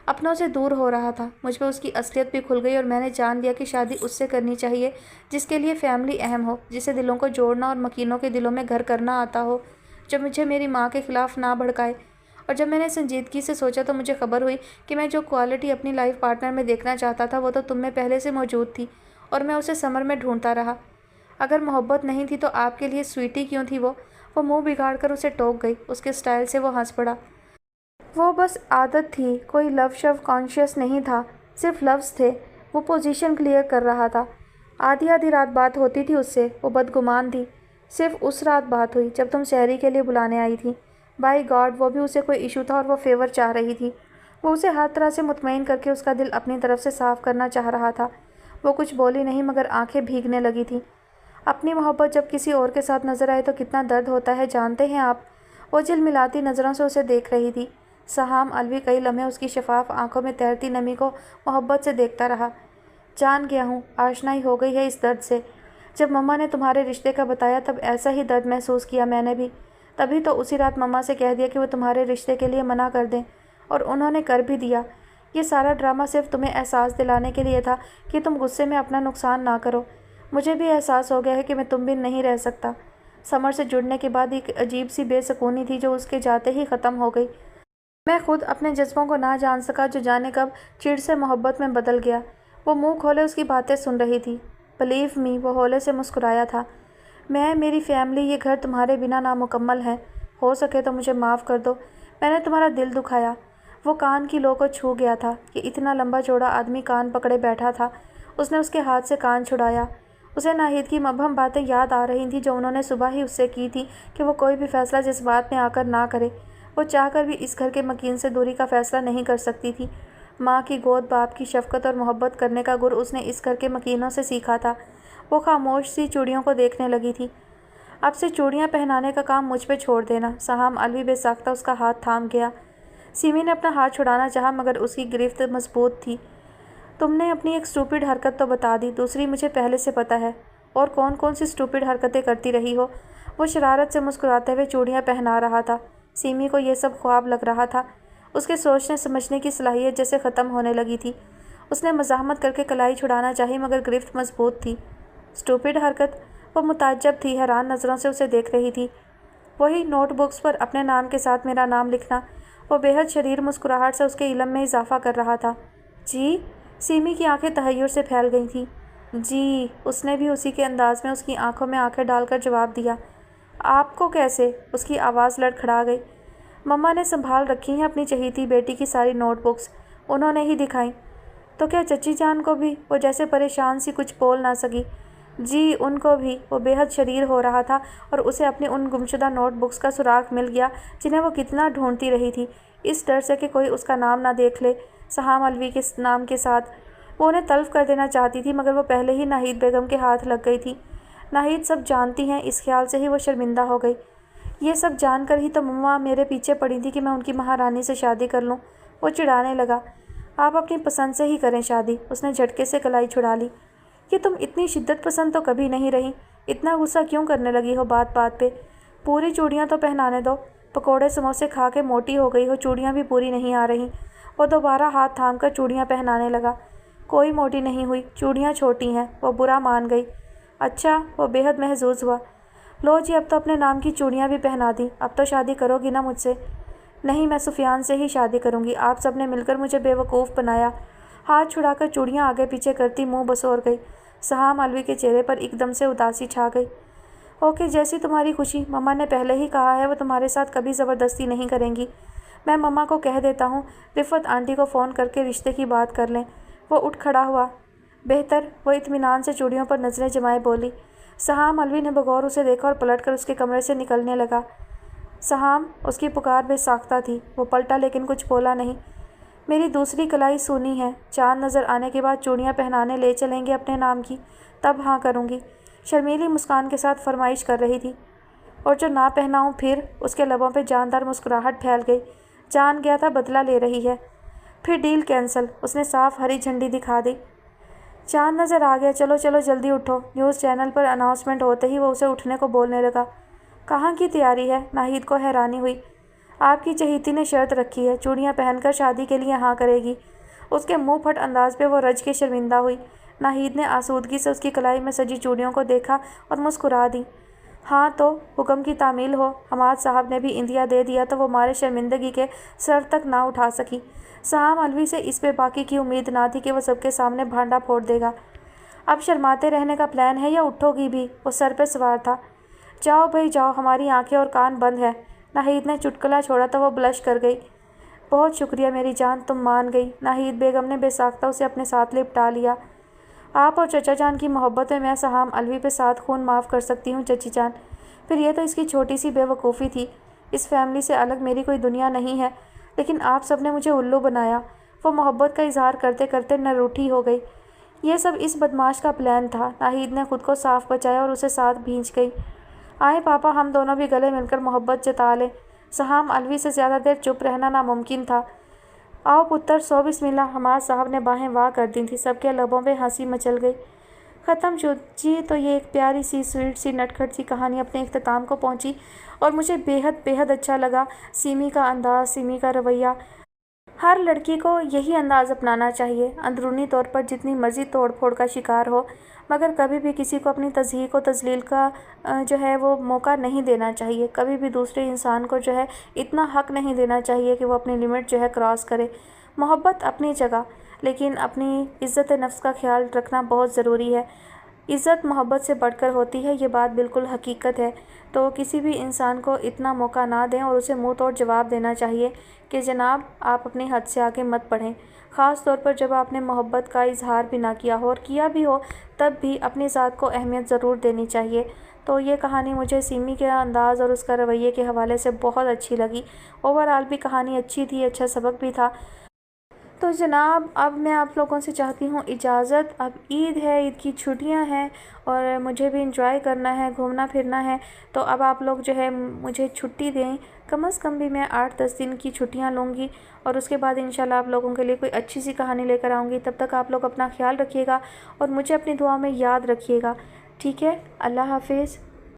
अपनों से दूर हो रहा था। मुझ पर उसकी असलियत भी खुल गई और मैंने जान लिया कि शादी उससे करनी चाहिए जिसके लिए फैमिली अहम हो, जिसे दिलों को जोड़ना और मकीनों के दिलों में घर करना आता हो, जो मुझे मेरी माँ के ख़िलाफ़ ना भड़काए। और जब मैंने संजीदगी से सोचा तो मुझे खबर हुई कि मैं जो क्वालिटी अपनी लाइफ पार्टनर में देखना चाहता था वो तो तुम में पहले से मौजूद थी, और मैं उसे समर में ढूंढता रहा। अगर मोहब्बत नहीं थी तो आपके लिए स्वीटी क्यों थी? वो मुँह बिगाड़ कर उसे टोक गई। उसके स्टाइल से वो हंस पड़ा। वो बस आदत थी, कोई लव शव कॉन्शियस नहीं था, सिर्फ लफ्ज़ थे। वो पोजीशन क्लियर कर रहा था। आधी आधी रात बात होती थी उससे। वो बदगुमान थी। सिर्फ उस रात बात हुई जब तुम शहरी के लिए बुलाने आई थी। बाय गॉड, वो भी उसे कोई इशू था और वो फेवर चाह रही थी। وہ اسے ہر طرح سے مطمئن کر کے اس کا دل اپنی طرف سے صاف کرنا چاہ رہا تھا۔ وہ کچھ بولی نہیں مگر آنکھیں بھیگنے لگی تھیں۔ اپنی محبت جب کسی اور کے ساتھ نظر آئے تو کتنا درد ہوتا ہے جانتے ہیں آپ؟ وہ جھلملاتی نظروں سے اسے دیکھ رہی تھی۔ سہام علوی کئی لمحے اس کی شفاف آنکھوں میں تیرتی نمی کو محبت سے دیکھتا رہا۔ جان گیا ہوں، آشنائی ہو گئی ہے اس درد سے۔ جب مما نے تمہارے رشتے کا بتایا تب ایسا ہی درد محسوس کیا میں نے بھی۔ تبھی تو اسی رات مما سے کہہ دیا کہ وہ تمہارے رشتے کے لیے منع کر دیں، اور انہوں نے کر بھی دیا۔ یہ سارا ڈرامہ صرف تمہیں احساس دلانے کے لیے تھا کہ تم غصے میں اپنا نقصان نہ کرو۔ مجھے بھی احساس ہو گیا ہے کہ میں تم بن نہیں رہ سکتا۔ سمر سے جڑنے کے بعد ایک عجیب سی بے سکونی تھی جو اس کے جاتے ہی ختم ہو گئی۔ میں خود اپنے جذبوں کو نہ جان سکا جو جانے کب چڑ سے محبت میں بدل گیا۔ وہ منہ کھولے اس کی باتیں سن رہی تھی۔ بلیو می، وہ ہولے سے مسکرایا تھا۔ میری فیملی، یہ گھر تمہارے بنا نامکمل ہے۔ ہو سکے تو مجھے معاف کر دو، میں نے تمہارا دل دکھایا۔ وہ کان کی لو کو چھو گیا تھا کہ اتنا لمبا چوڑا آدمی کان پکڑے بیٹھا تھا۔ اس نے اس کے ہاتھ سے کان چھڑایا۔ اسے ناہید کی مبہم باتیں یاد آ رہی تھیں جو انہوں نے صبح ہی اس سے کی تھی کہ وہ کوئی بھی فیصلہ جذبات میں آ کر نہ کرے۔ وہ چاہ کر بھی اس گھر کے مکین سے دوری کا فیصلہ نہیں کر سکتی تھی۔ ماں کی گود، باپ کی شفقت اور محبت کرنے کا گر اس نے اس گھر کے مکینوں سے سیکھا تھا۔ وہ خاموش سی چوڑیوں کو دیکھنے لگی تھی۔ اب سے چوڑیاں پہنانے کا کام مجھ پہ چھوڑ دینا۔ سہام علوی بے ساختہ اس کا ہاتھ تھام گیا۔ سیمی نے اپنا ہاتھ چھڑانا چاہا مگر اس کی گرفت مضبوط تھی۔ تم نے اپنی ایک سٹوپڈ حرکت تو بتا دی، دوسری مجھے پہلے سے پتہ ہے۔ اور کون کون سی سٹوپڈ حرکتیں کرتی رہی ہو؟ وہ شرارت سے مسکراتے ہوئے چوڑیاں پہنا رہا تھا۔ سیمی کو یہ سب خواب لگ رہا تھا۔ اس کے سوچنے سمجھنے کی صلاحیت جیسے ختم ہونے لگی تھی۔ اس نے مزاحمت کر کے کلائی چھڑانا چاہی مگر گرفت مضبوط تھی۔ سٹوپڈ حرکت؟ وہ متعجب تھی، حیران نظروں سے اسے دیکھ رہی تھی۔ وہی نوٹ بکس پر اپنے نام کے ساتھ میرا نام لکھنا۔ وہ بے حد شریر مسکراہٹ سے اس کے علم میں اضافہ کر رہا تھا۔ جی؟ سیمی کی آنکھیں تحیر سے پھیل گئی تھیں۔ جی، اس نے بھی اسی کے انداز میں اس کی آنکھوں میں آنکھیں ڈال کر جواب دیا۔ آپ کو کیسے؟ اس کی آواز لڑکھڑا گئی۔ مما نے سنبھال رکھی ہیں اپنی چہیتی بیٹی کی ساری نوٹ بکس، انہوں نے ہی دکھائیں۔ تو کیا چچی جان کو بھی؟ وہ جیسے پریشان سی کچھ بول نہ سکی۔ جی، ان کو بھی۔ وہ بے حد شریر ہو رہا تھا اور اسے اپنی ان گمشدہ نوٹ بکس کا سراغ مل گیا جنہیں وہ کتنا ڈھونڈتی رہی تھی، اس ڈر سے کہ کوئی اس کا نام نہ دیکھ لے سہام علوی کے نام کے ساتھ۔ وہ انہیں تلف کر دینا چاہتی تھی مگر وہ پہلے ہی ناہید بیگم کے ہاتھ لگ گئی تھی۔ ناہید سب جانتی ہیں، اس خیال سے ہی وہ شرمندہ ہو گئی۔ یہ سب جان کر ہی تو مما میرے پیچھے پڑی تھی کہ میں ان کی مہارانی سے شادی کر لوں۔ وہ چڑھانے لگا۔ آپ اپنی پسند سے ہی کریں شادی۔ اس نے جھٹکے سے کلائی چھڑا لی۔ کہ تم اتنی شدت پسند تو کبھی نہیں رہی، اتنا غصہ کیوں کرنے لگی ہو بات بات پہ؟ پوری چوڑیاں تو پہنانے دو۔ پکوڑے سموسے کھا کے موٹی ہو گئی ہو، چوڑیاں بھی پوری نہیں آ رہی۔ وہ دوبارہ ہاتھ تھام کر چوڑیاں پہنانے لگا۔ کوئی موٹی نہیں ہوئی، چوڑیاں چھوٹی ہیں۔ وہ برا مان گئی۔ اچھا، وہ بے حد محظوظ ہوا۔ لو جی، اب تو اپنے نام کی چوڑیاں بھی پہنا دی، اب تو شادی کرو گی نا مجھ سے؟ نہیں، میں سفیان سے ہی شادی کروں گی۔ آپ سب نے مل کر مجھے بے وقوف بنایا۔ ہاتھ چھڑا کر چوڑیاں آگے پیچھے کرتی منہ بسور گئی۔ سہام علوی کے چہرے پر ایک دم سے اداسی چھا گئی۔ اوکے، جیسی تمہاری خوشی۔ مما نے پہلے ہی کہا ہے وہ تمہارے ساتھ کبھی زبردستی نہیں کریں گی۔ میں مما کو کہہ دیتا ہوں، رفعت آنٹی کو فون کر کے رشتے کی بات کر لیں۔ وہ اٹھ کھڑا ہوا۔ بہتر، وہ اطمینان سے چوڑیوں پر نظریں جمائے بولی۔ سہام علوی نے بغور اسے دیکھا اور پلٹ کر اس کے کمرے سے نکلنے لگا۔ سہام، اس کی پکار بے ساختہ تھی۔ وہ پلٹا لیکن کچھ بولا نہیں۔ میری دوسری کلائی سونی ہے، چاند نظر آنے کے بعد چوڑیاں پہنانے لے چلیں گے اپنے نام کی، تب ہاں کروں گی۔ شرمیلی مسکان کے ساتھ فرمائش کر رہی تھی۔ اور جو نہ پہناؤں پھر؟ اس کے لبوں پہ جاندار مسکراہٹ پھیل گئی۔ جان گیا تھا بدلہ لے رہی ہے۔ پھر ڈیل کینسل، اس نے صاف ہری جھنڈی دکھا دی۔ چاند نظر آ گیا، چلو چلو جلدی اٹھو۔ نیوز چینل پر اناؤنسمنٹ ہوتے ہی وہ اسے اٹھنے کو بولنے لگا۔ کہاں کی تیاری ہے؟ ناہید کو حیرانی ہوئی۔ آپ کی چہیتی نے شرط رکھی ہے، چوڑیاں پہن کر شادی کے لیے ہاں کرے گی۔ اس کے منہ پھٹ انداز پہ وہ رج کے شرمندہ ہوئی۔ ناہید نے آسودگی سے اس کی کلائی میں سجی چوڑیوں کو دیکھا اور مسکرا دی۔ ہاں تو حکم کی تعمیل ہو۔ حماد صاحب نے بھی اندیا دے دیا تو وہ مارے شرمندگی کے سر تک نہ اٹھا سکی۔ سہام علوی سے اس پہ باقی کی امید نہ تھی کہ وہ سب کے سامنے بھانڈا پھوڑ دے گا۔ اب شرماتے رہنے کا پلان ہے یا اٹھو گی بھی؟ وہ سر پہ سوار تھا۔ جاؤ بھائی جاؤ، ہماری آنکھیں اور کان بند ہیں۔ ناہید نے چٹکلا چھوڑا تو وہ بلش کر گئی۔ بہت شکریہ میری جان، تم مان گئی۔ ناہید بیگم نے بے ساختہ اسے اپنے ساتھ لپٹا لیا۔ آپ اور چچا جان کی محبت میں سہام علوی پہ 7 خون معاف کر سکتی ہوں چچی جان۔ پھر یہ تو اس کی چھوٹی سی بے وقوفی تھی۔ اس فیملی سے الگ میری کوئی دنیا نہیں ہے۔ लेकिन आप सब ने मुझे उल्लू बनाया। वो मोहब्बत का इजहार करते करते न रूठी हो गई। ये सब इस बदमाश का प्लान था। नाहिद ने खुद को साफ बचाया और उसे साथ भींच गई। आए पापा, हम दोनों भी गले मिलकर मोहब्बत जता लें। सहाम अलवी से ज़्यादा देर चुप रहना नामुमकिन था। आओ पुत्र, सो बिस्मिल्लाह। हमाद साहब ने बाहें वाह कर दी थी। सबके लबों पे हंसी मचल गई। ख़त्म जी। तो ये एक प्यारी सी स्वीट सी नटखट सी कहानी अपने इख्तिताम को पहुंची और मुझे बेहद बेहद अच्छा लगा। सिमी का अंदाज़, सिमी का रवैया, हर लड़की को यही अंदाज़ अपनाना चाहिए। अंदरूनी तौर पर जितनी मर्ज़ी तोड़ फोड़ का शिकार हो, मगर कभी भी किसी को अपनी तज़हीक व तज़लील का जो है वो मौका नहीं देना चाहिए। कभी भी दूसरे इंसान को जो है इतना हक़ नहीं देना चाहिए कि वो अपनी लिमिट जो है क्रॉस करे। मोहब्बत अपनी जगह, लेकिन अपनी इज़्ज़त नफ्स का ख्याल रखना बहुत ज़रूरी है। इज़्ज़त मोहब्बत से बढ़कर होती है, ये बात बिल्कुल हकीकत है। तो किसी भी इंसान को इतना मौका ना दें और उसे मुंह तोड़ जवाब देना चाहिए कि जनाब आप अपनी हद से आगे मत बढ़ें। ख़ास तौर पर जब आपने मोहब्बत का इजहार भी ना किया हो, और किया भी हो तब भी अपनी ज़ात को अहमियत ज़रूर देनी चाहिए। तो ये कहानी मुझे सिमी के अंदाज़ और उसका रवैये के हवाले से बहुत अच्छी लगी। ओवरऑल भी कहानी अच्छी थी, अच्छा सबक भी था। तो जनाब अब मैं आप लोगों से चाहती हूँ इजाज़त। अब ईद है, ईद की छुट्टियाँ हैं और मुझे भी इंजॉय करना है, घूमना फिरना है। तो अब आप लोग जो है मुझे छुट्टी दें, कम से कम भी मैं 8-10 दिन की छुट्टियाँ लूँगी और उसके बाद इंशाल्लाह आप लोगों के लिए कोई अच्छी सी कहानी लेकर आऊँगी। तब तक आप लोग अपना ख्याल रखिएगा और मुझे अपनी दुआ में याद रखिएगा। ठीक है, अल्लाह हाफिज़।